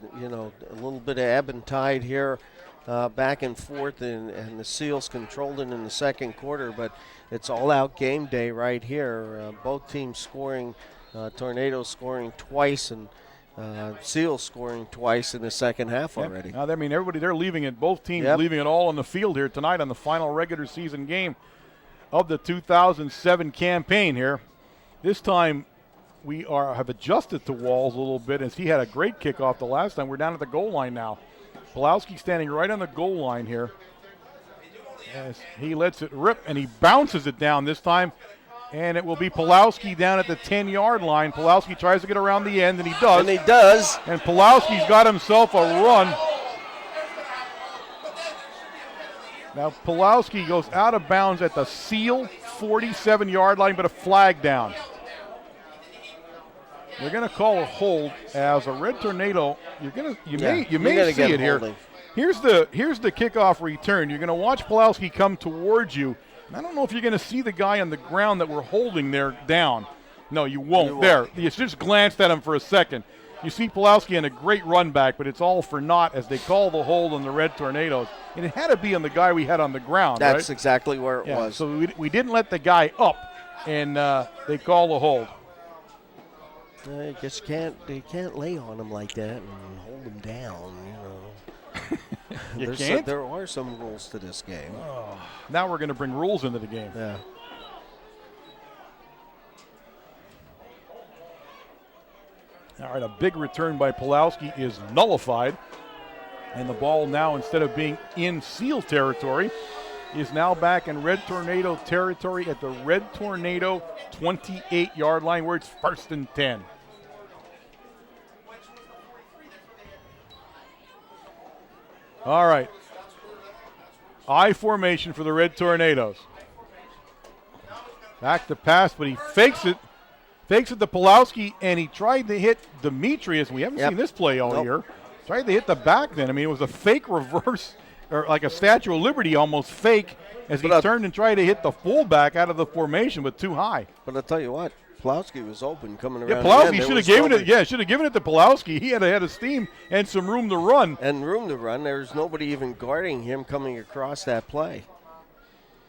little bit of ebb and tide here, back and forth, and the Seals controlled it in the second quarter. But it's all-out game day right here. Both teams scoring, Tornadoes scoring twice, and Seals scoring twice in the second half already. I mean, they're leaving it. Both teams Yep. leaving it all on the field here tonight on the final regular season game of the 2007 campaign here. This time, we have adjusted to Walls a little bit as he had a great kickoff the last time. We're down at the goal line now. Pulowski standing right on the goal line here as he lets it rip, and he bounces it down this time, and it will be Pulowski down at the 10-yard line. Pulowski tries to get around the end, and he does. And he does. And Pulowski's got himself a run. Now Pulowski goes out of bounds at the Seal 47-yard line, but a flag down. They're going to call a hold as a Red Tornado. You may see it here. Here's the kickoff return. You're going to watch Pulowski come towards you. And I don't know if you're going to see the guy on the ground that we're holding there down. No, you won't. There, you just glanced at him for a second. You see Pulowski in a great run back, but it's all for naught as they call the hold on the Red Tornadoes. And it had to be on the guy we had on the ground. That's right? exactly where it was. So we didn't let the guy up, and they call the hold. I guess you can't lay on him like that and hold him down, You can't? There are some rules to this game. Oh, now we're going to bring rules into the game. Yeah. All right, a big return by Pulowski is nullified. And the ball now, instead of being in Seal territory, is now back in Red Tornado territory at the Red Tornado 28-yard line where it's 1st and 10. All right. I formation for the Red Tornadoes. Back to pass, but he fakes it. Fakes it to Pulowski, and he tried to hit Demetrius. We haven't seen this play all year. Tried to hit the back then. I mean, it was a fake reverse, or like a Statue of Liberty almost fake, as he turned and tried to hit the fullback out of the formation, but too high. But I'll tell you what, Pulowski was open coming around. Yeah, Pulowski should have given it. Yeah, should have given it to Pulowski. He had a head of steam and some room to run. And room to run. There's nobody even guarding him coming across that play.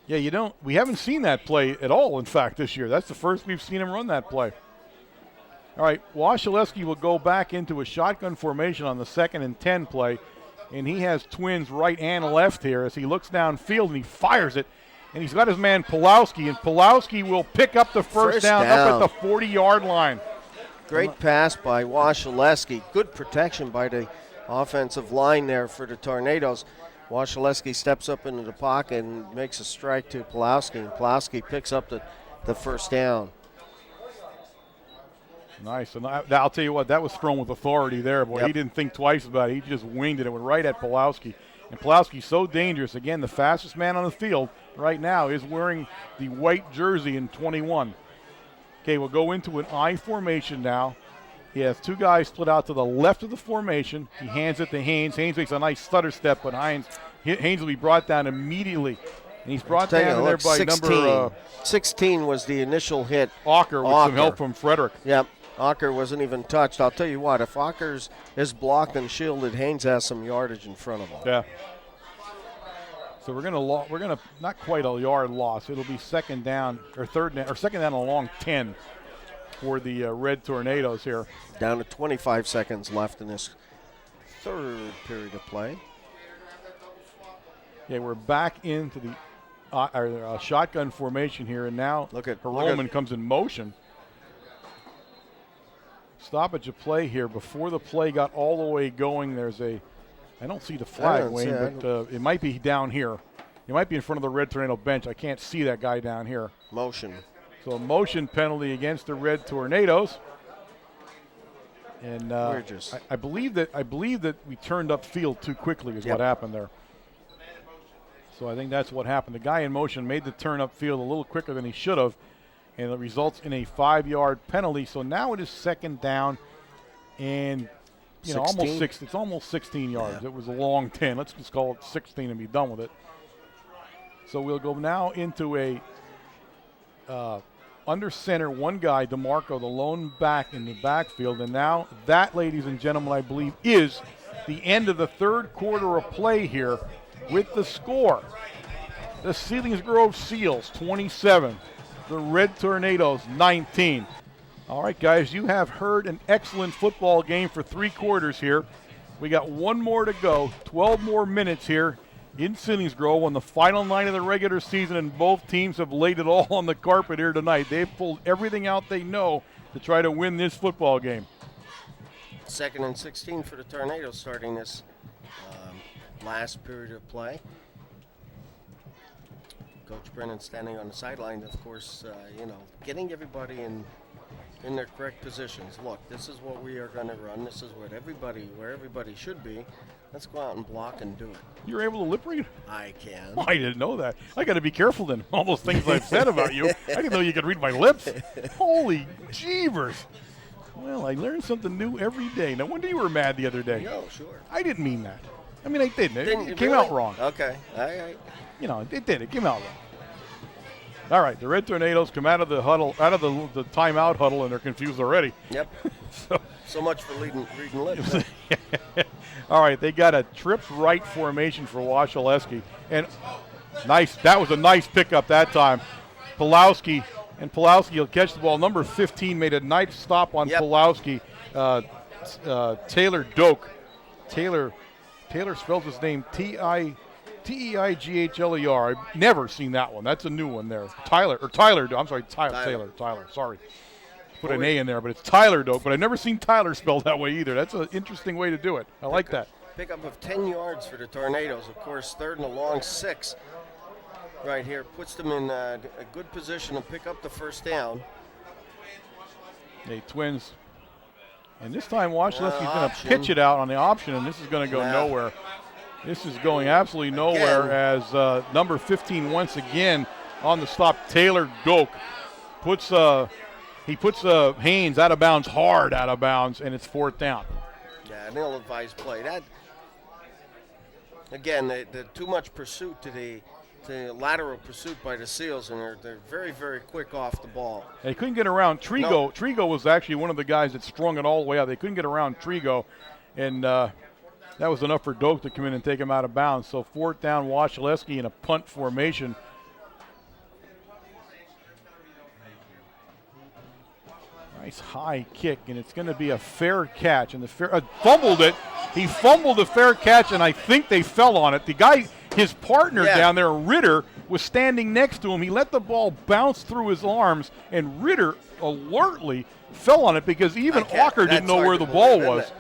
Yeah, we haven't seen that play at all, in fact, this year. That's the first we've seen him run that play. All right, Wasilewski will go back into a shotgun formation on the 2nd and 10 play, and he has twins right and left here as he looks downfield and he fires it, and he's got his man Pulowski, and Pulowski will pick up the first down up at the 40-yard line. Great pass by Wasilewski. Good protection by the offensive line there for the Tornadoes. Wasilewski steps up into the pocket and makes a strike to Pulowski, and Pulowski picks up the first down. Nice. And I'll tell you what, that was thrown with authority there. Boy, he didn't think twice about it. He just winged it. It went right at Pulowski. And Pulowski's so dangerous. Again, the fastest man on the field right now is wearing the white jersey in 21. Okay, we'll go into an I formation now. He has two guys split out to the left of the formation. He hands it to Haynes. Haynes makes a nice stutter step, but Haynes will be brought down immediately. And he's brought down there by 16. number 16 was the initial hit. Ocker with some help from Frederick. Yep. Ocker wasn't even touched. I'll tell you what, if Ocker is blocked and shielded, Haynes has some yardage in front of him. Yeah. So we're gonna not quite a yard loss. It'll be second down or second down along 10 for the Red Tornadoes here. Down to 25 seconds left in this third period of play. Yeah, we're back into the shotgun formation here, and now Roman comes in motion. Stoppage of play here. Before the play got all the way going, I don't see the flag, Wayne, but it might be down here. It might be in front of the Red Tornado bench. I can't see that guy down here. Motion. So a motion penalty against the Red Tornadoes. And I believe that we turned up field too quickly is what happened there. So I think that's what happened. The guy in motion made the turn up field a little quicker than he should have, and it results in a 5-yard penalty. So now it is second down, and it's almost 16 yards. Yeah. It was a long 10. Let's just call it 16 and be done with it. So we'll go now into a under center, one guy, DeMarco, the lone back in the backfield. And now that, ladies and gentlemen, I believe is the end of the third quarter of play here with the score. The Selingsgrove Seals 27, the Red Tornadoes 19. All right, guys, you have heard an excellent football game for 3 quarters here. We got 1 more to go, 12 more minutes here in Selingsgrove on the final night of the regular season, and both teams have laid it all on the carpet here tonight. They've pulled everything out they know to try to win this football game. 2nd and 16 for the Tornadoes starting this last period of play. Coach Brennan standing on the sideline, of course, getting everybody in their correct positions. Look, this is what we are going to run. This is where everybody should be. Let's go out and block and do it. You're able to lip read? I can. Oh, I didn't know that. I got to be careful then. All those things I've said about you. I didn't know you could read my lips. Holy jeebers. Well, I learned something new every day. No wonder you were mad the other day. No, sure. I didn't mean that. I mean, I didn't. It came really? out wrong. Okay. All right. It did. It came out wrong. All right, the Red Tornadoes come out of the huddle, out of the timeout huddle, and they're confused already. Yep. So much for reading lips. All right, they got a trips right formation for Washaleski. And nice, that was a nice pickup that time. Pulowski will catch the ball. Number 15 made a nice stop on Pulowski. Taylor Doak. Taylor spells his name T-I-T-E-I-G-H-L-E-R. I've never seen that one. That's a new one there. Tyler. Sorry. Put an A in there, but it's Tyler Doak. But I've never seen Tyler spelled that way either. That's an interesting way to do it. I like that. Pickup of 10 yards for the Tornadoes. Of course, 3rd and a long 6 right here. Puts them in a good position to pick up the first down. The Twins. And this time, Washaleski's going to pitch it out on the option, and this is going to go nowhere. This is going absolutely nowhere as number 15 once again on the stop. Taylor Doak puts Haynes out of bounds, hard out of bounds, and it's 4th down. Yeah, an ill-advised play. That again, the too much pursuit to the lateral pursuit by the Seals, and they're very, very quick off the ball. They couldn't get around Trigo. No. Trigo was actually one of the guys that strung it all the way out. They couldn't get around Trigo, and that was enough for Doak to come in and take him out of bounds. So 4th down, Washaleski in a punt formation. Nice high kick, and it's going to be a fair catch. And the fumbled it. He fumbled the fair catch, and I think they fell on it. The guy, his partner down there, Ritter, was standing next to him. He let the ball bounce through his arms, and Ritter alertly fell on it because even Walker didn't know where the ball was.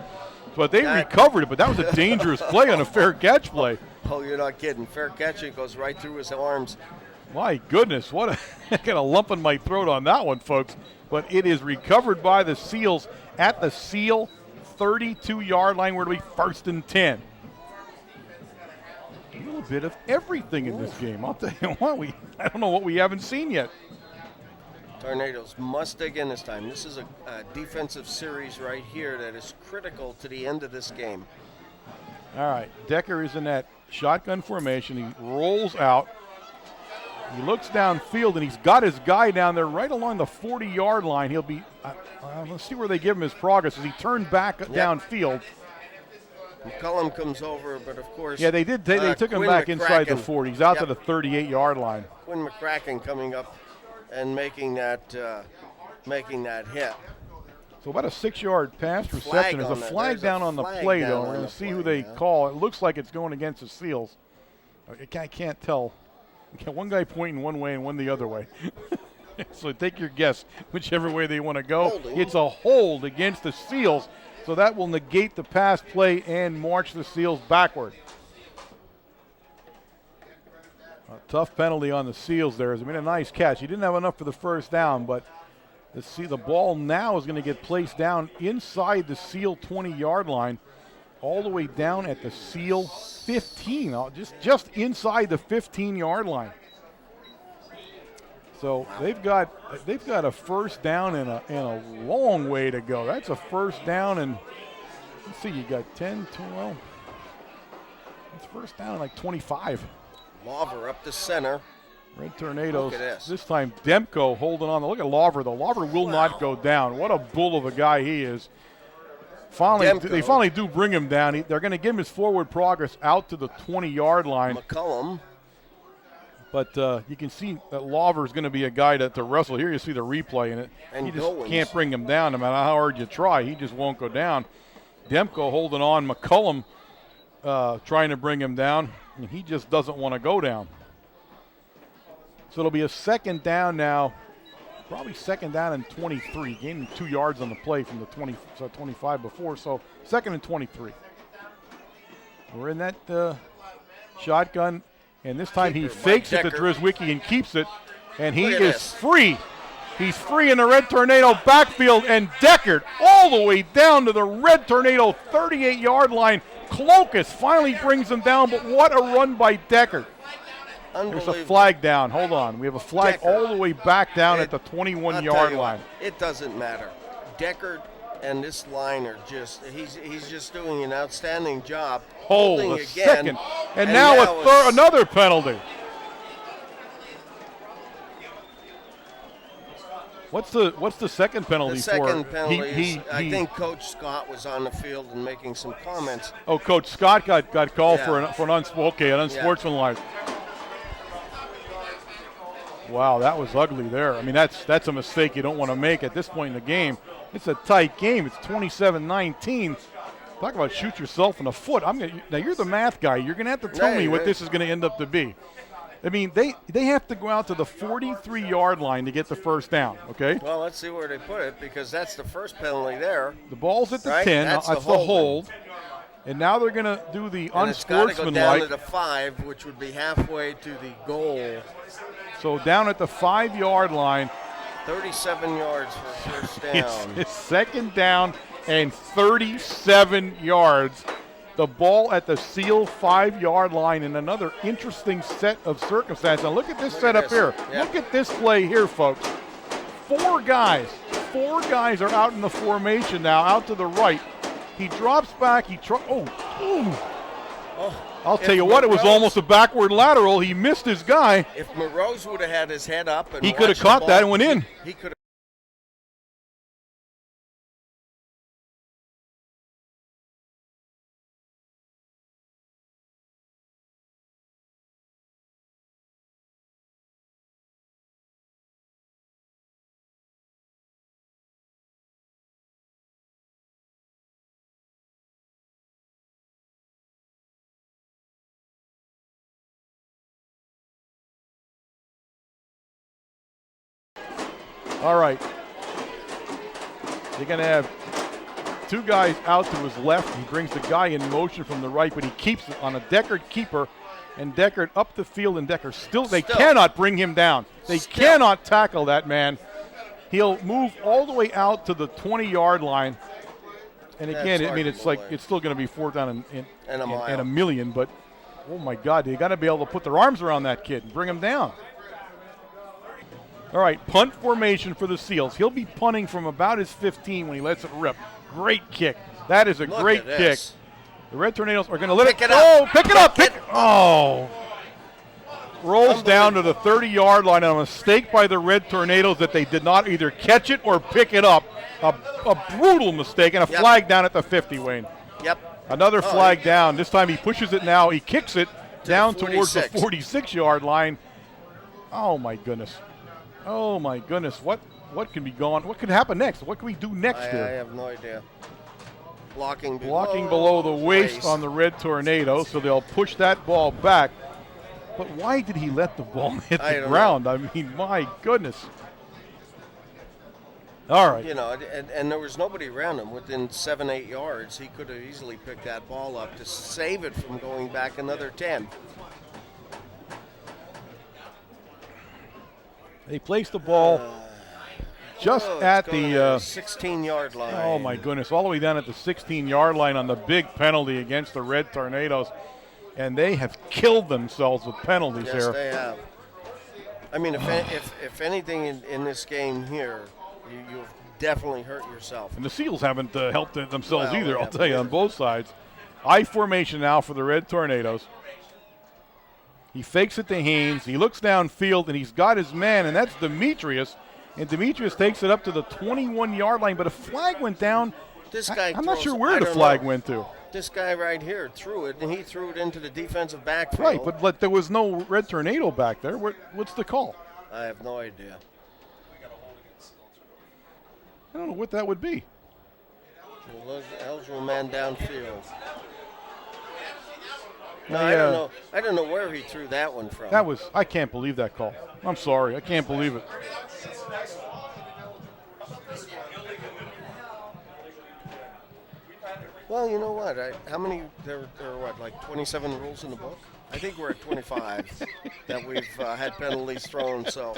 But they recovered it, but that was a dangerous play on a fair catch play. Oh, you're not kidding. Fair catch, it goes right through his arms. My goodness, what a I got a lump in my throat on that one, folks. But it is recovered by the Seals at the Seal 32-yard line, where it'll be 1st and 10. A little bit of everything in this game. I'll tell you what, I don't know what we haven't seen yet. Tornadoes must dig in this time. This is a defensive series right here that is critical to the end of this game. All right, Decker is in that shotgun formation. He rolls out. He looks downfield, and he's got his guy down there right along the 40-yard line. He'll be let's see where they give him his progress as he turned back downfield. McCullum comes over, but of course. Yeah, they did. They took him back inside the 40. He's out to the 38-yard line. Quinn McCracken coming up and making that hit. So about a 6-yard pass reception. There's a flag down on the play, though. We're going to see who they call. It looks like it's going against the Seals. I can't tell. One guy pointing one way and one the other way. So take your guess, whichever way they want to go. Holding. It's a hold against the Seals, so that will negate the pass play and march the Seals backward. A tough penalty on the Seals there. It's been a nice catch. He didn't have enough for the first down, but the ball now is going to get placed down inside the Seal 20-yard line, all the way down at the Seal 15, just inside the 15-yard line. So they've got a first down and a long way to go. That's a first down, and let's see, you got 10, 12. It's first down like 25. Lawver up the center. Red Tornadoes. Look at this time Demko holding on. Look at Lawver. The Lawver will not go down. What a bull of a guy he is. They finally do bring him down. They're going to give him his forward progress out to the 20-yard line. McCullum. But you can see that Lawver is going to be a guy to wrestle. Here you see the replay in it. And you just can't bring him down no matter how hard you try. He just won't go down. Demko holding on. McCullum trying to bring him down. And he just doesn't want to go down. So it'll be a second down now. Probably second down and 23. Gaining 2 yards on the play from the 25 before. So second and 23. We're in that shotgun. And this time he fakes it to Drizwicki and keeps it. And he is free. He's free in the Red Tornado backfield. And Deckard all the way down to the Red Tornado 38-yard line. Clokus finally brings him down. But what a run by Deckard. There's a flag down. Hold on. We have a flag all the way back down at the 21-yard line. It doesn't matter. Deckard and this line are he's just doing an outstanding job. Holding again. Second. And now another penalty. What's the second penalty the second for? Penalty I think Coach Scott was on the field and making some comments. Oh, Coach Scott got called for an unsportsmanlike. Wow, that was ugly there. I mean, that's a mistake you don't want to make at this point in the game. It's a tight game. It's 27-19. Talk about shoot yourself in the foot. Now you're the math guy. You're going to have to tell me what this is going to end up to be. I mean, they have to go out to the 43-yard line to get the first down, okay? Well, let's see where they put it because that's the first penalty there. The ball's at the 10. That's the hold. And now they're going to do the unsportsmanlike. It's got to go down to the 5, which would be halfway to the goal. So down at the 5-yard line. 37 yards for first down. It's second down and 37 yards. The ball at the Seal 5-yard line in another interesting set of circumstances. Now look at this setup here. Yep. Look at this play here, folks. Four guys are out in the formation now, out to the right. He drops back. I'll tell you what, it was almost a backward lateral. He missed his guy. If Morose would have had his head up and he could have caught that and went in. He could have. All right. You're going to have two guys out to his left. He brings the guy in motion from the right, but he keeps it on a Deckard keeper. And Deckard up the field, and Deckard still cannot bring him down. They cannot tackle that man. He'll move all the way out to the 20-yard line. And again, it's still going to be fourth down and a million, but oh my God, they got to be able to put their arms around that kid and bring him down. All right, punt formation for the Seals. He'll be punting from about his 15 when he lets it rip. Great kick. That is a great kick. The Red Tornadoes are going to let it go. Pick it up. Rolls down to the 30-yard line on a mistake by the Red Tornadoes that they did not either catch it or pick it up. A brutal mistake and a flag down at the 50, Wayne. Yep. Another flag down. This time he pushes it now. He kicks it down towards the 46-yard line. Oh, my goodness. Oh, my goodness. What can be going? What could happen next? What can we do next here? I have no idea. Blocking below the waist on the Red Tornado, so they'll push that ball back. But why did he let the ball hit the ground? I mean, my goodness. All right. You know, and there was nobody around him within 7-8 yards. He could have easily picked that ball up to save it from going back another 10. They placed the ball just at the 16-yard line. Oh, my goodness. All the way down at the 16-yard line on the big penalty against the Red Tornadoes. And they have killed themselves with penalties here. Yes, they have. I mean, if anything in this game here, you've definitely hurt yourself. And the Seals haven't helped themselves either, I'll tell you, on both sides. I formation now for the Red Tornadoes. He fakes it to Haynes. He looks downfield, and he's got his man, and that's Demetrius. And Demetrius takes it up to the 21-yard line, but a flag went down. This guy I'm not sure where the flag went to. This guy right here threw it, and he threw it into the defensive backfield. Right, but there was no red tornado back there. What's the call? I have no idea. I don't know what that would be. Eligible man downfield. No, I don't know where he threw that one from. I can't believe that call. I'm sorry, I can't believe it. Well, you know what? How many? There are what, like 27 rules in the book? I think we're at 25 that we've had penalties thrown. So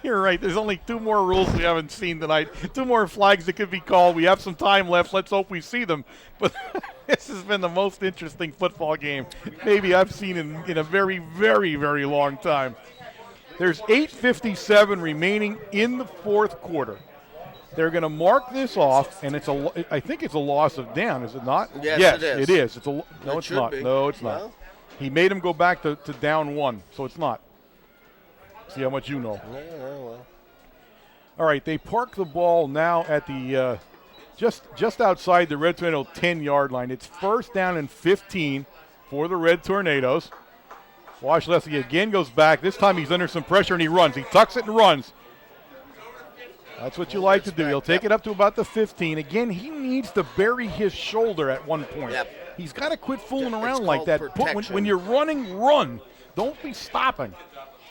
you're right. There's only 2 more rules we haven't seen tonight. 2 more flags that could be called. We have some time left. Let's hope we see them. But this has been the most interesting football game maybe I've seen in a very, very, very long time. There's 8:57 remaining in the fourth quarter. They're going to mark this off, and I think it's a loss of down, is it not? Yes, it is. No, it's not. Be. No, it's not. He made him go back to down 1, so it's not. See how much you know. Yeah, well. All right, they park the ball now at the just outside the Red Tornado 10-yard line. It's first down and 15 for the Red Tornadoes. Washlewski again goes back. This time he's under some pressure, and he runs. He tucks it and runs. That's what you like to do. He'll take it up to about the 15. Again, he needs to bury his shoulder at one point. Yep. He's got to quit fooling around like that. When you're running, run. Don't be stopping.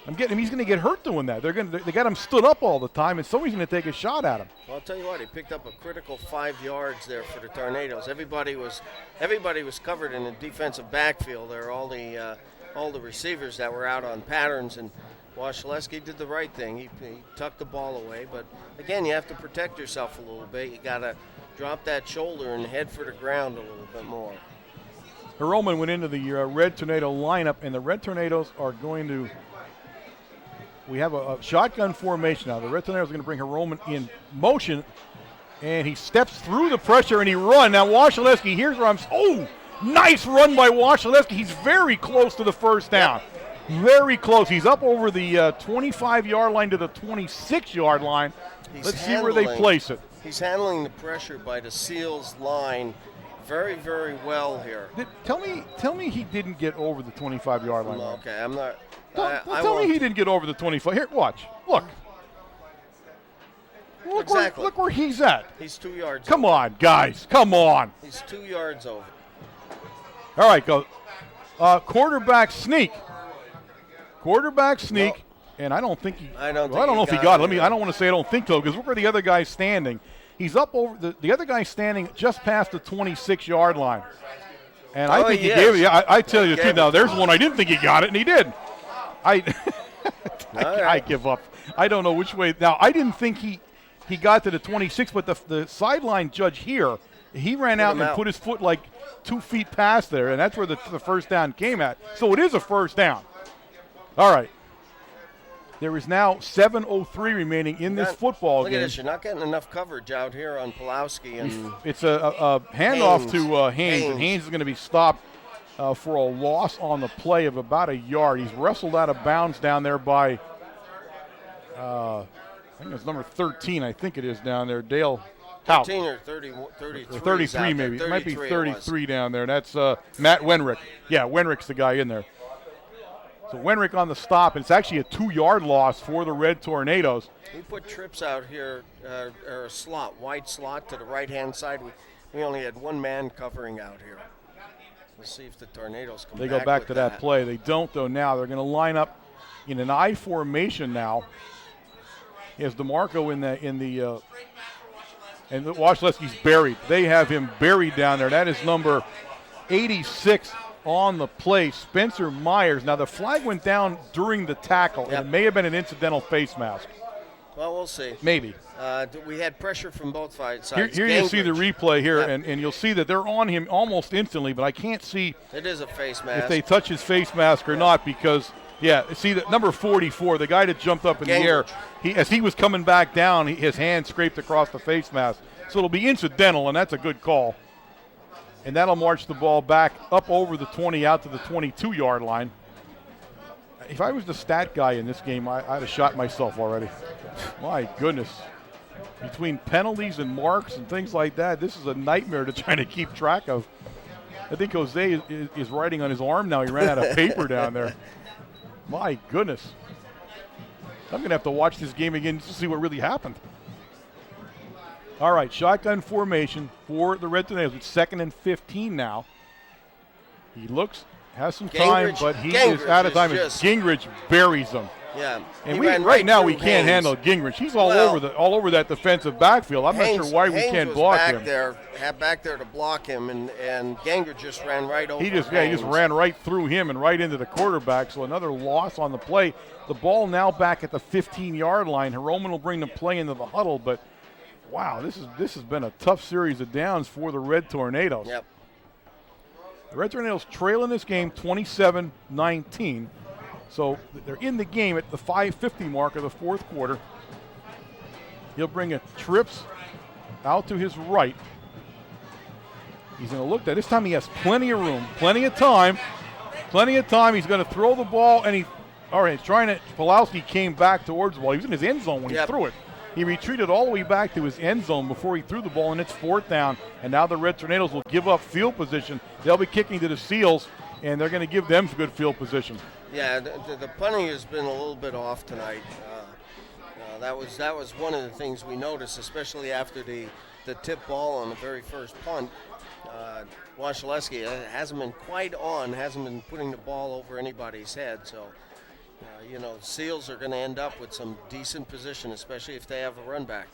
He's going to get hurt doing that. They got him stood up all the time, and somebody's going to take a shot at him. Well, I'll tell you what, he picked up a critical 5 yards there for the Tornadoes. Everybody was covered in the defensive backfield. There were all the receivers that were out on patterns, and Washlewski did the right thing. He tucked the ball away, but again, you have to protect yourself a little bit. You got to drop that shoulder and head for the ground a little bit more. Hiroman went into the Red Tornado lineup, and the Red Tornadoes are going to. We have a shotgun formation now. The Red Tornadoes are going to bring Hiroman in motion, and he steps through the pressure and he runs. Now Washlewski, here's where nice run by Washlewski. He's very close to the first down. Yep. Very close. He's up over the 25-yard line to the 26-yard line. Let's see where they place it. He's handling the pressure by the Seals line very, very well here. Tell me he didn't get over the 25-yard line. Okay, I'm not. Tell me he didn't get over the 25. Here, watch. Look. Exactly. Look where he's at. He's 2 yards Come over. on, guys. Come on. He's 2 yards over. All right, go. Quarterback sneak. No. And I don't think he. I don't know if he got it. I don't want to say I don't think so, because look where the other guy's standing. He's up over the other guy's standing just past the 26-yard line. And I think he gave it. Yeah, I tell you the truth. Now there's one I didn't think he got it, and he did. I give up. I don't know which way. Now I didn't think he got to the 26, but the sideline judge here, he ran out and put his foot like 2 feet past there, and that's where the first down came at. So it is a first down. All right. There is now 7:03 remaining in this football game. Look at this. You're not getting enough coverage out here on Pulowski. And it's a handoff to Haynes, and Haynes is going to be stopped for a loss on the play of about a yard. He's wrestled out of bounds down there by, I think it's number 13, I think it is down there, Dale. 13 or 30, 33. 33 maybe. It might be 33 down there. That's Matt Wenrick. Yeah, Wenrick's the guy in there. So Wenrick on the stop, and it's actually a 2-yard loss for the Red Tornadoes. We put trips out here, or a slot, wide slot to the right-hand side. We only had one man covering out here. We'll see if the Tornadoes come back. They go back to that play. They don't, though, now. They're going to line up in an I formation now. He has DeMarco and Washlewski's buried. They have him buried down there. That is number 86 on the play, Spencer Myers. Now, the flag went down during the tackle, and it may have been an incidental face mask. Well, we'll see. Maybe. We had pressure from both sides. Here you see the replay here, and you'll see that they're on him almost instantly, but I can't see it is a face mask. If they touch his face mask or not, because, see that number 44, the guy that jumped up in the air, as he was coming back down, his hand scraped across the face mask. So it'll be incidental, and that's a good call. And that'll march the ball back up over the 20 out to the 22-yard line. if I was the stat guy in this game, I'd have shot myself already. My goodness. Between penalties and marks and things like that, this is a nightmare to try to keep track of. I think Jose is writing on his arm now. He ran out of paper down there. My goodness. I'm going to have to watch this game again to see what really happened. All right, shotgun formation for the Red Tornadoes. It's 2nd and 15 now. He has some time, but he is out of time. Gingrich buries him. Yeah. And right now we can't handle Gingrich. He's all over that defensive backfield. I'm not sure why we can't block him. Back there to block him, and Gingrich just ran right over. He just ran right through him and right into the quarterback. So another loss on the play. The ball now back at the 15-yard line. Hiroman will bring the play into the huddle, but wow, this has been a tough series of downs for the Red Tornadoes. Yep. The Red Tornadoes trail in this game 27-19. So they're in the game at the 5:50 mark of the fourth quarter. He'll bring a trips out to his right. He's going to look at this time. He has plenty of room, plenty of time. He's going to throw the ball, and he's trying to. Pulowski came back towards the ball. He was in his end zone when he threw it. He retreated all the way back to his end zone before he threw the ball, and it's 4th down. And now the Red Tornadoes will give up field position. They'll be kicking to the Seals, and they're going to give them good field position. Yeah, the punting has been a little bit off tonight. That was one of the things we noticed, especially after the tip ball on the very first punt. Wasilewski hasn't been quite on, hasn't been putting the ball over anybody's head. So, Seals are going to end up with some decent position, especially if they have a run back.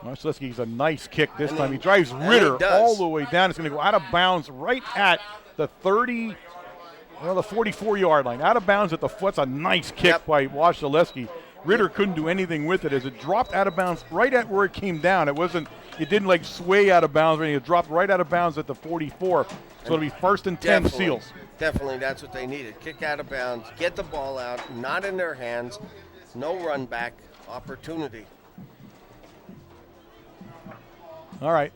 Wasilewski's a nice kick this time. He drives Ritter all the way down. It's going to go out of bounds right at the 44-yard line. Out of bounds at the foot. That's a nice kick by Wasilewski. Ritter couldn't do anything with it as it dropped out of bounds right at where it came down. It didn't like sway out of bounds or anything. It dropped right out of bounds at the 44. So it'll be 1st and 10 Seals. Definitely that's what they needed. Kick out of bounds, get the ball out, not in their hands, no run back opportunity. All right.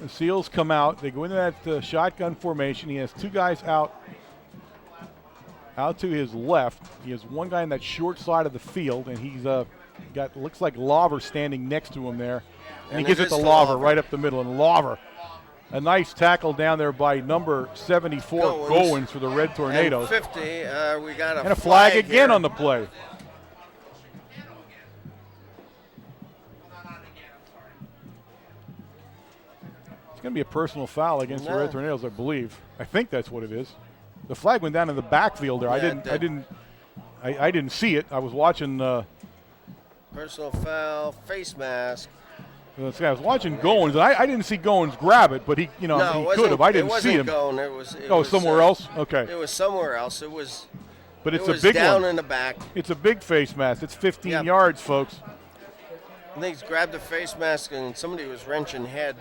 The Seals come out. They go into that shotgun formation. He has 2 guys out to his left. He has 1 guy on that short side of the field, and he's looks like Lawver standing next to him there. And he gives it to Lawver right up the middle. And Lawver, a nice tackle down there by number 74, Goins for the Red Tornadoes. And 50, we got a flag again on the play. It's going to be a personal foul against the Red Tornadoes, I believe. I think that's what it is. The flag went down in the backfield there. Yeah, I didn't see it. I was watching. Personal foul, face mask. I was watching Goins, and I didn't see Goins grab it, but he could have. I didn't see him. It was somewhere else. Okay. It was somewhere else. But it's a big down one. In the back. It's a big face mask. It's 15 yards, folks. I think he's grabbed the face mask, and somebody was wrenching head,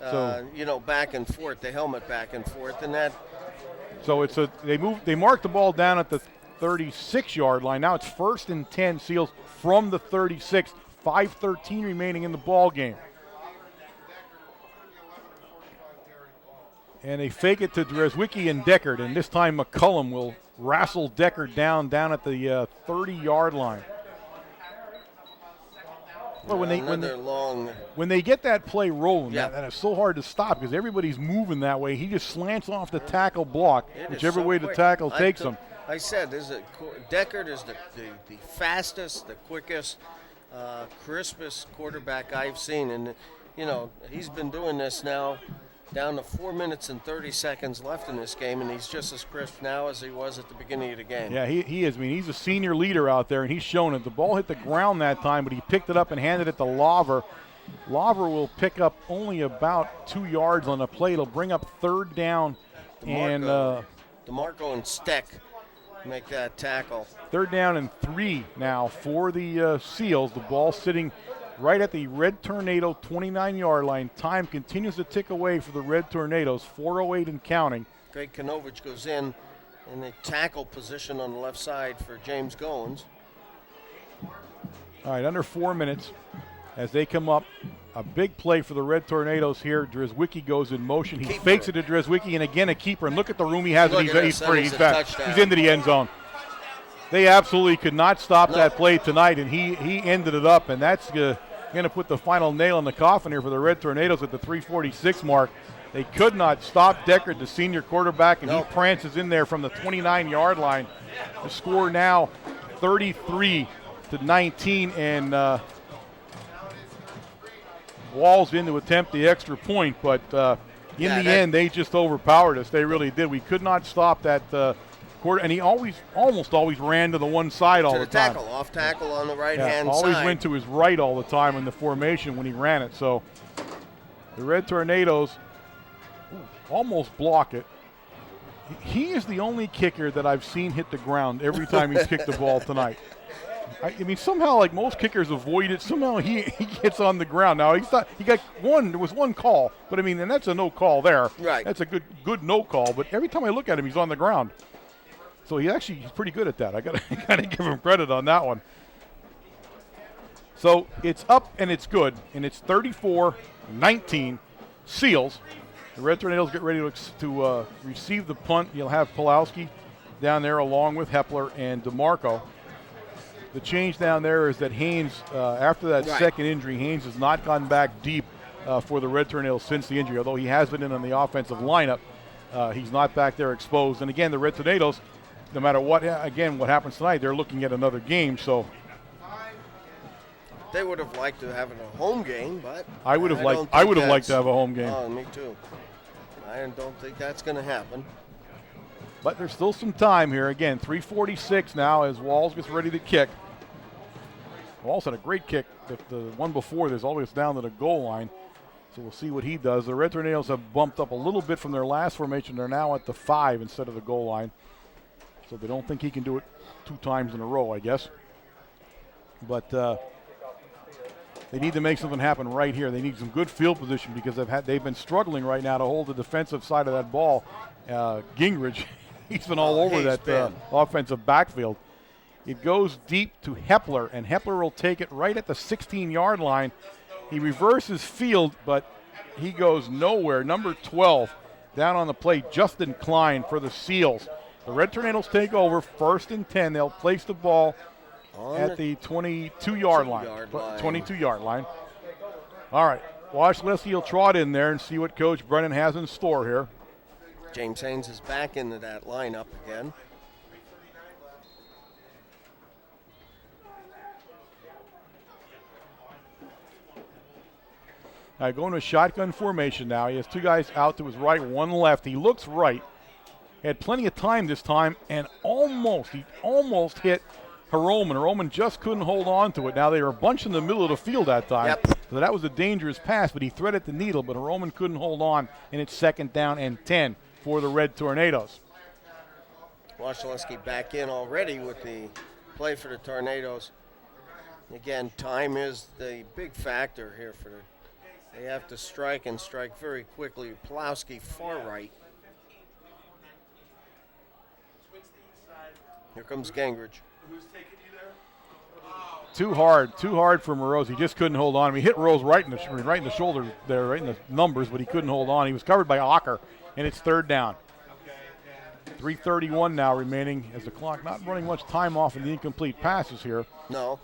back and forth, the helmet back and forth, and that. So they marked the ball down at the 36-yard line. Now it's 1st and 10 Seals from the 36. 5:13 remaining in the ball game. And they fake it to Dreswicki and Deckard, and this time McCullum will wrestle Deckard down at the 30-yard line. Well, when they get that play rolling, and it's so hard to stop because everybody's moving that way. He just slants off the tackle block, whichever way the tackle takes him. I said, Deckard is the fastest, the quickest, crispest quarterback I've seen, and he's been doing this now down to 4 minutes and 30 seconds left in this game, and he's just as crisp now as he was at the beginning of the game. Yeah, he is. I mean, he's a senior leader out there, and he's shown it. The ball hit the ground that time, but he picked it up and handed it to Lawver. Lawver will pick up only about 2 yards on the play. It'll bring up 3rd down. DeMarco and Steck make that tackle. 3rd down and 3 now for the Seals. The ball sitting right at the Red Tornado 29-yard line. Time continues to tick away for the Red Tornadoes, 4:08 and counting. Greg Kanovich goes in the tackle position on the left side for James Goins. All right, under 4 minutes as they come up A big play for the Red Tornadoes here. Drzewicki goes in motion. He Keeper. fakes it to Drzewicki, and again a keeper. And look at the room he has. Look at He's this, free. that is He's a back. touchdown. He's into the end zone. They absolutely could not stop that play tonight, and he ended it up. And that's going to put the final nail in the coffin here for the Red Tornadoes at the 3:46 mark. They could not stop Deckard, the senior quarterback, and he prances in there from the 29-yard line. The score now 33-19, and Walls in to attempt the extra point, but in the end, they just overpowered us. They really did. We could not stop that quarter, and he almost always ran to the one side all the time. Off tackle on the right-hand side. Always went to his right all the time in the formation when he ran it. So the Red Tornadoes almost block it. He is the only kicker that I've seen hit the ground every time he's kicked the ball tonight. I mean, somehow, like most kickers avoid it. Somehow he gets on the ground. Now he got one. There was one call, but I mean, and that's a no call there. Right. That's a good no call. But every time I look at him, he's on the ground. So he's pretty good at that. I gotta give him credit on that one. So it's up and it's good, and it's 34-19. Seals. The Red Tornadoes get ready to receive the punt. You'll have Pulowski down there along with Hepler and DeMarco. The change down there is that Haynes, after that second injury, Haynes has not gone back deep for the Red Tornadoes since the injury. Although he has been in on the offensive lineup, he's not back there exposed. And again, the Red Tornadoes, no matter what happens tonight, they're looking at another game. So they would have liked to have a home game, but I would have liked to have a home game. Oh, me too. I don't think that's going to happen. But there's still some time here. Again, 3:46 now as Walls gets ready to kick. Walls had a great kick. The one before this all the way down to the goal line. So we'll see what he does. The Red Tornadoes have bumped up a little bit from their last formation. They're now at the 5 instead of the goal line. So they don't think he can do it 2 times in a row, I guess. But they need to make something happen right here. They need some good field position because they've been struggling right now to hold the defensive side of that ball. Gingrich, he's been all over that offensive backfield. It goes deep to Hepler, and Hepler will take it right at the 16-yard line. He reverses field, but he goes nowhere. Number 12 down on the play, Justin Klein for the Seals. The Red Tornadoes take over, 1st and 10. They'll place the ball at the 22-yard line. 22-yard line. All right, Wasilewski will trot in there and see what Coach Brennan has in store here. James Haynes is back into that lineup again. All right, going to a shotgun formation now. He has 2 guys out to his right, 1 left. He looks right. Had plenty of time this time and almost hit Hiroman. Hiroman just couldn't hold on to it. Now they were bunched in the middle of the field that time. So that was a dangerous pass, but he threaded the needle, but Hiroman couldn't hold on, and it's 2nd down and 10 for the Red Tornadoes. Wasilewski back in already with the play for the Tornadoes. Again, time is the big factor here for them. They have to strike and strike very quickly. Pulowski far right. Here comes Gingrich. Too hard for Moroz. He just couldn't hold on. He hit Rose right in the shoulder there, right in the numbers, but he couldn't hold on. He was covered by Ocker, and it's 3rd down. 3:31 now remaining as the clock not running much time off in the incomplete passes here. No.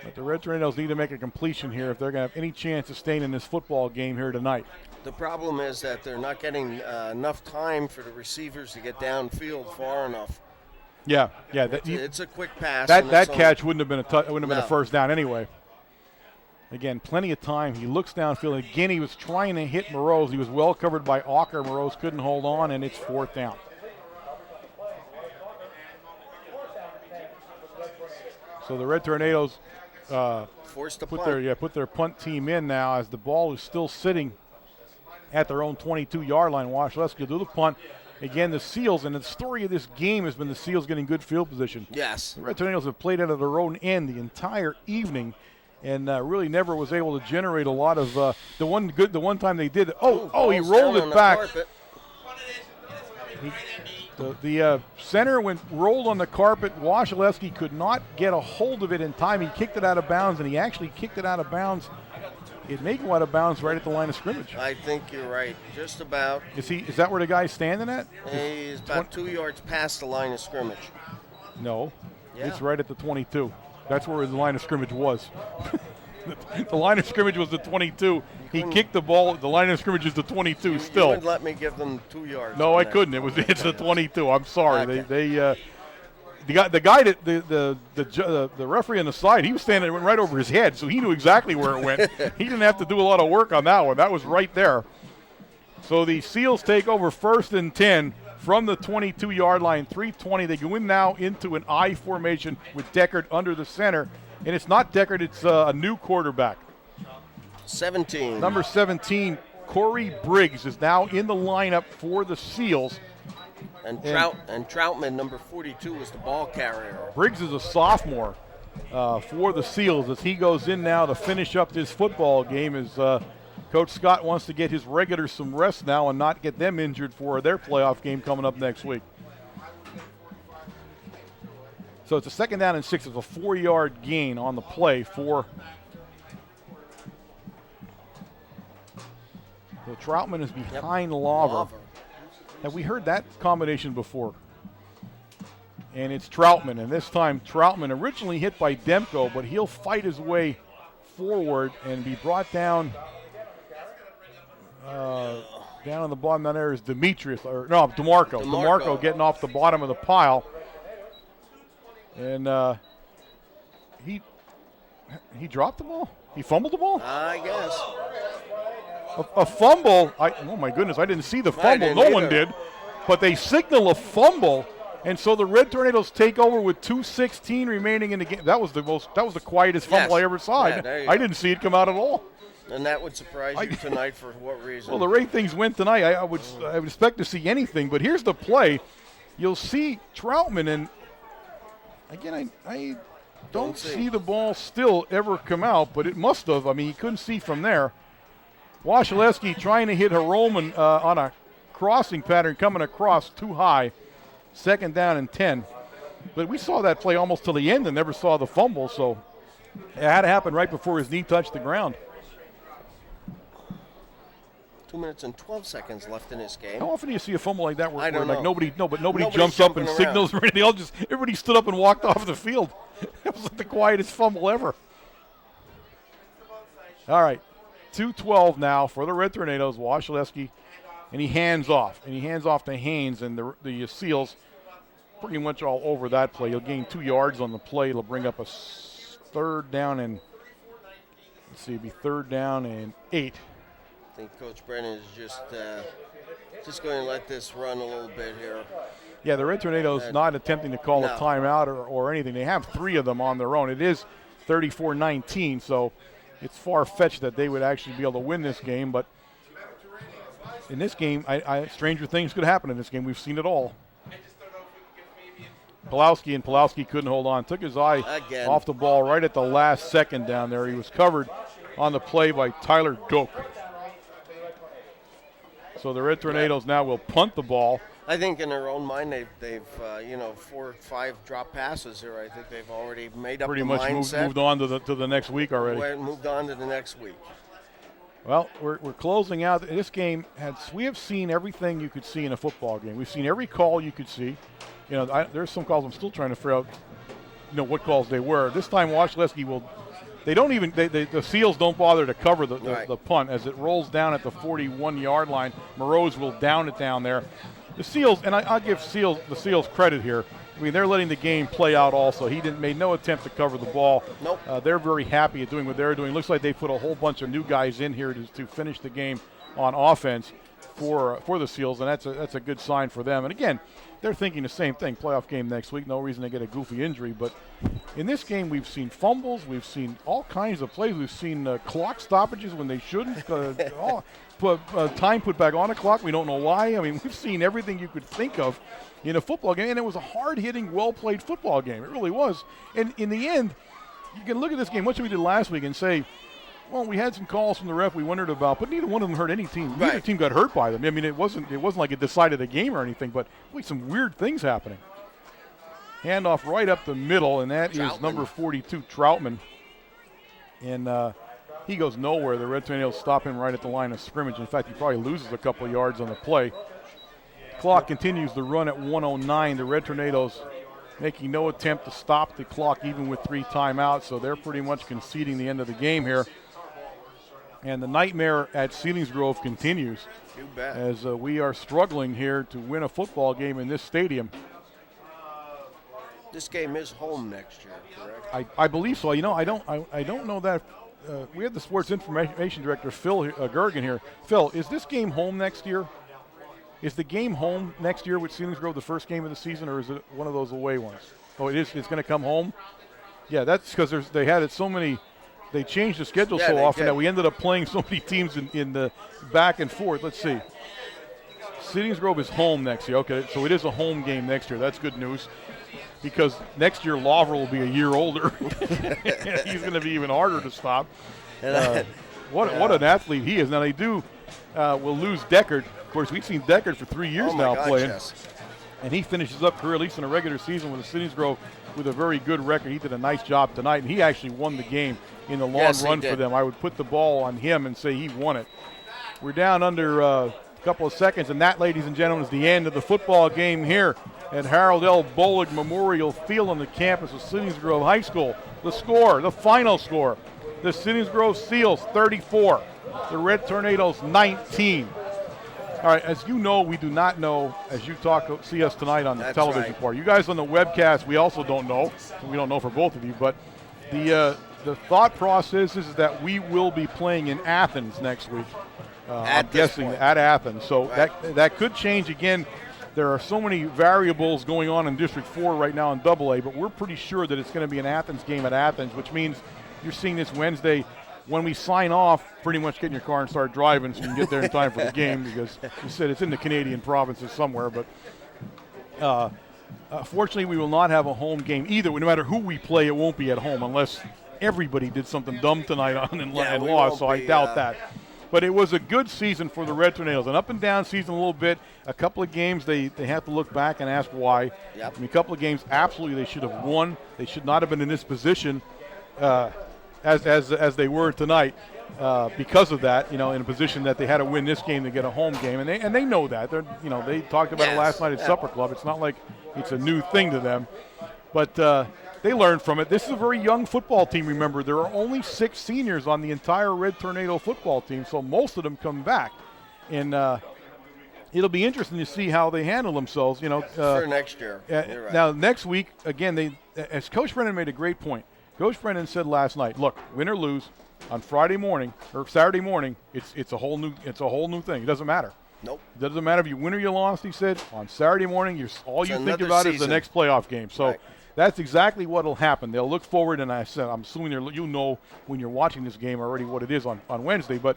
But the Red Tornadoes need to make a completion here if they're going to have any chance of staying in this football game here tonight. The problem is that they're not getting enough time for the receivers to get downfield far enough. Yeah. It's a quick pass. That catch wouldn't have been a 1st down anyway. Again, plenty of time. He looks downfield. Again, he was trying to hit Moroz. He was well covered by Ocker. Moroz couldn't hold on, and it's 4th down. So the Red Tornadoes forced to put their punt team in now as the ball is still sitting at their own 22-yard line. Wasilewski will do the punt. Again, the Seals, and the story of this game has been the Seals getting good field position. Yes. The Red Tornadoes have played out of their own end the entire evening and really never was able to generate a lot of the one time they did. He rolled it back. The center rolled on the carpet. Wasilewski could not get a hold of it in time. He kicked it out of bounds, and he actually kicked it out of bounds it may go out of bounds right at the line of scrimmage. I think you're right. Just about. Is that where the guy's standing at? He's about 2 yards past the line of scrimmage. No, Yeah. it's right at the 22. That's where the line of scrimmage was. The line of scrimmage was the 22. He kicked the ball. The line of scrimmage is the 22 still. You wouldn't let me give them 2 yards. No, on I that. couldn't. It's the 22. I'm sorry. Okay. The guy that the referee on the side, he was standing right over his head, so he knew exactly where it went. He didn't have to do a lot of work on that one. That was right there. So the Seals take over 1st and 10 from the 22-yard line, 3:20. They go in now into an I formation with Deckard under the center. And it's not Deckard, it's a new quarterback. 17. Number 17, Corey Briggs, is now in the lineup for the Seals. And Troutman, number 42, is the ball carrier. Briggs is a sophomore for the Seals as he goes in now to finish up this football game as Coach Scott wants to get his regulars some rest now and not get them injured for their playoff game coming up next week. So it's a 2nd down and 6. It's a 4-yard gain on the play for. So Troutman is behind Lawver. Have we heard that combination before? And it's Troutman, and this time Troutman originally hit by Demko, but he'll fight his way forward and be brought down. Down on the bottom down there is DeMarco. DeMarco getting off the bottom of the pile. And he dropped the ball? He fumbled the ball? I guess. A fumble. Oh, my goodness. I didn't see the fumble. No one did. But they signal a fumble. And so the Red Tornadoes take over with 2:16 remaining in the game. That was the quietest fumble I ever saw. Yeah, I didn't see it come out at all. And that would surprise you tonight for what reason? Well, the rate things went tonight, I would expect to see anything. But here's the play. You'll see Troutman, and again, I don't see the ball still ever come out, but it must have. I mean, you couldn't see from there. Wasilewski trying to hit Hiroman on a crossing pattern coming across too high. 2nd down and 10. But we saw that play almost till the end and never saw the fumble, so it had to happen right before his knee touched the ground. 2 minutes and 12 seconds left in this game. How often do you see a fumble like that where, I don't know. nobody jumps up and signals or anything? Everybody stood up and walked off the field. It was like the quietest fumble ever. All right, 2:12 now for the Red Tornadoes. Wasilewski, and he hands off. And he hands off to Haynes, and the Seals pretty much all over that play. He'll gain 2 yards on the play. It'll bring up a 3rd down and, let's see, it'll be 3rd down and 8. I think Coach Brennan is just going to let this run a little bit here. Yeah, the Red Tornadoes not attempting to call a timeout or anything. They have 3 of them on their own. It is 34-19, so it's far-fetched that they would actually be able to win this game. But in this game, stranger things could happen in this game. We've seen it all. Pulowski couldn't hold on. Took his eye off the ball right at the last second down there. He was covered on the play by Tyler Doak. So the Red Tornadoes now will punt the ball. I think in their own mind they've 4 or 5 drop passes here. I think they've already made up pretty the much mindset. moved on to the next week already. Moved on to the next week. Well, we're closing out. This game we have seen everything you could see in a football game. We've seen every call you could see. There's some calls I'm still trying to figure out, what calls they were. This time Wasilewski will. The Seals don't bother to cover the punt as it rolls down at the 41-yard line. Moroz will down it down there. The Seals, and I'll give the Seals credit here. I mean, they're letting the game play out also. He made no attempt to cover the ball. Nope. They're very happy at doing what they're doing. Looks like they put a whole bunch of new guys in here to finish the game on offense for the Seals, and that's a good sign for them. And again, they're thinking the same thing. Playoff game next week. No reason to get a goofy injury. But in this game, we've seen fumbles. We've seen all kinds of plays. We've seen clock stoppages when they shouldn't. Time put back on the clock. We don't know why. I mean, we've seen everything you could think of in a football game. And it was a hard-hitting, well-played football game. It really was. And in the end, you can look at this game, much as we did last week, and say, well, we had some calls from the ref we wondered about, but neither one of them hurt any team. Neither team got hurt by them. I mean, it wasn't like it decided the game or anything, but some weird things happening. Handoff right up the middle, and that is number 42, Troutman. And He goes nowhere. The Red Tornadoes stop him right at the line of scrimmage. In fact, he probably loses a couple of yards on the play. Clock continues to run at 1:09. The Red Tornadoes making no attempt to stop the clock even with 3 timeouts, so they're pretty much conceding the end of the game here. And the nightmare at Selingsgrove continues. You bet. As we are struggling here to win a football game in this stadium. This game is home next year, correct? I believe so. You know, I don't know that. We have the sports information director, Phil Gergen, here. Phil, is this game home next year? Is the game home next year with Selingsgrove the first game of the season, or is it one of those away ones? Oh, it is. It's going to come home. Yeah, that's because they had it so many. They changed the schedule so often that we ended up playing so many teams in the back and forth. Let's see. Selingsgrove is home next year. Okay, so it is a home game next year. That's good news, because next year Lawver will be a year older. He's going to be even harder to stop. What an athlete he is. Now they will lose Deckard. Of course, we've seen Deckard for 3 years now playing. Yes. And he finishes up career, at least in a regular season, with the Selingsgrove with a very good record. He did a nice job tonight, and he actually won the game in the long run for them. I would put the ball on him and say he won it. We're down under a couple of seconds, and that, ladies and gentlemen, is the end of the football game here at Harold L. Bolig Memorial Field on the campus of Selingsgrove High School. The score, the final score, the Selingsgrove Seals 34, the Red Tornadoes 19. All right, as you know, we do not know, as you see us tonight on the television part. You guys on the webcast, we also don't know. We don't know for both of you, but the thought process is that we will be playing in Athens next week. I'm guessing at Athens. So that could change again. There are so many variables going on in District 4 right now in AA, but we're pretty sure that it's going to be an Athens game at Athens, which means you're seeing this Wednesday. When we sign off, pretty much get in your car and start driving so you can get there in time for the game, because you said it's in the Canadian provinces somewhere. But fortunately, we will not have a home game either. No matter who we play, it won't be at home unless everybody did something dumb tonight and lost, so I doubt that. But it was a good season for the Red Tornadoes, an up-and-down season a little bit. A couple of games they have to look back and ask why. Yep. I mean, a couple of games absolutely they should have won. They should not have been in this position as they were tonight because of that. In a position that they had to win this game to get a home game, and they know that. They talked about it last night at Supper Club. It's not like it's a new thing to them, but they learned from it. This is a very young football team. Remember, there are only 6 seniors on the entire Red Tornado football team, so most of them come back, and it'll be interesting to see how they handle themselves. For next year. Right. Now, next week, again, as Coach Brennan made a great point. Coach Brennan said last night, "Look, win or lose, on Friday morning or Saturday morning, it's a whole new thing. It doesn't matter. Nope. It doesn't matter if you win or you lost." He said, "On Saturday morning, all you think about is the next playoff game." So that's exactly what will happen. They'll look forward, and I said, I'm assuming you know when you're watching this game already what it is on Wednesday, but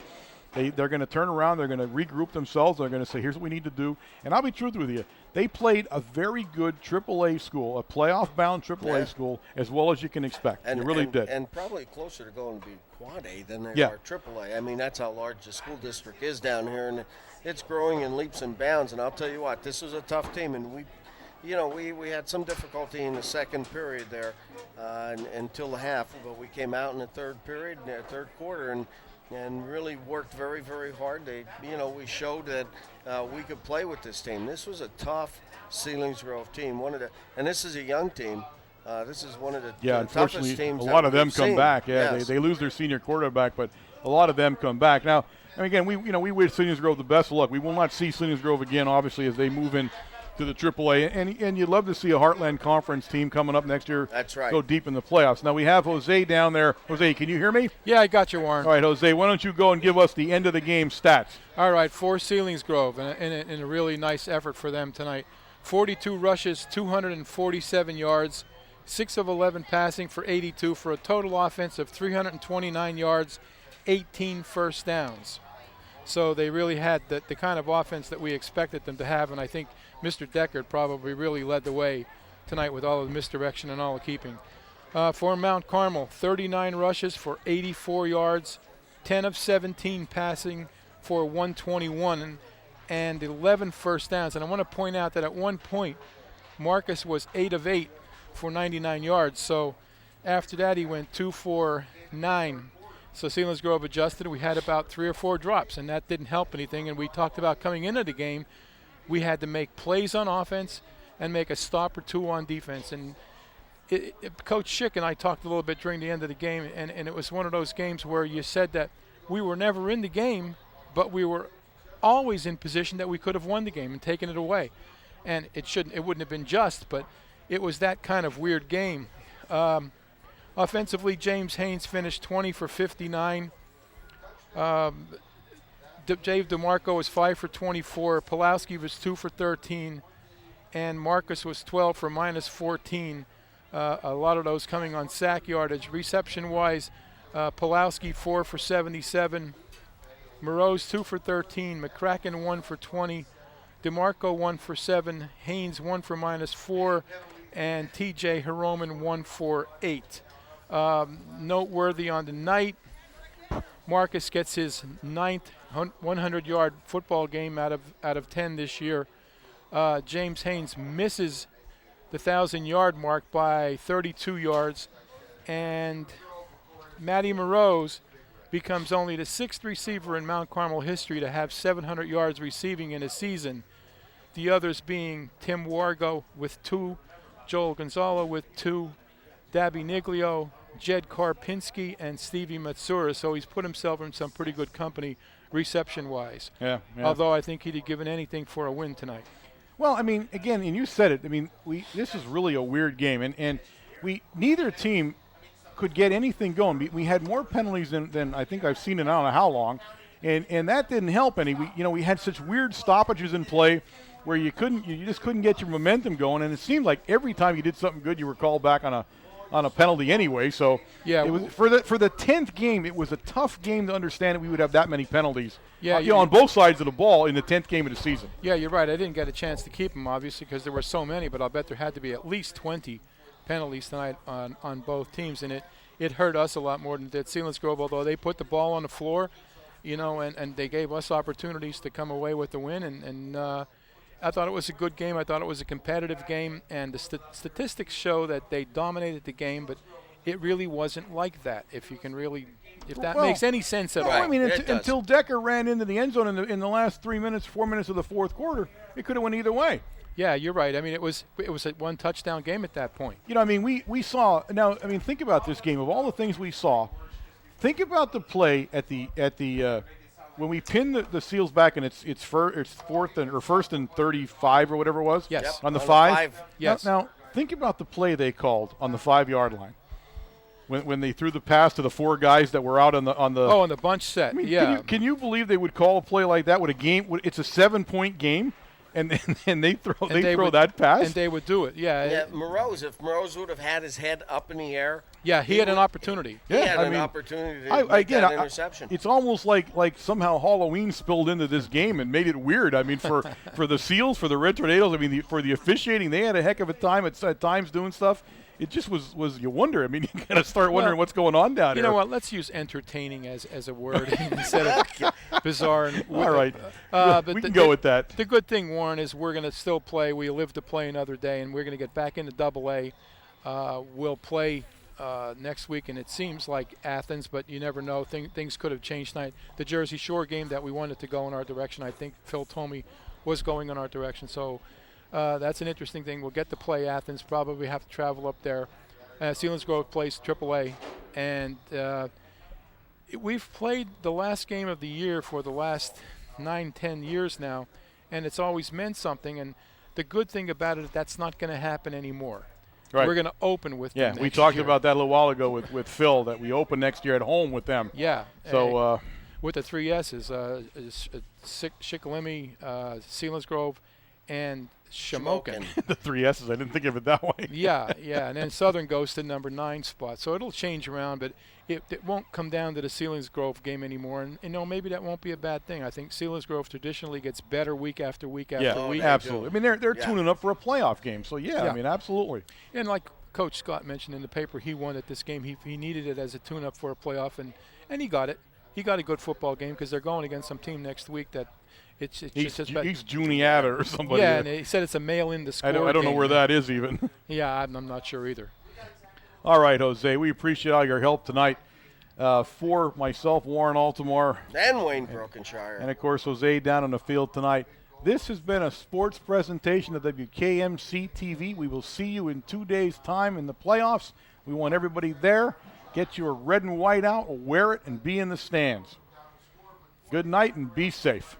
they're going to turn around, they're going to regroup themselves, they're going to say, here's what we need to do. And I'll be truthful with you. They played a very good AAA school, a playoff-bound AAA school, as well as you can expect. They really did. And probably closer to going to be Quad A than they are AAA. I mean, that's how large the school district is down here, and it's growing in leaps and bounds. And I'll tell you what, this was a tough team, and we had some difficulty in the second period there until the half, but we came out in the third quarter, and really worked very, very hard. We showed that we could play with this team. This was a tough Selingsgrove team. And this is a young team. This is one of the toughest teams. A lot of them come back. They lose their senior quarterback, but a lot of them come back. Now, and again, we wish Selingsgrove the best of luck. We will not see Selingsgrove again, obviously, as they move in to the AAA, and you'd love to see a Heartland Conference team coming up next year. That's right. Go deep in the playoffs. Now we have Jose down there. Jose, can you hear me? Yeah, I got you, Warren. All right, Jose, why don't you go and give us the end of the game stats? All right, for Selingsgrove, in a really nice effort for them tonight. 42 rushes, 247 yards, 6 of 11 passing for 82 for a total offense of 329 yards, 18 first downs. So they really had the kind of offense that we expected them to have, and I think Mr. Deckard probably really led the way tonight with all of the misdirection and all the keeping. For Mount Carmel, 39 rushes for 84 yards, 10 of 17 passing for 121, and 11 first downs. And I want to point out that at one point, Marcus was 8 of 8 for 99 yards. So after that, he went 2 for 9 So Selingsgrove adjusted. We had about 3 or 4 drops, and that didn't help anything. And we talked about coming into the game, we had to make plays on offense and make a stop or 2 on defense. And Coach Schick and I talked a little bit during the end of the game, and it was one of those games where you said that we were never in the game, but we were always in position that we could have won the game and taken it away. And it wouldn't have been just, but it was that kind of weird game. Offensively, James Haynes finished 20 for 59. Dave DeMarco was 5 for 24. Pulowski was 2 for 13. And Marcus was 12 for -14. A lot of those coming on sack yardage. Reception-wise, Pulowski 4 for 77. Moreau's 2 for 13. McCracken 1 for 20. DeMarco 1 for 7. Haynes 1 for -4. And TJ Hiroman 1 for 8. Noteworthy on the night, Marcus gets his 9th 100-yard football game out of 10 this year. James Haynes misses the 1,000-yard mark by 32 yards, and Matty Moreau's becomes only the 6th receiver in Mount Carmel history to have 700 yards receiving in a season. The others being Tim Wargo with 2, Joel Gonzalo with 2, Dabby Niglio, Jed Karpinski, and Stevie Matsura. So he's put himself in some pretty good company reception-wise. Yeah. Although I think he'd have given anything for a win tonight. Well, I mean, again, and you said it. I mean, this is really a weird game, and neither team could get anything going. We had more penalties than I think I've seen in I don't know how long, and that didn't help any. We had such weird stoppages in play where you just couldn't get your momentum going, and it seemed like every time you did something good, you were called back on a penalty anyway. So yeah, it was for the 10th game. It was a tough game to understand that we would have that many penalties. Yeah, on both sides of the ball in the 10th game of the season. Yeah, you're right. I didn't get a chance to keep them obviously because there were so many, but I'll bet there had to be at least 20 penalties tonight on both teams, and it hurt us a lot more than it did Selingsgrove. Although they put the ball on the floor, and they gave us opportunities to come away with the win, and I thought it was a good game. I thought it was a competitive game, and the statistics show that they dominated the game, but it really wasn't like that. If that makes any sense at all. I mean, until Decker ran into the end zone in the last 4 minutes of the fourth quarter, it could have went either way. Yeah, you're right. I mean, it was a 1-touchdown game at that point. I mean, we saw. Now, I mean, think about this game. Of all the things we saw, think about the play at the when we pinned the Seals back and it's first and 35 or whatever it was. Yes. Yep. On the 5. Yes. Now think about the play they called on the 5-yard line when they threw the pass to the 4 guys that were out on the. On the bunch set. I mean, yeah. Can you believe they would call a play like that with a game? It's a 7-point game. And they throw that pass, and they would do it. Yeah. If Moreau's would have had his head up in the air, yeah, he had an opportunity. He had an opportunity to make that interception. It's almost like somehow Halloween spilled into this game and made it weird. I mean, for the Seals, for the Red Tornadoes, I mean, for the officiating, they had a heck of a time at times doing stuff. It just was you wonder. I mean, you kind of start wondering what's going on down here. You know what? Let's use entertaining as a word instead of bizarre. All right. But we can go with that. The good thing, Warren, is we're going to still play. We live to play another day, and we're going to get back into AA. We'll play next week, and it seems like Athens, but you never know. Things could have changed tonight. The Jersey Shore game that we wanted to go in our direction, I think Phil told me was going in our direction. So that's an interesting thing. We'll get to play Athens. Probably have to travel up there. Selingsgrove plays AAA, and we've played the last game of the year for the last 9-10 years now, and it's always meant something. And the good thing about it is that's not going to happen anymore. Right. We're going to open with them we talked year. about that a little while ago with Phil, that we open next year at home with them. Yeah. So with the 3 S's, Shikellamy, Selingsgrove, and Shamokin. The 3 S's, I didn't think of it that way. Yeah, and then Southern goes to number 9 spot. So it'll change around, but it won't come down to the Selingsgrove game anymore. And, maybe that won't be a bad thing. I think Selingsgrove traditionally gets better week after week after week. Absolutely. I mean, they're tuning up for a playoff game. So, I mean, absolutely. And like Coach Scott mentioned in the paper, he wanted this game. He needed it as a tune-up for a playoff, and he got it. He got a good football game because they're going against some team next week that he's Juniata or somebody. Yeah, and he said it's a mail in the score. I don't know where that is even. Yeah, I'm not sure either. All right, Jose, we appreciate all your help tonight. for myself, Warren Altamar, And Wayne Brokenshire. and of course Jose down on the field tonight. This has been a sports presentation of WKMC TV. We will see you in 2 days' time in the playoffs. We want everybody there. Get your red and white out, wear it, and be in the stands. Good night and be safe.